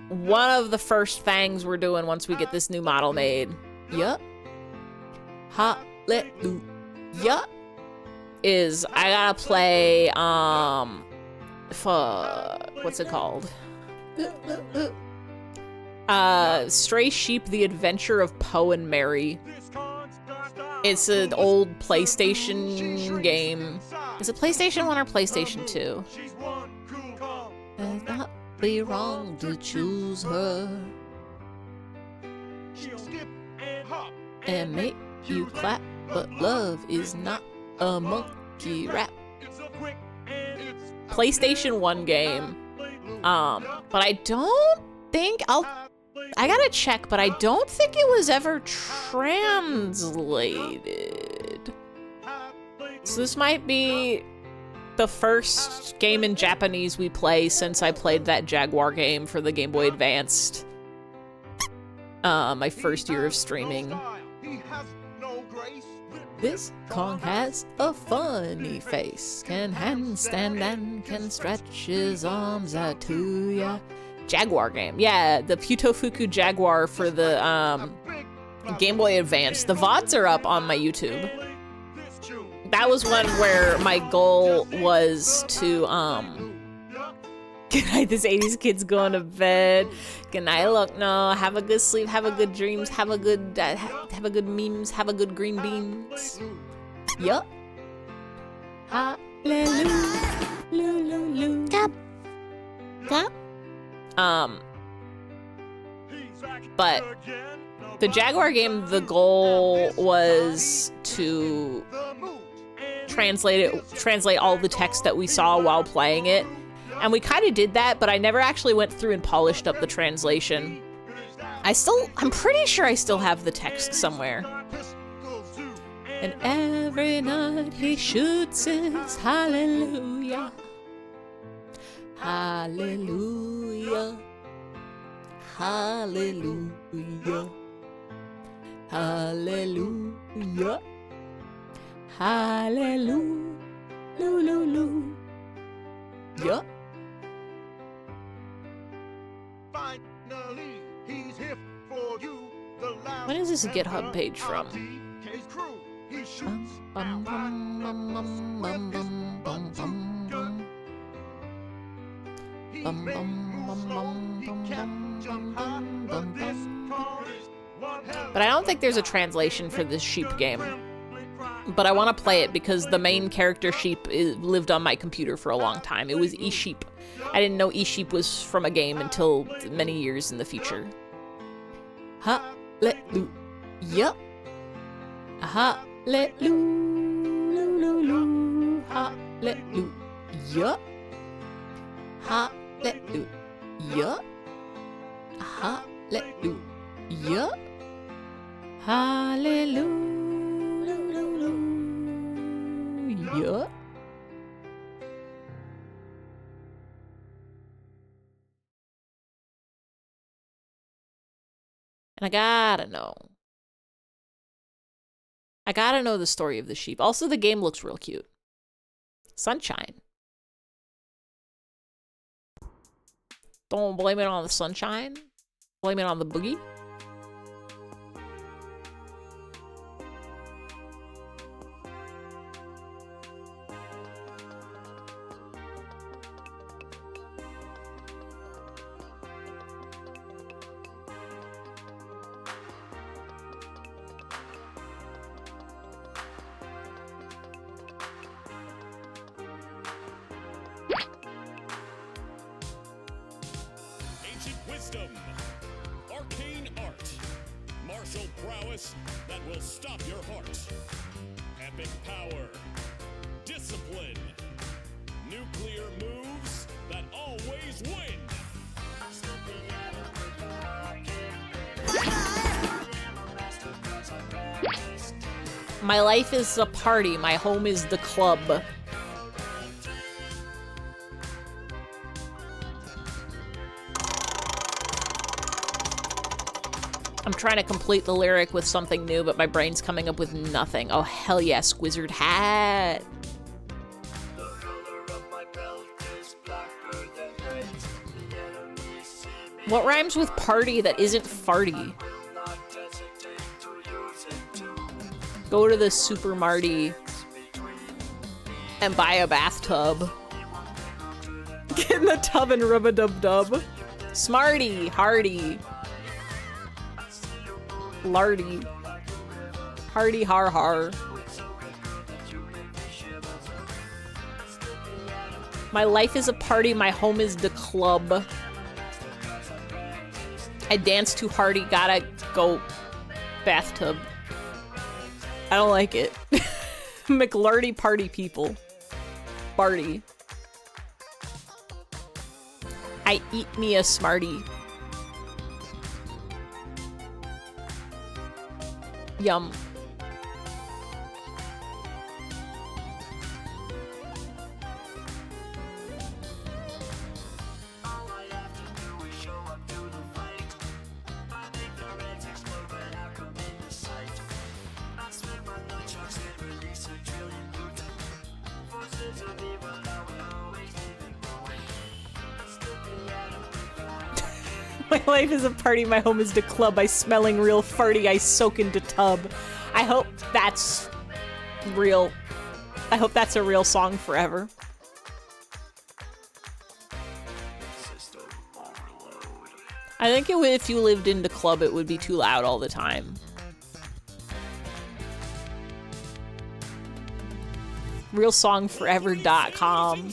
one of the first things we're doing once we get this new model made. Yup. Hallelujah. Is I gotta play, what's it called? Stray Sheep, The Adventure of Poe and Mary. It's an old PlayStation game. Is it PlayStation 1 or PlayStation 2? It'd not be wrong to choose her and make you clap, but love is not a monkey rap. PlayStation 1 game. But I don't think I gotta check, but I don't think it was ever translated. So this might be the first game in Japanese we play since I played that Jaguar game for the Game Boy Advanced. My first year of streaming. This Kong has a funny face, can handstand and can stretch his arms out to ya. Jaguar game. Yeah, the Putofuku Jaguar for the Game Boy Advance. The VODs are up on my YouTube. That was one where my goal was to, good night, this 80s kid's going to bed. Good night, look, no, have a good sleep, have a good dreams, have a good memes, have a good green beans. Yup. Hallelujah. Cap. Cap. But the Jaguar game, the goal was to translate all the text that we saw while playing it. And we kind of did that, but I never actually went through and polished up the translation. I'm pretty sure I still have the text somewhere. And every night he shoots his hallelujah. Hallelujah. Hallelujah. Hallelujah. Hallelujah. Yeah. Finally, he's here for you. When is this a GitHub page from? But I don't think there's a translation for this sheep game. But I want to play it because the main character sheep lived on my computer for a long time. It was E-Sheep. I didn't know E-Sheep was from a game until many years in the future. Hallelujah. Hallelujah. Hallelujah. Hallelujah. Hallelujah. Hallelujah. Yeah. And I gotta know the story of the sheep. Also, the game looks real cute. Sunshine. Don't blame it on the sunshine. Blame it on the boogie. My life is a party. My home is the club. I'm trying to complete the lyric with something new, but my brain's coming up with nothing. Oh, hell yeah, Squizzard hat. What rhymes with party that isn't farty? Go to the Super Marty and buy a bathtub. Get in the tub and rub-a-dub-dub. Smarty, Hardy. Lardy. Hardy har har. My life is a party, my home is the club. I dance too hardy, gotta go bathtub. I don't like it. McLarty party people. Barty. I eat me a Smartie. Yum. My life is a party, my home is the club. I smelling real farty, I soak into tub. I hope that's real. I hope that's a real song forever. I think it would, if you lived in the club, it would be too loud all the time. Realsongforever.com.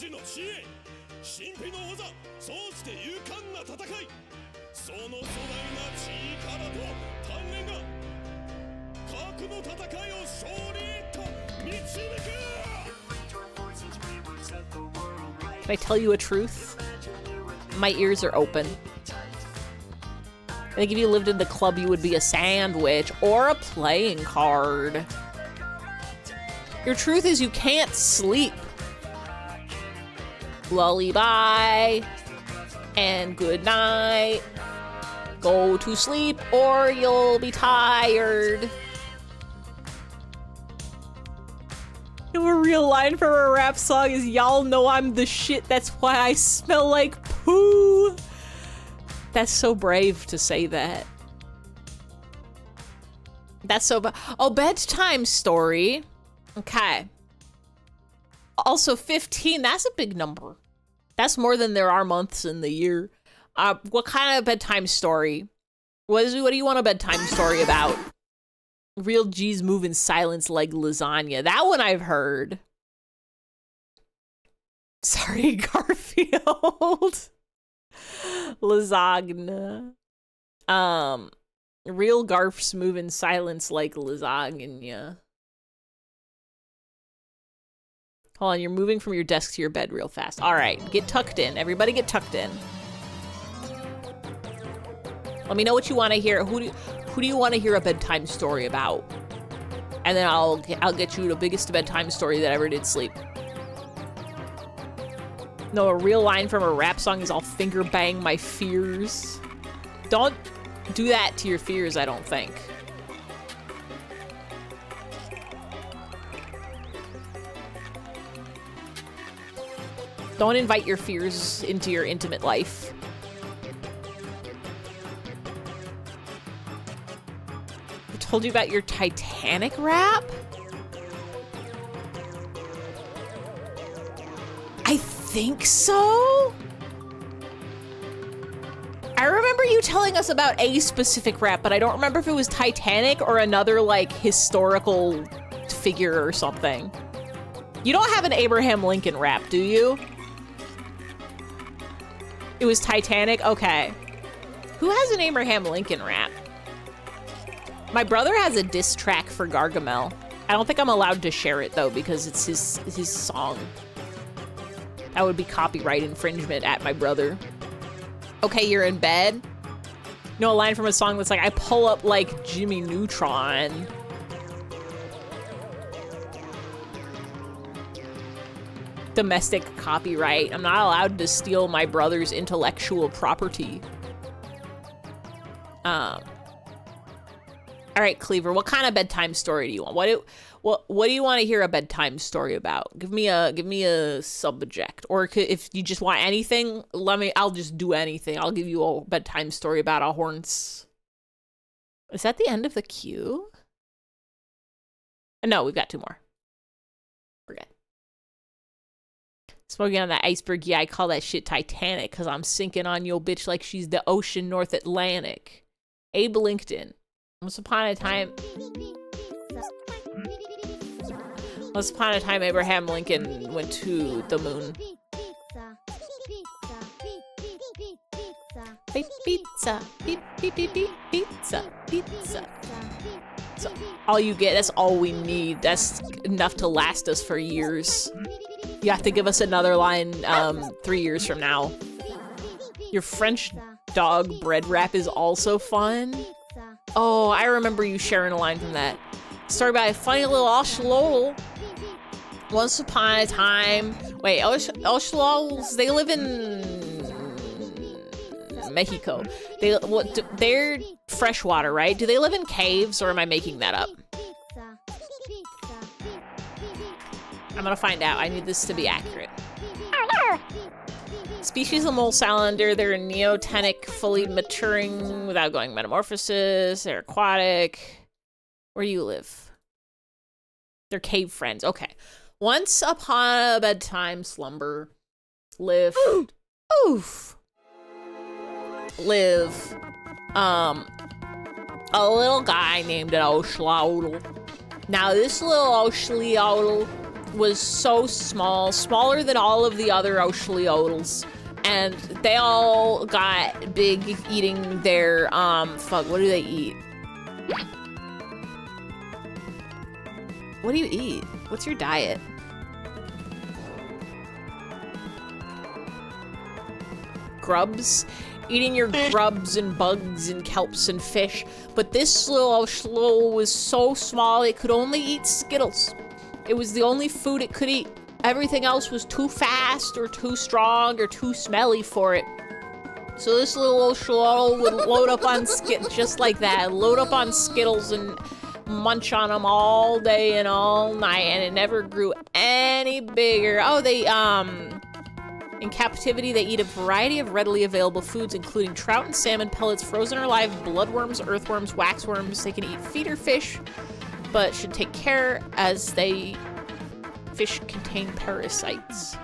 If I tell you a truth, my ears are open. I think if you lived in the club, you would be a sandwich or a playing card. Your truth is you can't sleep. Lullaby and good night. Go to sleep or you'll be tired. A real line from a rap song is, y'all know I'm the shit, that's why I smell like poo. That's so brave to say that. That's so oh, bedtime story. Okay. Also 15, that's a big number. That's more than there are months in the year. What kind of bedtime story? What do you want a bedtime story about? Real G's move in silence like lasagna. That one I've heard. Sorry, Garfield. Lasagna. Real Garf's move in silence like lasagna. Hold on, you're moving from your desk to your bed real fast. All right, get tucked in. Everybody get tucked in. Let me know what you want to hear. Who do you want to hear a bedtime story about? And then I'll get you the biggest bedtime story that ever did sleep. No, a real line from a rap song is, I'll finger bang my fears. Don't do that to your fears, I don't think. Don't invite your fears into your intimate life. I told you about your Titanic rap? I think so? I remember you telling us about a specific rap, but I don't remember if it was Titanic or another, like, historical figure or something. You don't have an Abraham Lincoln rap, do you? It was Titanic? Okay. Who has an Abraham Lincoln rap? My brother has a diss track for Gargamel. I don't think I'm allowed to share it, though, because it's his song. That would be copyright infringement at my brother. Okay, you're in bed? No, a line from a song that's like, I pull up like Jimmy Neutron. Domestic copyright. I'm not allowed to steal my brother's intellectual property. All right, Cleaver, what kind of bedtime story do you want? What do you want to hear a bedtime story about? Give me a subject, or if you just want anything, I'll just do anything. I'll give you a bedtime story about a horns. Is that the end of the queue? No, we've got 2 more. We're good. Smoking on that iceberg, yeah, I call that shit Titanic, because I'm sinking on yo bitch like she's the ocean North Atlantic. Abe Lincoln. Once upon a time, Abraham Lincoln went to the moon. Pizza, pizza. So all you get, that's all we need. That's enough to last us for years. You have to give us another line 3 years from now. Your French dog bread wrap is also fun. Oh, I remember you sharing a line from that. Story about a funny little Oshlol. Once upon a time... Wait, Oshlols, they live in... Mexico. They're freshwater, right? Do they live in caves, or am I making that up? I'm gonna find out. I need this to be accurate. Species of mole salamander, they're neotenic, fully maturing without going metamorphosis. They're aquatic. Where do you live? They're cave friends. Okay. Once upon a bedtime slumber, lived a little guy named an Oshloodle. Now this little Oshloodle was so small, smaller than all of the other Oshloodles, and they all got big eating their what do they eat? What do you eat? What's your diet? Grubs? Eating your grubs and bugs and kelps and fish. But this little Oshloodle was so small it could only eat Skittles. It was the only food it could eat. Everything else was too fast or too strong or too smelly for it. So this little Oshloodle would load up on just like that. Load up on Skittles and munch on them all day and all night, and it never grew any bigger. Oh, they, in captivity, they eat a variety of readily available foods, including trout and salmon pellets, frozen or live, bloodworms, earthworms, waxworms. They can eat feeder fish, but should take care as fish contain parasites.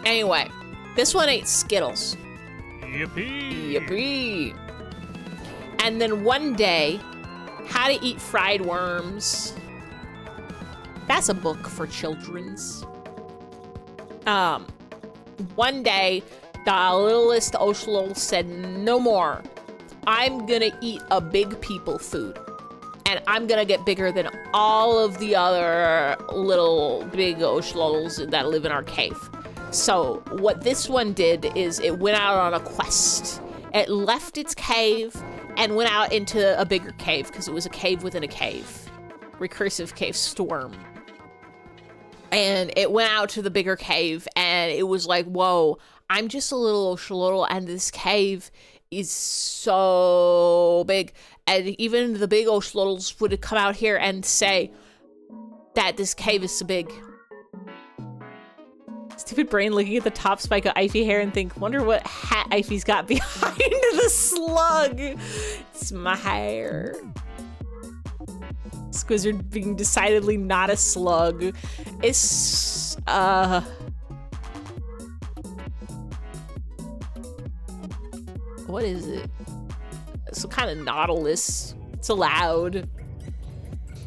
Anyway, this one ate Skittles. Yippee! Yippee! And then one day, How to Eat Fried Worms. That's a book for children's. One day, the littlest Oshloodle said, no more. I'm gonna eat a big people food. And I'm gonna get bigger than all of the other little big Oshloodles that live in our cave. So what this one did is it went out on a quest. It left its cave and went out into a bigger cave because it was a cave within a cave. Recursive cave storm. And it went out to the bigger cave and it was like, whoa, I'm just a little Oshloodle and this cave is so big. And even the big Oshloodles would come out here and say that this cave is so big. Stupid brain looking at the top spike of Ivy hair and think, wonder what hat Ivy's got behind the slug. It's my hair. Squizzard being decidedly not a slug. It's, what is it? Some kind of nautilus. It's allowed.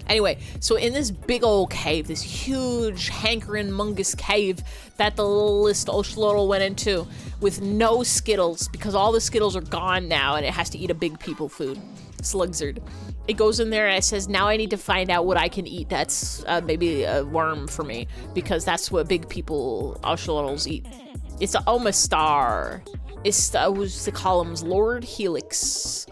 Anyway, so in this big old cave, this huge, hankering, mungus cave that the littlest Oshloodle went into with no Skittles, because all the Skittles are gone now and it has to eat a big people food. Slugzard. It goes in there and it says, now I need to find out what I can eat that's maybe a worm for me, because that's what big people Oshloodles eat. It's an Omastar. It's was the columns Lord Helix.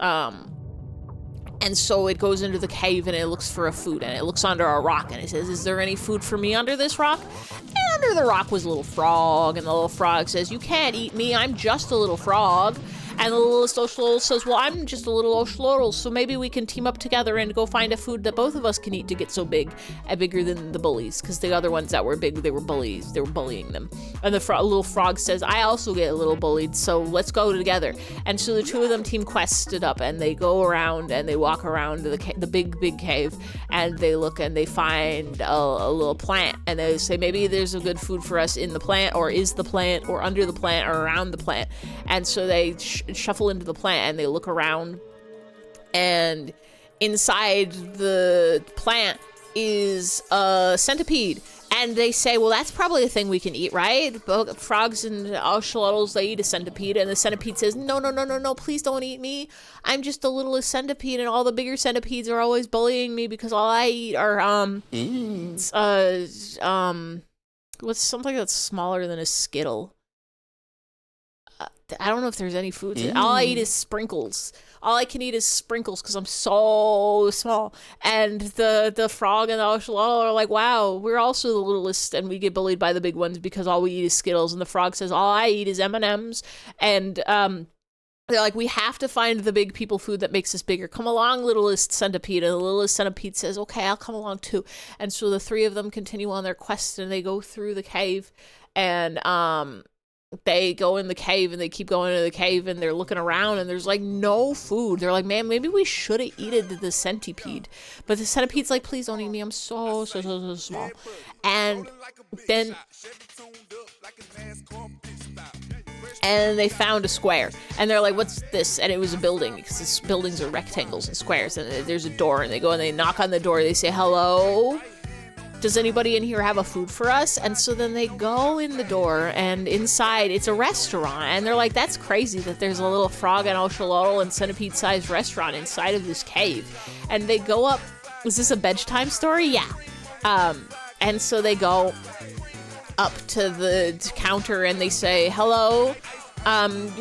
And so it goes into the cave and it looks for a food, and it looks under a rock and it says, is there any food for me under this rock? And under the rock was a little frog, and the little frog says, you can't eat me, I'm just a little frog. And the littlest Oshloodle says, well, I'm just a little Oshloodle, so maybe we can team up together and go find a food that both of us can eat to get so big and bigger than the bullies, because the other ones that were big, they were bullies. They were bullying them. And the little frog says, I also get a little bullied, so let's go together. And so the two of them team quested up, and they go around and they walk around the big cave, and they look and they find a little plant, and they say, maybe there's a good food for us in the plant, or is the plant, or under the plant, or around the plant. And so they shuffle into the plant and they look around, and inside the plant is a centipede. And they say, well, that's probably a thing we can eat, right? Frogs and Oshloodles, they eat a centipede. And the centipede says, no, please don't eat me. I'm just the littlest centipede, and all the bigger centipedes are always bullying me because all I eat are, what's something that's smaller than a Skittle? I don't know if there's any foods. All I eat is sprinkles. All I can eat is sprinkles because I'm so small. And the frog and the Oshloodle are like, wow, we're also the littlest, and we get bullied by the big ones because all we eat is Skittles. And the frog says, all I eat is M&Ms. And they're like, we have to find the big people food that makes us bigger. Come along, littlest centipede. And the littlest centipede says, okay, I'll come along too. And so the three of them continue on their quest, and they go through the cave, and they go in the cave, and they keep going into the cave, and they're looking around, and there's like no food. They're like, man, maybe we should have eaten the centipede. But the centipede's like, please don't eat me. I'm so small. And then they found a square, and they're like, what's this? And it was a building, because buildings are rectangles and squares, and there's a door, and they go and they knock on the door. They say, hello? Does anybody in here have a food for us? And so then they go in the door, and inside it's a restaurant, and they're like, that's crazy that there's a little frog and Oshloodle and centipede-sized restaurant inside of this cave. And they go up. Is this a bedtime story? Yeah. And so they go up to the counter, and they say, hello,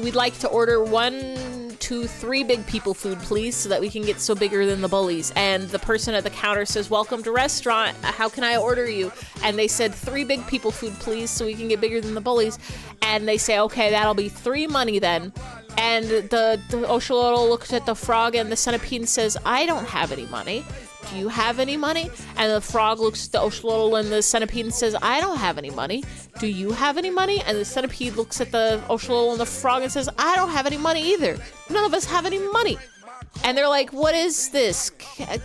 we'd like to order 1, 2, 3 big people food, please, so that we can get so bigger than the bullies. And the person at the counter says, welcome to restaurant, how can I order you? And they said, 3 big people food, please, so we can get bigger than the bullies. And they say, okay, that'll be 3 money then. And the Oshloodle looks at the frog and the centipede and says, I don't have any money. Do you have any money? And the frog looks at the Oshloodle and the centipede and says, I don't have any money. Do you have any money? And the centipede looks at the Oshloodle and the frog and says, I don't have any money either. None of us have any money. And they're like, what is this?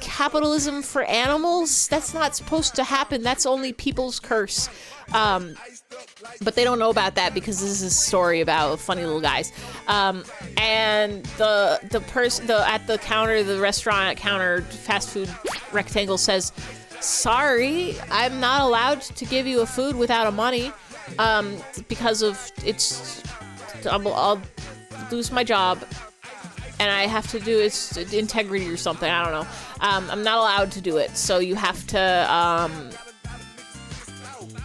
Capitalism for animals? That's not supposed to happen. That's only people's curse. But they don't know about that because this is a story about funny little guys. And the person at the counter, the restaurant counter, fast food rectangle says, sorry, I'm not allowed to give you a food without a money, because of I'll lose my job, and I have to do it's integrity or something. I don't know. I'm not allowed to do it, so you have to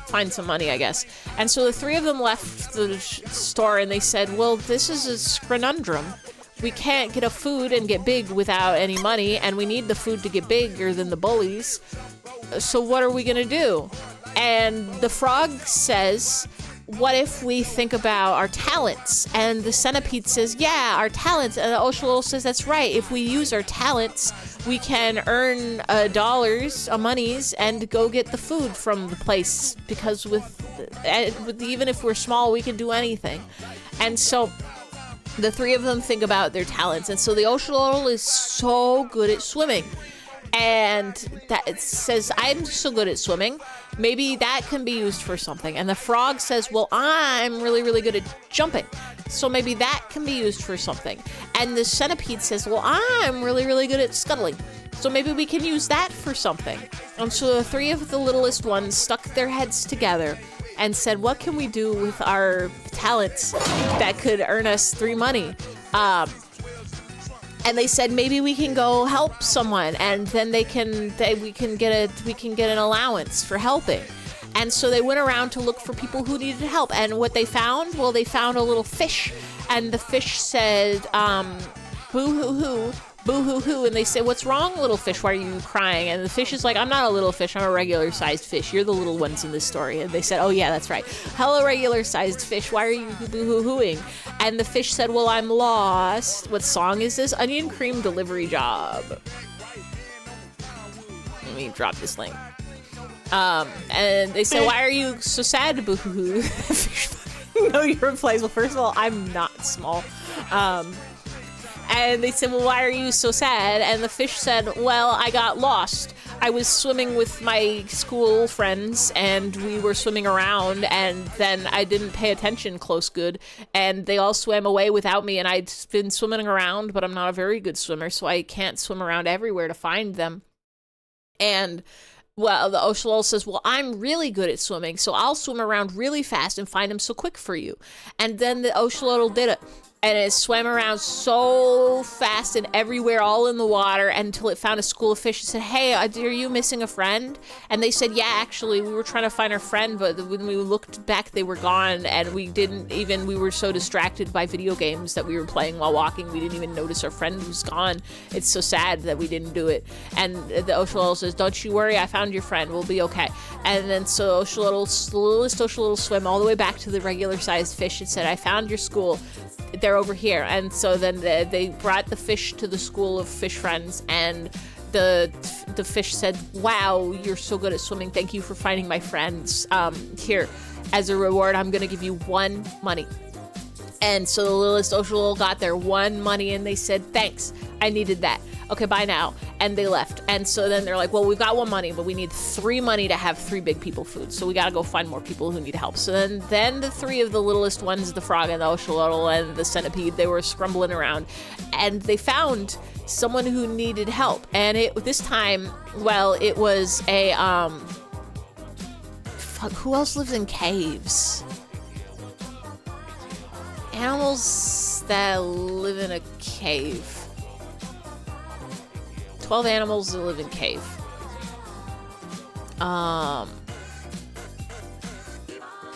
find some money, I guess. And so the 3 of them left the store, and they said, well, this is a conundrum. We can't get a food and get big without any money, and we need the food to get bigger than the bullies. So what are we gonna do? And the frog says, what if we think about our talents? And the centipede says, yeah, our talents. And the Oshloodle says, that's right. If we use our talents, we can earn dollars, monies, and go get the food from the place. Because with even if we're small, we can do anything. And so the 3 of them think about their talents. And so the Oshloodle is so good at swimming. And that it says, I'm so good at swimming, maybe that can be used for something. And the frog says, well, I'm really, really good at jumping, so maybe that can be used for something. And the centipede says, well, I'm really, really good at scuttling, so maybe we can use that for something. And so the 3 of the littlest ones stuck their heads together and said, what can we do with our talents that could earn us 3 money? And they said, maybe we can go help someone, and then we can get an allowance for helping. And so they went around to look for people who needed help. And what they found? Well, they found a little fish, and the fish said, boo hoo hoo, boo-hoo-hoo. And they say, what's wrong, little fish? Why are you crying? And the fish is like, I'm not a little fish. I'm a regular-sized fish. You're the little ones in this story. And they said, oh, yeah, that's right. Hello, regular-sized fish. Why are you boo-hoo-hooing? And the fish said, well, I'm lost. What song is this? Onion cream delivery job. Let me drop this link. And they said, why are you so sad, boo-hoo-hoo? No, he replies, well, first of all, I'm not small. And they said, well, why are you so sad? And the fish said, well, I got lost. I was swimming with my school friends, and we were swimming around, and then I didn't pay attention close good, and they all swam away without me, and I'd been swimming around, but I'm not a very good swimmer, so I can't swim around everywhere to find them. And well, the Oshalol says, well, I'm really good at swimming, so I'll swim around really fast and find them so quick for you. And then the Oshalol did it. And it swam around so fast and everywhere, all in the water, until it found a school of fish and said, hey, are you missing a friend? And they said, yeah, actually, we were trying to find our friend, but when we looked back, they were gone, and we were so distracted by video games that we were playing while walking, we didn't even notice our friend was gone. It's so sad that we didn't do it. And the Oshalol says, don't you worry, I found your friend, we'll be okay. And then so the littlest Oshalol swam all the way back to the regular-sized fish and said, I found your school. They're over here. And so then they brought the fish to the school of fish friends, and the fish said, wow, you're so good at swimming, thank you for finding my friends. Here, as a reward, I'm gonna give you 1 money. And so the littlest Oshalol got their 1 money, and they said, thanks, I needed that. Okay, bye now. And they left. And so then they're like, well, we've got 1 money, but we need 3 money to have 3 big people food. So we gotta go find more people who need help. So then the 3 of the littlest ones, the frog and the Oshalol and the centipede, they were scrambling around, and they found someone who needed help. And this time, well, it was a, who else lives in caves? Animals that live in a cave. 12 animals that live in cave.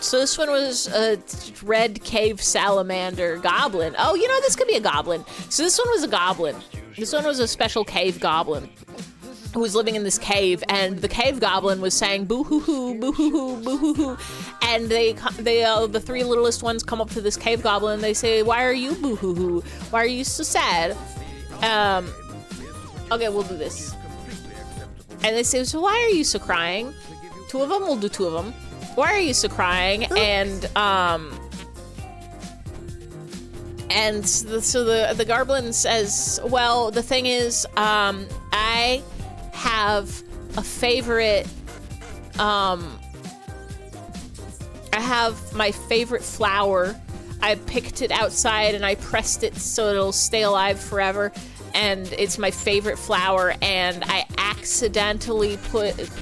So this one was a red cave salamander goblin. Oh, you know, this could be a goblin. So this one was a goblin. This one was a special cave goblin who was living in this cave, and the cave goblin was saying boo-hoo-hoo, boo-hoo-hoo, boo-hoo-hoo. And the 3 littlest ones come up to this cave goblin, and they say, why are you boo-hoo-hoo? Why are you so sad? Okay, we'll do this. And they say, so why are you so crying? 2 of them? We'll do 2 of them. Why are you so crying? And so the goblin says, well, the thing is, I have a favorite, I have my favorite flower. I picked it outside and I pressed it so it'll stay alive forever. And it's my favorite flower, and I accidentally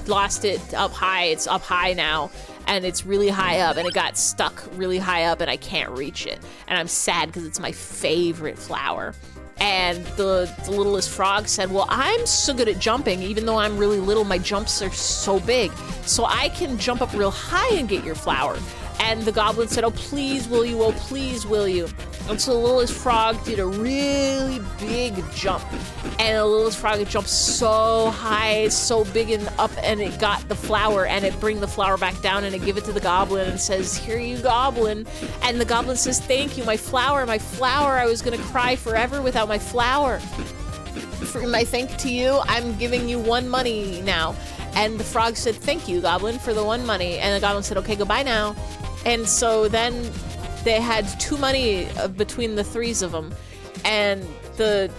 lost it up high. It's up high now, and it's really high up, and it got stuck really high up, and I can't reach it. And I'm sad because it's my favorite flower. And the littlest frog said, well, I'm so good at jumping, even though I'm really little, my jumps are so big. So I can jump up real high and get your flower. And the goblin said, oh, please, will you? Oh, please, will you? And so the littlest frog did a really big jump. And the littlest frog jumped so high, so big and up, and it got the flower, and it bring the flower back down, and it give it to the goblin and says, here you, goblin. And the goblin says, thank you, my flower, I was gonna cry forever without my flower. For my thank to you, I'm giving you 1 money now. And the frog said, thank you, goblin, for the 1 money. And the goblin said, okay, goodbye now. And so then they had 2 money between the 3s of them. And the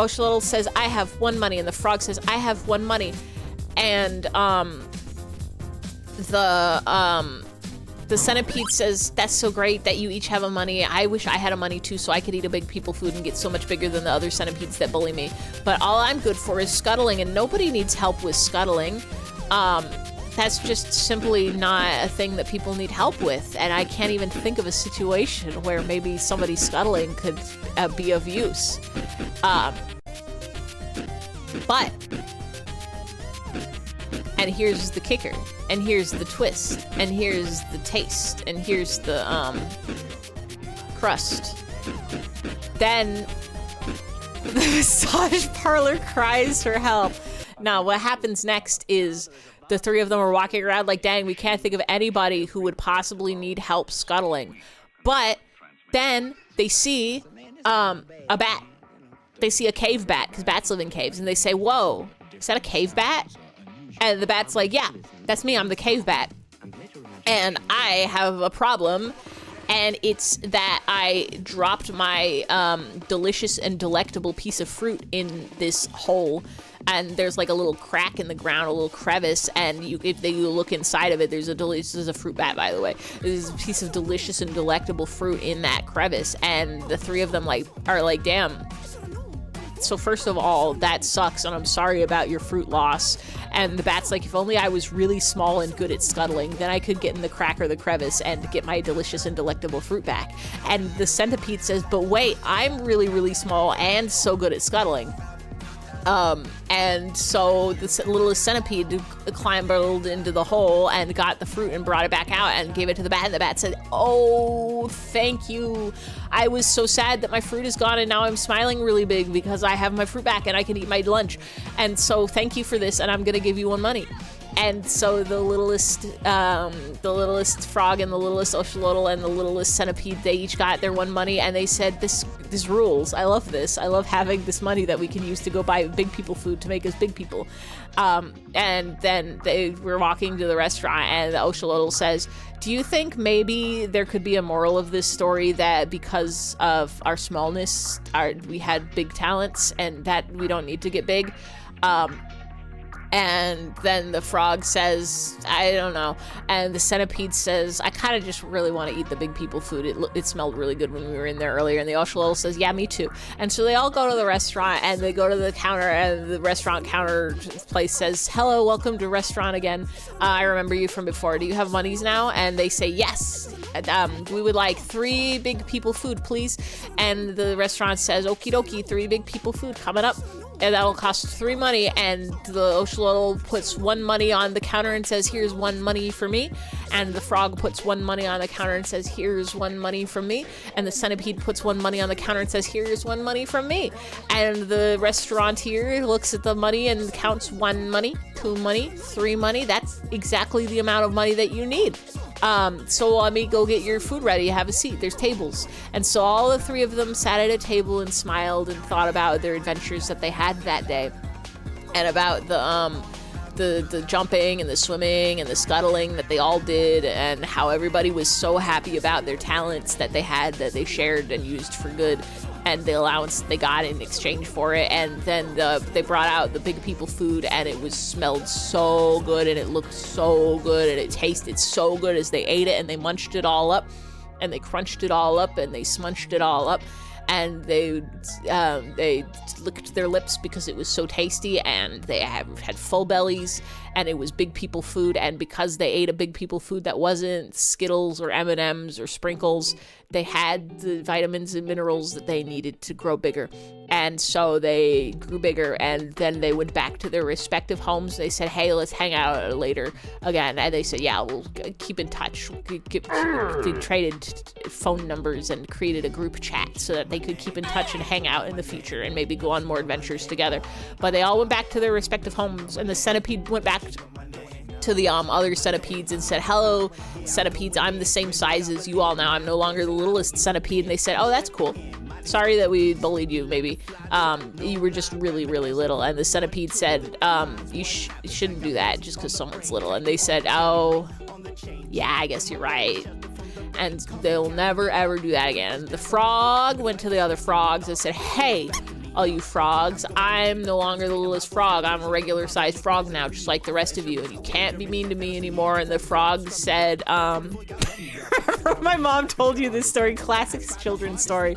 Oshalol says, I have 1 money. And the frog says, I have 1 money. And the centipede says, that's so great that you each have a money. I wish I had a money too, so I could eat a big people food and get so much bigger than the other centipedes that bully me. But all I'm good for is scuttling, and nobody needs help with scuttling. That's just simply not a thing that people need help with, and I can't even think of a situation where maybe somebody scuttling could be of use. But, and here's the kicker, and here's the twist, and here's the taste, and here's the crust. Then The massage parlor cries for help. Now, what happens next is the three of them are walking around like, dang, we can't think of anybody who would possibly need help scuttling. But then they see a bat. They see a cave bat, because bats live in caves, and they say, whoa, is that a cave bat? And the bat's like, yeah, that's me, I'm the cave bat. And I have a problem, and it's that I dropped my delicious and delectable piece of fruit in this hole, and there's like a little crack in the ground, a little crevice, and if you look inside of it, this is a fruit bat, by the way. There's a piece of delicious and delectable fruit in that crevice, and the three of them are like, damn. So first of all, that sucks, and I'm sorry about your fruit loss. And the bat's like, if only I was really small and good at scuttling, then I could get in the crack or the crevice and get my delicious and delectable fruit back. And the centipede says, but wait, I'm really, really small and so good at scuttling. And so the littlest centipede climbed into the hole and got the fruit and brought it back out and gave it to the bat. And the bat said, oh, thank you. I was so sad that my fruit is gone, and now I'm smiling really big because I have my fruit back and I can eat my lunch. And so thank you for this, and I'm going to give you 1 money. And so the littlest frog and the littlest ocelotl and the littlest centipede, they each got their 1 money, and they said, this rules. I love this. I love having this money that we can use to go buy big people food to make us big people. And then they were walking to the restaurant, and the ocelotl says, do you think maybe there could be a moral of this story, that because of our smallness, we had big talents and that we don't need to get big? And then the frog says, I don't know. And the centipede says, I kind of just really want to eat the big people food. It smelled really good when we were in there earlier. And the ocelotl says, yeah, me too. And so they all go to the restaurant, and they go to the counter, and the restaurant counter place says, hello, welcome to restaurant again. I remember you from before. Do you have monies now? And they say, yes. We would like 3 big people food, please. And the restaurant says, okie dokie, 3 big people food coming up. And that'll cost 3 money, and the ocelotl puts 1 money on the counter and says, here's 1 money for me. And the frog puts 1 money on the counter and says, here's 1 money from me. And the centipede puts 1 money on the counter and says, here's 1 money from me. And the restaurateur looks at the money and counts 1 money, 2 money, 3 money. That's exactly the amount of money that you need. So let me go get your food ready. Have a seat. There's tables. And so all the 3 of them sat at a table and smiled and thought about their adventures that they had that day, and about the jumping and the swimming and the scuttling that they all did, and how everybody was so happy about their talents that they had, that they shared and used for good, and the allowance they got in exchange for it. And then they brought out the big people food, and it smelled so good, and it looked so good, and it tasted so good as they ate it, and they munched it all up, and they crunched it all up, and they smunched it all up, and they licked their lips because it was so tasty, and they had full bellies, and it was big people food. And because they ate a big people food that wasn't Skittles or M&Ms or sprinkles, they had the vitamins and minerals that they needed to grow bigger. And so they grew bigger, and then they went back to their respective homes. They said, hey, let's hang out later again. And they said, yeah, we'll keep in touch. They traded phone numbers and created a group chat so that they could keep in touch and hang out in the future and maybe go on more adventures together. But they all went back to their respective homes, and the centipede went back to the other centipedes and said, hello, centipedes, I'm the same size as you all now. I'm no longer the littlest centipede. And they said, oh, that's cool. Sorry that we bullied you, maybe. You were just really, really little. And the centipede said, you shouldn't do that just because someone's little. And they said, oh, yeah, I guess you're right. And they'll never, ever do that again. And the frog went to the other frogs and said, hey, all you frogs, I'm no longer the littlest frog. I'm a regular-sized frog now, just like the rest of you, and you can't be mean to me anymore. And the frog said, my mom told you this story, classic children's story.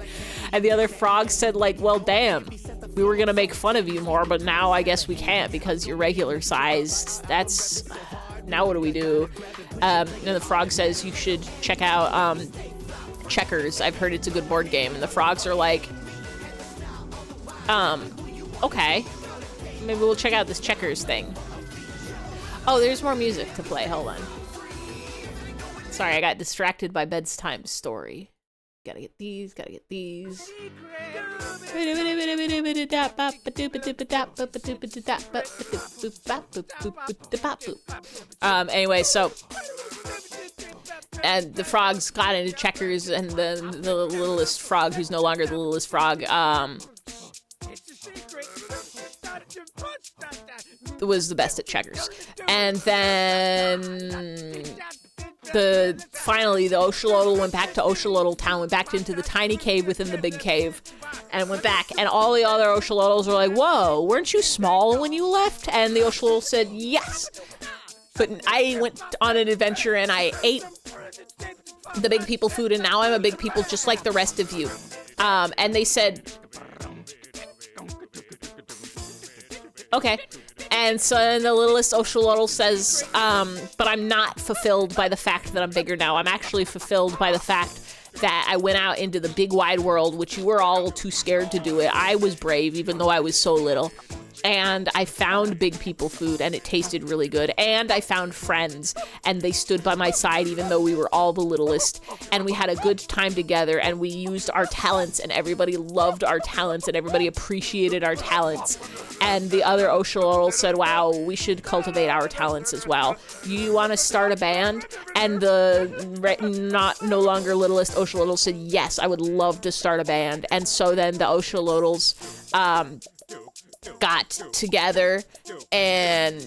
And the other frog said, like, well, damn, we were gonna make fun of you more, but now I guess we can't because you're regular-sized. Now what do we do? And the frog says, you should check out Checkers. I've heard it's a good board game. And the frogs are like, okay, maybe we'll check out this Checkers thing. Oh, there's more music to play. Hold on. Sorry, I got distracted by bedtime story. Gotta get these. Anyway, so and the frogs got into checkers, and the littlest frog, who's no longer the littlest frog, was the best at checkers. And then finally the Oxalotl went back to Oxalotl Town, went back into the tiny cave within the big cave, and went back, and all the other Oxalotls were like, whoa, weren't you small when you left? And the Oxalotl said, yes, but I went on an adventure and I ate the big people food, and now I'm a big people just like the rest of you. And they said, okay. And so then the littlest Oxalotl says, but I'm not fulfilled by the fact that I'm bigger now. I'm actually fulfilled by the fact that I went out into the big wide world, which you were all too scared to do it. I was brave, even though I was so little. And I found big people food, and it tasted really good. And I found friends, and they stood by my side, even though we were all the littlest. And we had a good time together, and we used our talents, and everybody loved our talents, and everybody appreciated our talents. And the other Oxalotl said, wow, we should cultivate our talents as well. You want to start a band? And the no longer littlest Oxalotl said, yes, I would love to start a band. And so then the Oxalotls got together, and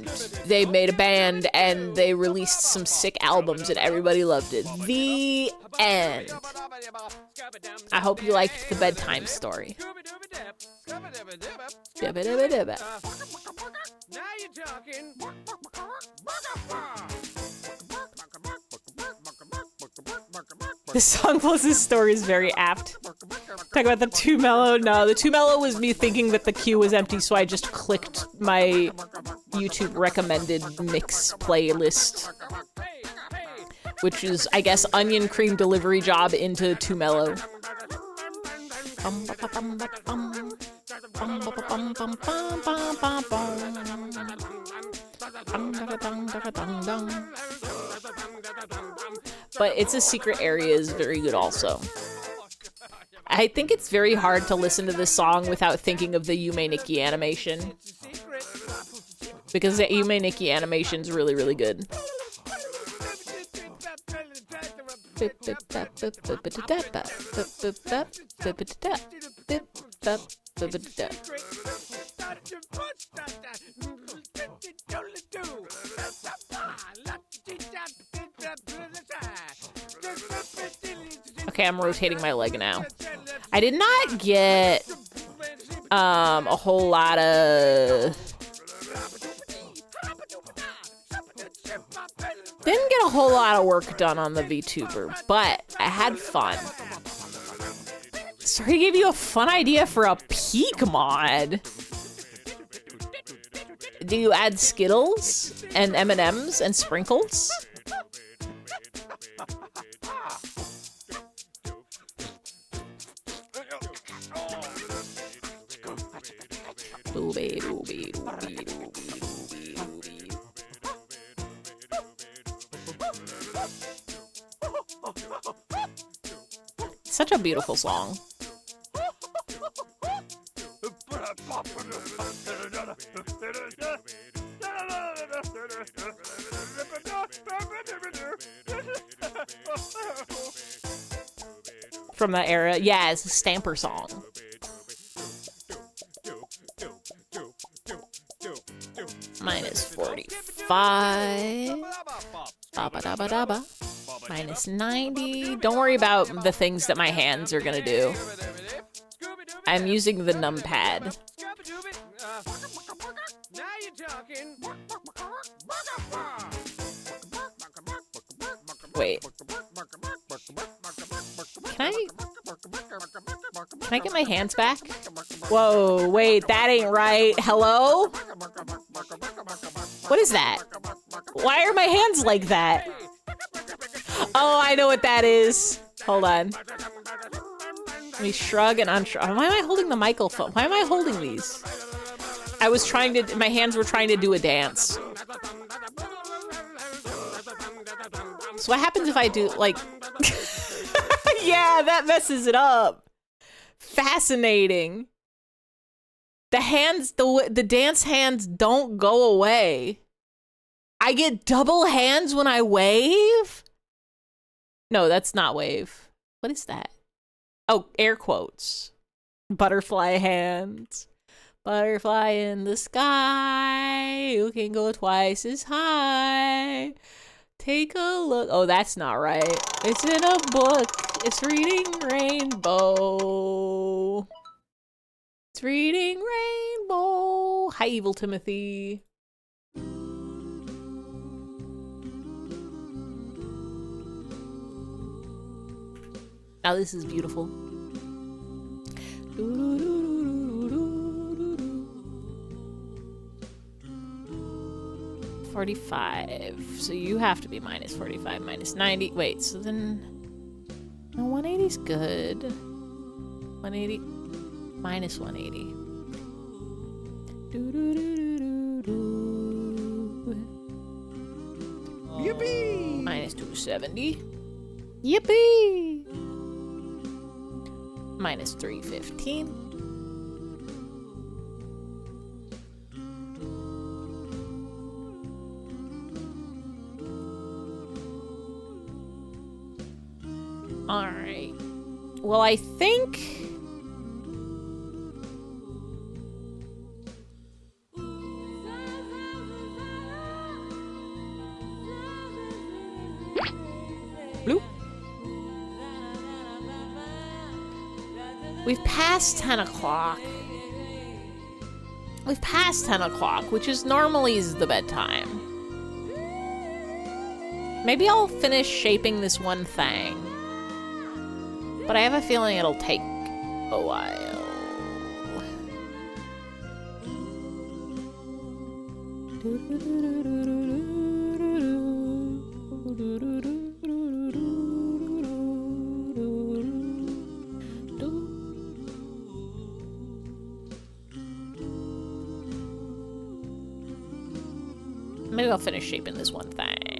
they made a band, and they released some sick albums, and everybody loved it. The end. I hope you liked the bedtime story. The song plus this story is very apt. Talk about the too mellow. No, the too mellow was me thinking that the queue was empty, so I just clicked my YouTube recommended mix playlist, which is, I guess, onion cream delivery job into too mellow. But It's a Secret Area is very good also. I think it's very hard to listen to this song without thinking of the Yume Nikki animation, because the Yume Nikki animation is really, really good. Okay, I'm rotating my leg now. I did not get a whole lot of... Didn't get a whole lot of work done on the VTuber, but I had fun. Sorry, gave you a fun idea for a peak mod. Do you add Skittles and M&Ms and sprinkles? Such a beautiful song. From that era. Yeah, it's a Stamper song. Minus 45. Ba-ba-da-ba-da-ba. Minus 90. Don't worry about the things that my hands are gonna do. I'm using the numpad. Wait. Can I get my hands back? Whoa, wait, that ain't right. Hello? What is that? Why are my hands like that? Oh, I know what that is. Hold on. Let me shrug and unshrug. Why am I holding the microphone? Why am I holding these? I was trying to, my hands were trying to do a dance. So what happens if I do, like... Yeah, that messes it up. Fascinating. The hands, the dance hands don't go away. I get double hands when I wave? No, that's not wave. What is that? Oh, air quotes. Butterfly hands. Butterfly in the sky. You can go twice as high. Take a look. Oh, that's not right. It's in a book. It's reading Rainbow. It's reading Rainbow. Hi, Evil Timothy. Now this is beautiful. 45. So you have to be minus 45, minus 90. Wait, so then... No, 180's good. 180. Minus 180. Yippee! Minus 270. Yippee! Minus 315. All right. Well, I think... Bloop. We've passed 10 o'clock. We've passed 10 o'clock, which is normally the bedtime. Maybe I'll finish shaping this one thing. But I have a feeling it'll take a while. Maybe I'll finish shaping this one thing.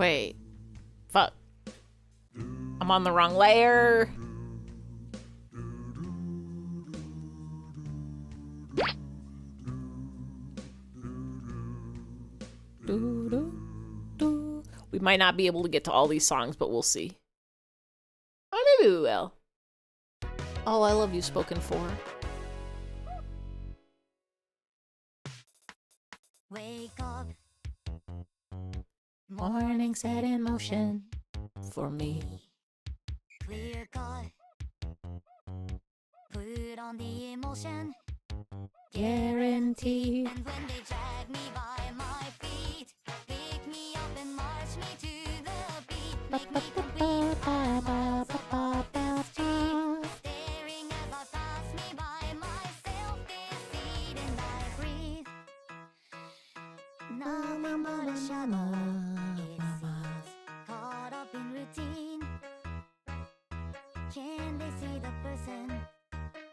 Wait. Fuck. I'm on the wrong layer. We might not be able to get to all these songs, but we'll see. Or maybe we will. Oh, I love you, spoken for. Wake up. Morning set in motion for me. Clear cut. Put on the emotion. Guaranteed. And when they drag me by my feet, pick me up and march me to the beat. Make me complete as a public street. Staring as I pass me by myself, defeat and I breathe. Nothing but a shadow. Caught up in routine. Can they see the person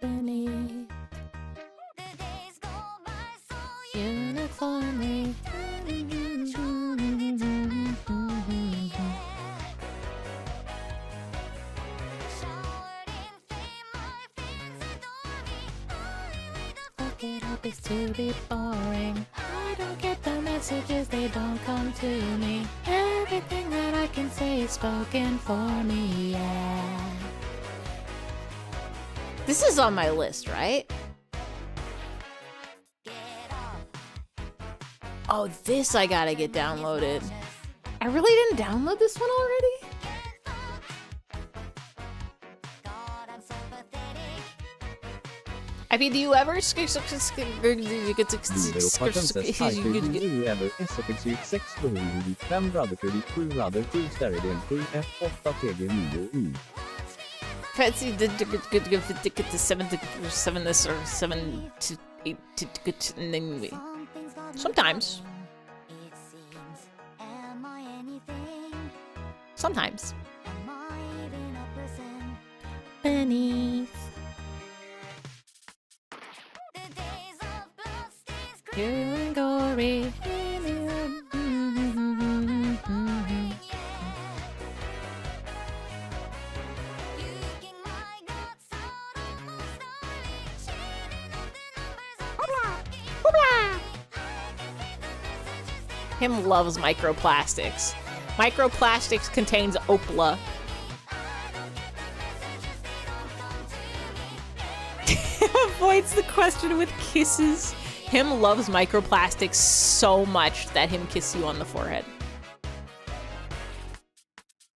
Beneath the days go by so uniformly. showered in fame, my fans adore me. Only way to Fuck it up is to be boring. I don't get the messages, they don't come to me. Everything that I can say is spoken for me, yeah. This is on my list, right? Oh, this I gotta get downloaded. I really didn't download this one already? I mean, do you ever... Vidare och Princess Tiger du över S-6 6 5 Brother 37 Brother 7 Steriden 7 F8 TG 9 I. Fancy the 7 this or 7 to 8 to sometimes. Sometimes. Beneath. You're gory. Him loves microplastics. Microplastics contains opla. Avoids the question with kisses. Him loves microplastics so much that him kiss you on the forehead.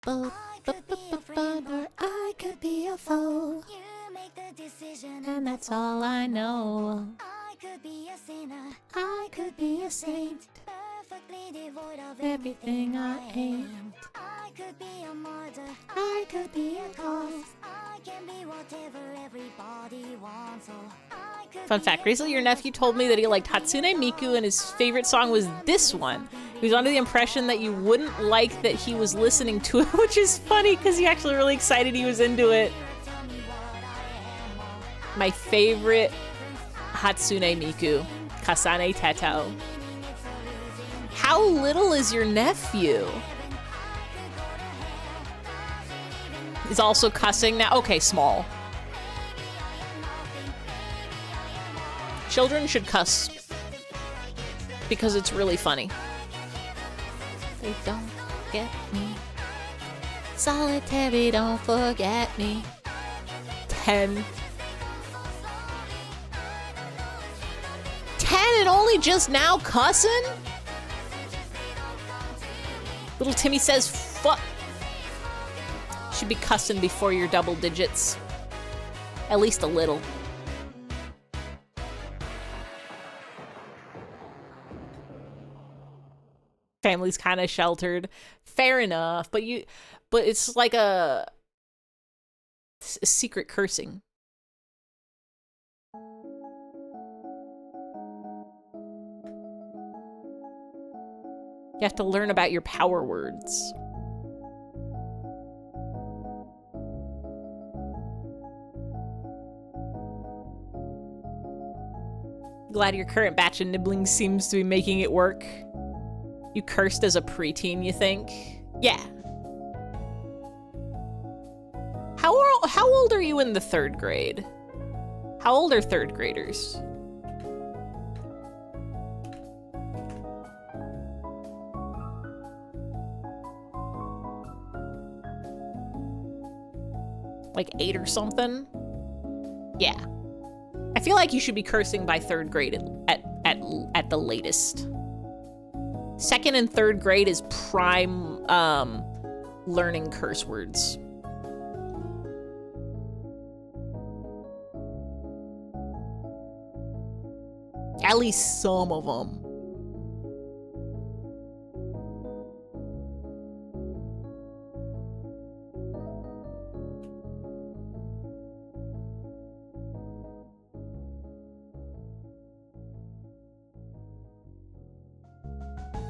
I could be a friend or I could be a foe. You make the decision and that's all I know. I could be a sinner, I could be a saint. Perfectly devoid of everything I ain't. I could be a martyr, I could be a cause. I can be whatever everybody wants. Fun fact, recently your nephew told me that he liked Hatsune Miku and his favorite song was this one. He was under the impression that you wouldn't like that he was listening to it, which is funny because he actually really excited he was into it. My favorite Hatsune Miku, Kasane Teto. How little is your nephew? He's also cussing now. Okay, small. Children should cuss because it's really funny. They don't get me. Solitary, don't forget me. 10. 10 and only just now cussing? Little Timmy says, fuck. Should be cussing before your double digits. At least a little. Family's kind of sheltered. Fair enough, but it's like a secret cursing. You have to learn about your power words. Glad your current batch of nibbling seems to be making it work. You cursed as a preteen, you think? Yeah. How old are you in the 3rd grade? How old are 3rd graders? Like 8 or something? Yeah. I feel like you should be cursing by 3rd grade at the latest. 2nd and 3rd grade is prime learning curse words. At least some of them.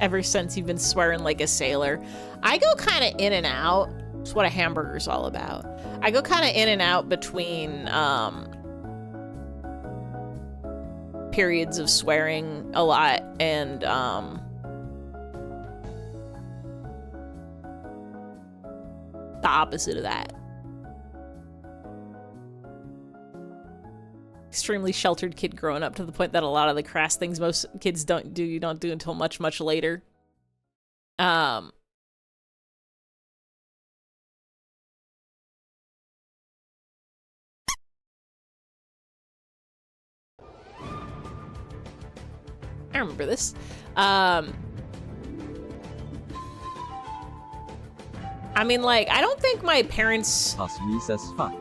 Ever since you've been swearing like a sailor. I go kind of in and out. That's what a hamburger's all about. I go kind of in and out between periods of swearing a lot and the opposite of that. Extremely sheltered kid growing up to the point that a lot of the crass things most kids you don't do until much, much later. I remember this. I mean, like, I don't think my parents... As fuck.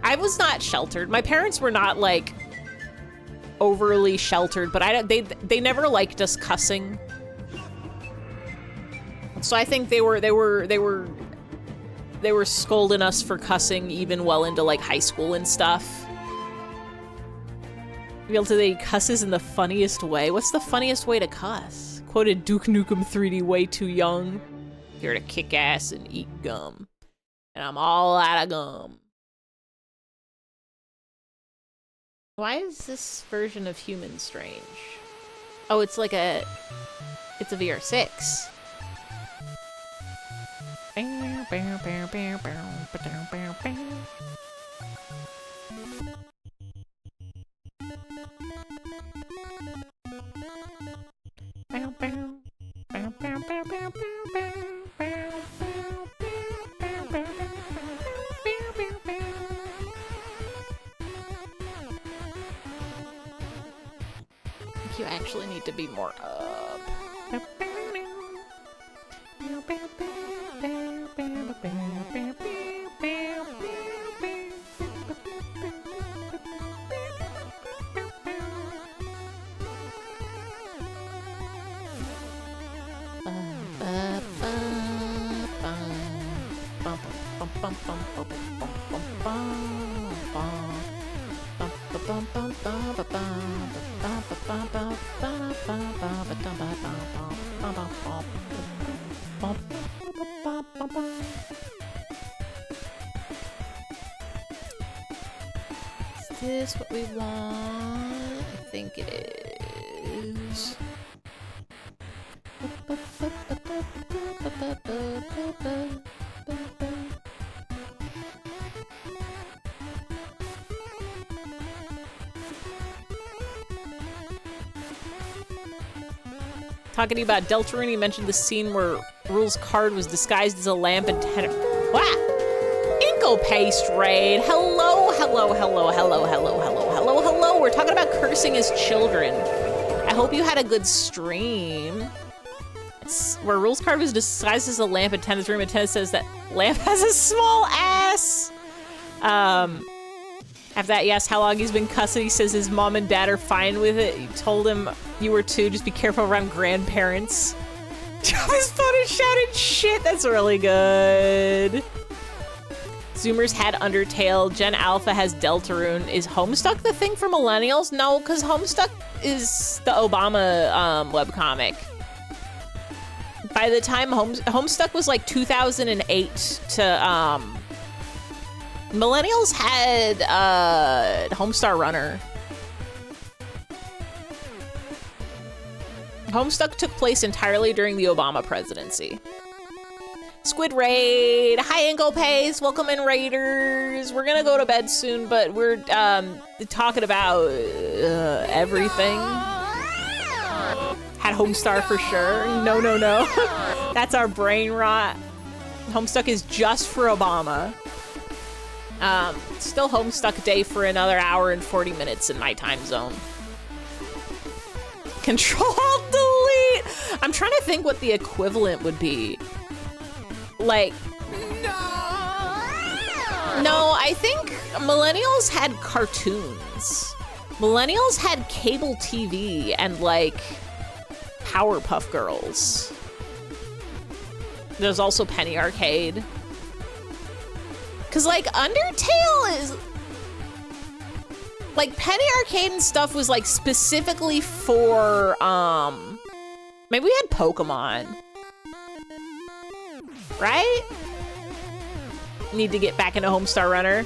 I was not sheltered. My parents were not, like, overly sheltered, but they never liked us cussing. So I think they were scolding us for cussing even well into like high school and stuff. Revealed today cusses in the funniest way. What's the funniest way to cuss? Quoted Duke Nukem 3D way too young. Here to kick ass and eat gum. And I'm all out of gum. Why is this version of Human strange? Oh, it's like it's a VR6. You actually need to be more up. Is this what we want? I think it is. Talking about Deltarune, he mentioned the scene where Rule's card was disguised as a lamp and Inko Paste Raid. Hello, hello, hello, hello, hello, hello, hello, hello. We're talking about cursing as children. I hope you had a good stream. It's where Rule's card was disguised as a lamp in Tennis room, and Tennis says that lamp has a small ass. After that, he asked how long he's been cussing. He says his mom and dad are fine with it. He told him you were too, just be careful around grandparents. Drop his phone and shouted shit. That's really good. Zoomers had Undertale. Gen Alpha has Deltarune. Is Homestuck the thing for millennials? No, because Homestuck is the Obama webcomic. By the time Homestuck was like 2008 to millennials had Homestar Runner. Homestuck took place entirely during the Obama presidency. Squid Raid. Hi, Ingo Pace. Welcome in, Raiders. We're gonna go to bed soon, but we're talking about everything. Had Homestar for sure. No, no, no. That's our brain rot. Homestuck is just for Obama. Still Homestuck day for another hour and 40 minutes in my time zone. Control-Delete! I'm trying to think what the equivalent would be. Like... No, I think millennials had cartoons. Millennials had cable TV and, like, Powerpuff Girls. There's also Penny Arcade. Cause like Undertale is like Penny Arcade and stuff was like specifically for maybe we had Pokemon, right? Need to get back into Homestar Runner.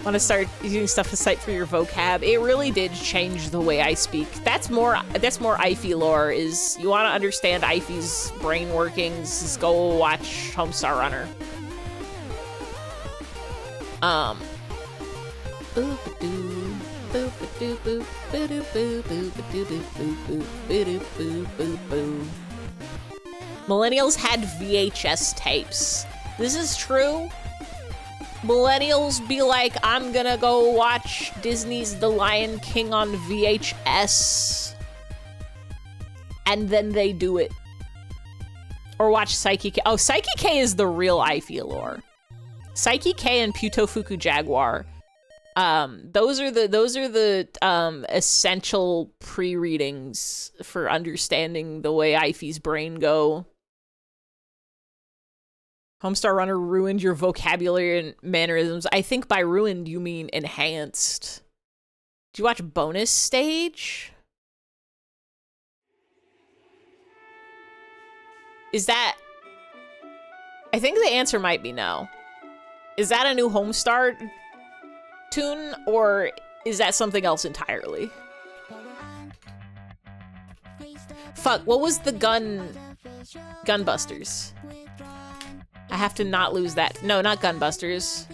Want to start using stuff to cite for your vocab. It really did change the way I speak. That's more Ify lore. Is you want to understand Ify's brain workings? Just go watch Homestar Runner. Millennials had VHS tapes. This is true. Millennials be like, I'm gonna go watch Disney's The Lion King on VHS. And then they do it. Or watch Psyche K. Oh, Psyche K is the real Ify lore. Psyche K and Putofuku Jaguar Those are the essential pre-readings for understanding the way Ify's brain go. Homestar Runner ruined your vocabulary and mannerisms. I think by ruined you mean enhanced. Did you watch Bonus Stage? Is that... I think the answer might be no. Is that a new Homestar tune, or is that something else entirely? Fuck, what was the Gunbusters? I have to not lose that. No, not Gunbusters.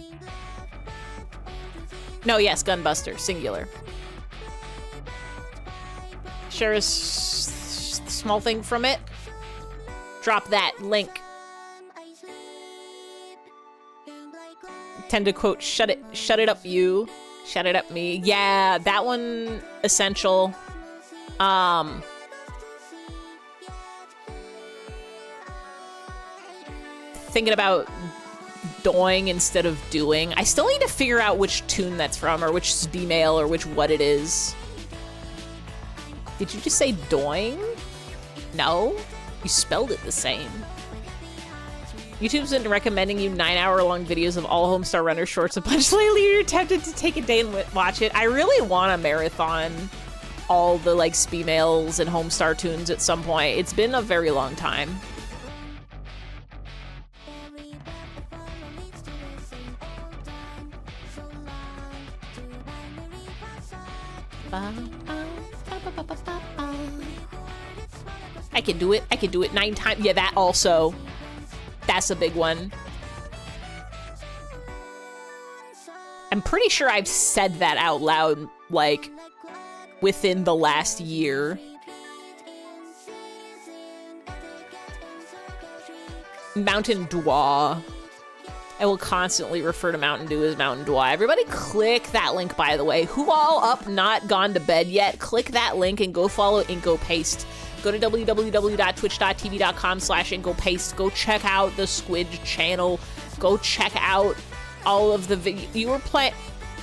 No, yes, Gunbuster, singular. Share a small thing from it. Drop that link. Tend to quote, shut it up you. Shut it up me. Yeah, that one, essential. Thinking about doing instead of doing. I still need to figure out which tune that's from, or which B-mail, or which what it is. Did you just say doing? No? You spelled it the same. YouTube's been recommending you 9-hour-long videos of all Homestar Runner shorts a bunch lately. You're tempted to take a day and watch it. I really want to marathon all the, like, Spee-mails and Homestar tunes at some point. It's been a very long time. I can do it. I can do it 9 times. Yeah, that also. That's a big one. I'm pretty sure I've said that out loud, like, within the last year. Mountain Dew. I will constantly refer to Mountain Dew as Mountain Dew. Everybody click that link, by the way. Who all up, not gone to bed yet? Click that link and go follow Inko Paste. Go to www.twitch.tv.com/InkoPaste. Go check out the Squid channel. Go check out all of the videos. You were playing...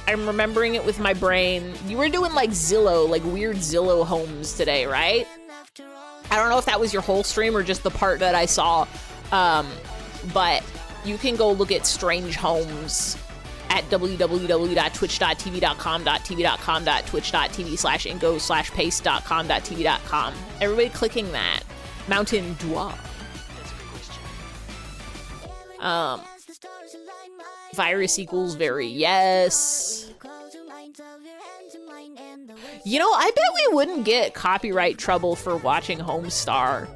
I'm remembering it with my brain. You were doing, like, Zillow, like, weird Zillow homes today, right? I don't know if that was your whole stream or just the part that I saw. But you can go look at strange homes at www.twitch.tv.com.tv.com.twitch.tv/ingo/paste.com.tv.com. Everybody clicking that. Mountain Dew. Virus equals very yes. You know, I bet we wouldn't get copyright trouble for watching Homestar.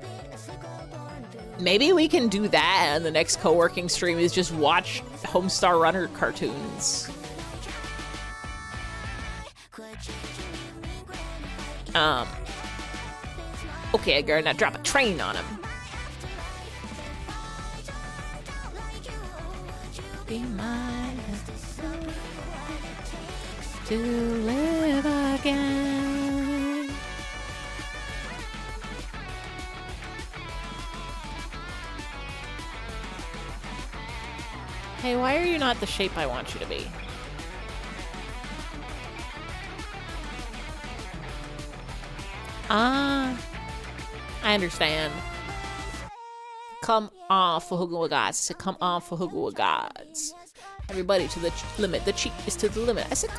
Maybe we can do that on the next co-working stream, is just watch Homestar Runner cartoons. Okay, I gotta not drop a train on him. Be mine to live again. Hey, why are you not the shape I want you to be? I understand. Come on for Hugua Gods. I said, come on for Hugua Gods. Everybody to the limit. The cheek is to the limit. I said,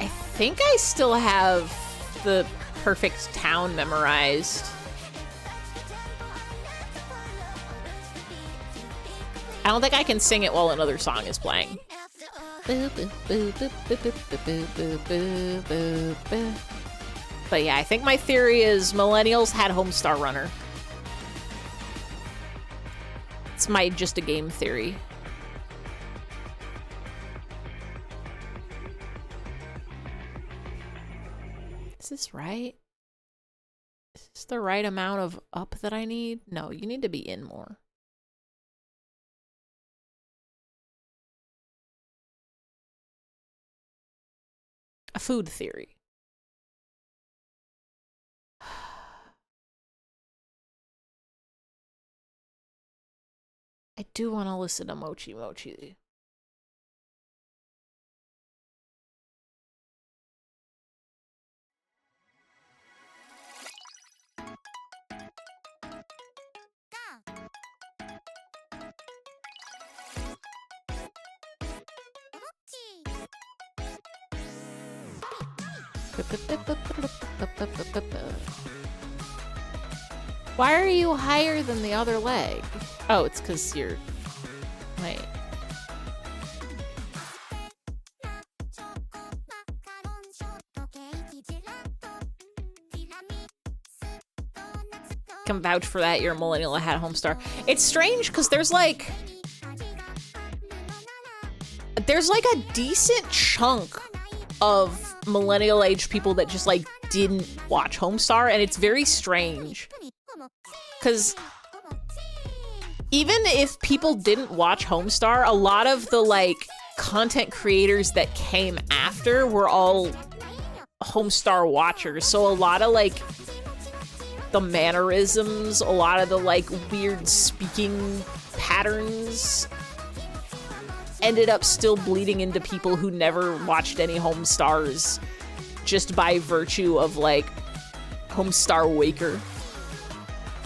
I think I still have the perfect town memorized. I don't think I can sing it while another song is playing. But yeah, I think my theory is millennials had Homestar Runner. It's my just a game theory. Is this right? Is this the right amount of up that I need? No, you need to be in more. A food theory. I do want to listen to Mochi Mochi. Why are you higher than the other leg? Oh, it's because you're... Wait. Can vouch for that. You're a millennial that had a Homestar. It's strange because there's like a decent chunk of millennial age people that just like didn't watch Homestar, and it's very strange because even if people didn't watch Homestar, a lot of the like content creators that came after were all Homestar watchers, so a lot of like the mannerisms, a lot of the like weird speaking patterns ended up still bleeding into people who never watched any Homestars just by virtue of like Homestar Waker.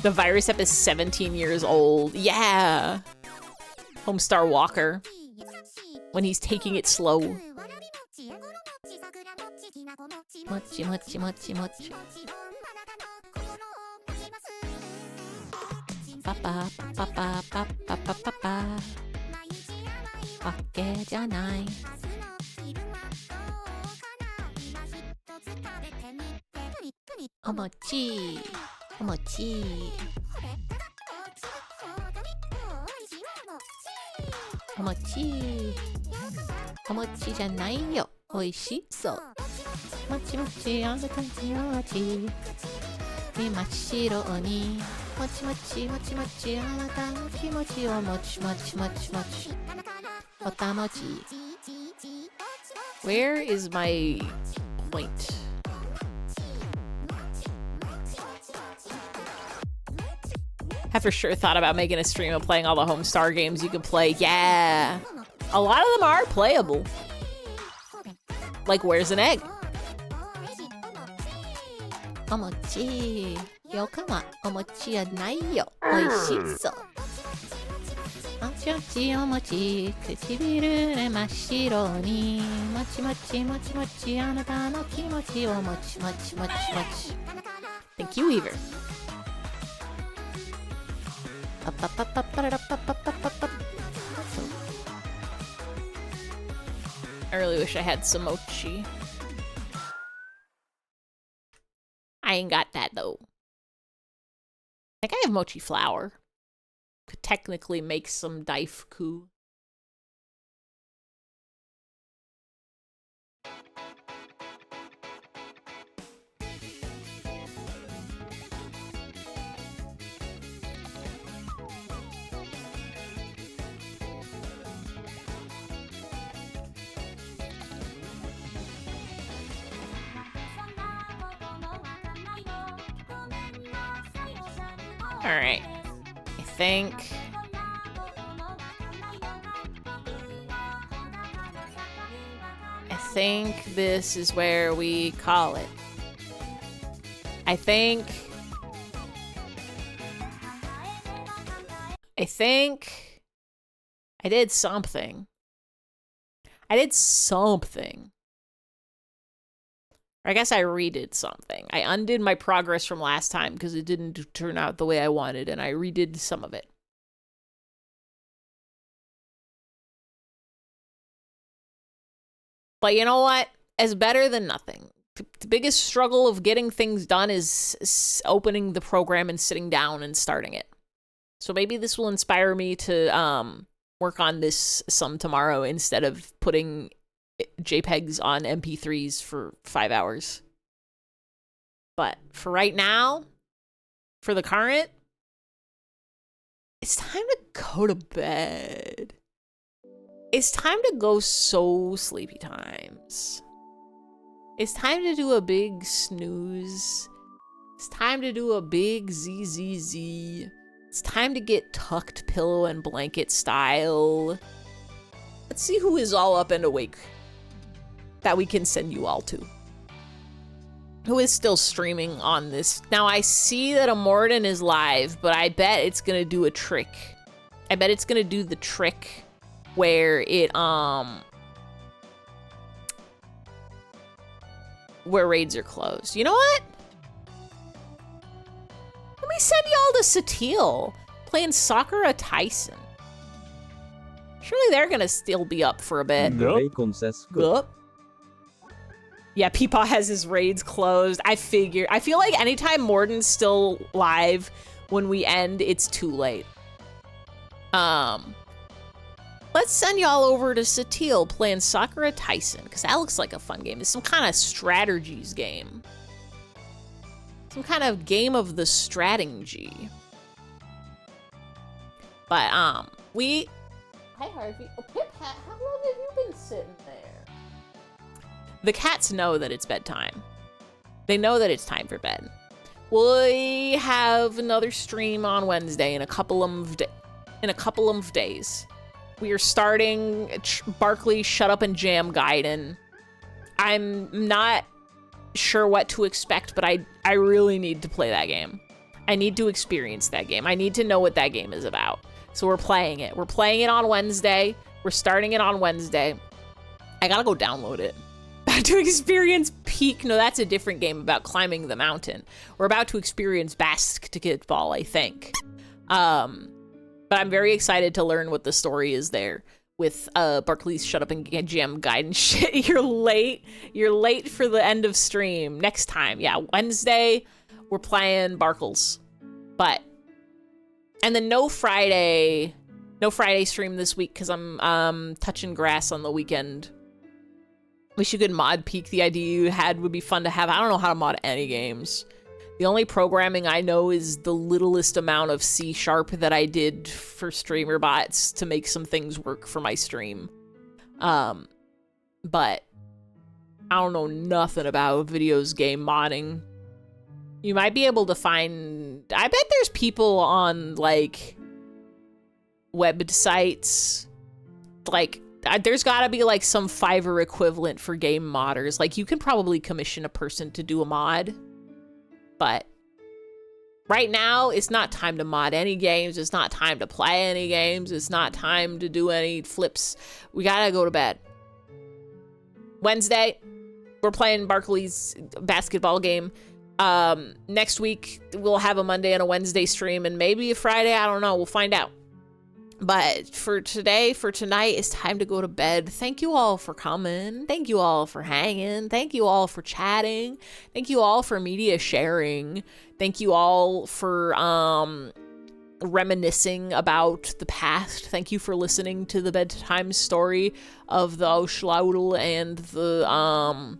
The virus app is 17 years old. Yeah. Homestar Walker. When he's taking it slow. Mochi, mochi, mochi, mochi. Papa, papa, papa, papa, papa. わけじゃない。お餅、お餅。お餅、お餅じゃないよ。おいしそう。もちもち、あなたの味。真っ白に。もちもち、もちもち、あなたの気持ちをもちもちもちもち。Otamochi. Where is my point? Have for sure thought about making a stream of playing all the Homestar games you can play. Yeah. A lot of them are playable. Like Where's an Egg? Omochi. Yokama. Omochi ya nai yo. Oishitsu. もちもちお餅唇で真っ白にもちもちもちもちあなたの気持ちをもちもちもちもち Thank you, Weaver. I really wish I had some mochi. I ain't got that though. I think I have mochi flour. Could technically make some daifuku. All right. I think this is where we call it. I think I did something. Or I guess I redid something. I undid my progress from last time because it didn't turn out the way I wanted, and I redid some of it. But you know what? It's better than nothing. The biggest struggle of getting things done is opening the program and sitting down and starting it. So maybe this will inspire me to work on this some tomorrow instead of putting JPEGs on MP3s for 5 hours. But for right now, for the current, it's time to go to bed. It's time to go so sleepy times. It's time to do a big snooze. It's time to do a big ZZZ. It's time to get tucked pillow and blanket style. Let's see who is all up and awake that we can send you all to. Who is still streaming on this? Now I see that Amorden is live, but I bet it's gonna do a trick. I bet it's gonna do the trick where it where raids are closed. You know what? Let me send y'all to Satil playing Sakura Tyson. Surely they're gonna still be up for a bit. Yup. Yeah, Peepaw has his raids closed. I feel like anytime Morden's still live when we end, it's too late. Let's send y'all over to Satil playing Sakura Tyson, because that looks like a fun game. It's some kind of strategies game. Some kind of game of the strategy. But, Hi, Harvey. Oh, Pip Hat, how long have you been sitting there? The cats know that it's bedtime. They know that it's time for bed. We have another stream on Wednesday in a couple of days. We are starting Barkley Shut Up and Jam Gaiden. I'm not sure what to expect, but I really need to play that game. I need to experience that game. I need to know what that game is about. So we're playing it. We're playing it on Wednesday. We're starting it on Wednesday. I gotta go download it. About to experience Peak. No, that's a different game about climbing the mountain. We're about to experience basketball, I think. But I'm very excited to learn what the story is there with Barkley's Shut Up and Jam Gaiden. Shit, you're late. You're late for the end of stream. Next time. Yeah, Wednesday, we're playing Barkles. And then no Friday stream this week because I'm touching grass on the weekend. Wish you could mod Peak. The idea you had would be fun to have. I don't know how to mod any games. The only programming I know is the littlest amount of C# that I did for streamer bots to make some things work for my stream. But I don't know nothing about videos game modding. You might be able to find... I bet there's people on, like, websites. Like, there's gotta be, like, some Fiverr equivalent for game modders. Like, you can probably commission a person to do a mod. But right now, it's not time to mod any games. It's not time to play any games. It's not time to do any flips. We gotta go to bed. Wednesday, we're playing Barkley's basketball game. Next week, we'll have a Monday and a Wednesday stream, and maybe a Friday. I don't know. We'll find out. But for tonight, it's time to go to bed. Thank you all for coming. Thank you all for hanging. Thank you all for chatting. Thank you all for media sharing. Thank you all for reminiscing about the past. Thank you for listening to the bedtime story of the Oshloudel and the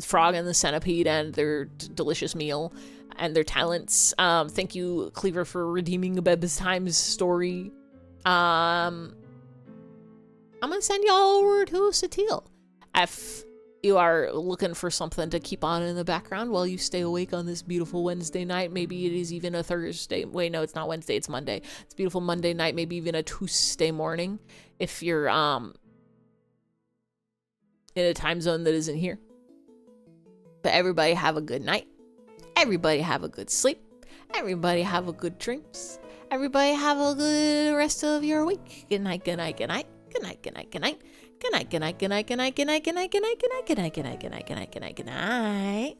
Frog and the Centipede and their delicious meal and their talents. Thank you, Cleaver, for redeeming a bedtime story. I'm gonna send y'all over to Satil. If you are looking for something to keep on in the background while you stay awake on this beautiful Wednesday night, maybe it is even a Thursday. Wait, no, it's not Wednesday, it's Monday. It's a beautiful Monday night, maybe even a Tuesday morning. If you're in a time zone that isn't here. But everybody have a good night. Everybody have a good sleep. Everybody have a good dreams. Everybody have a good rest of your week. Good night, good night, good night. Good night, good night, good night. Good night, good night, good night, good night, good night, good night, good night, good night, good night, good night, good night, good night, good night, good night.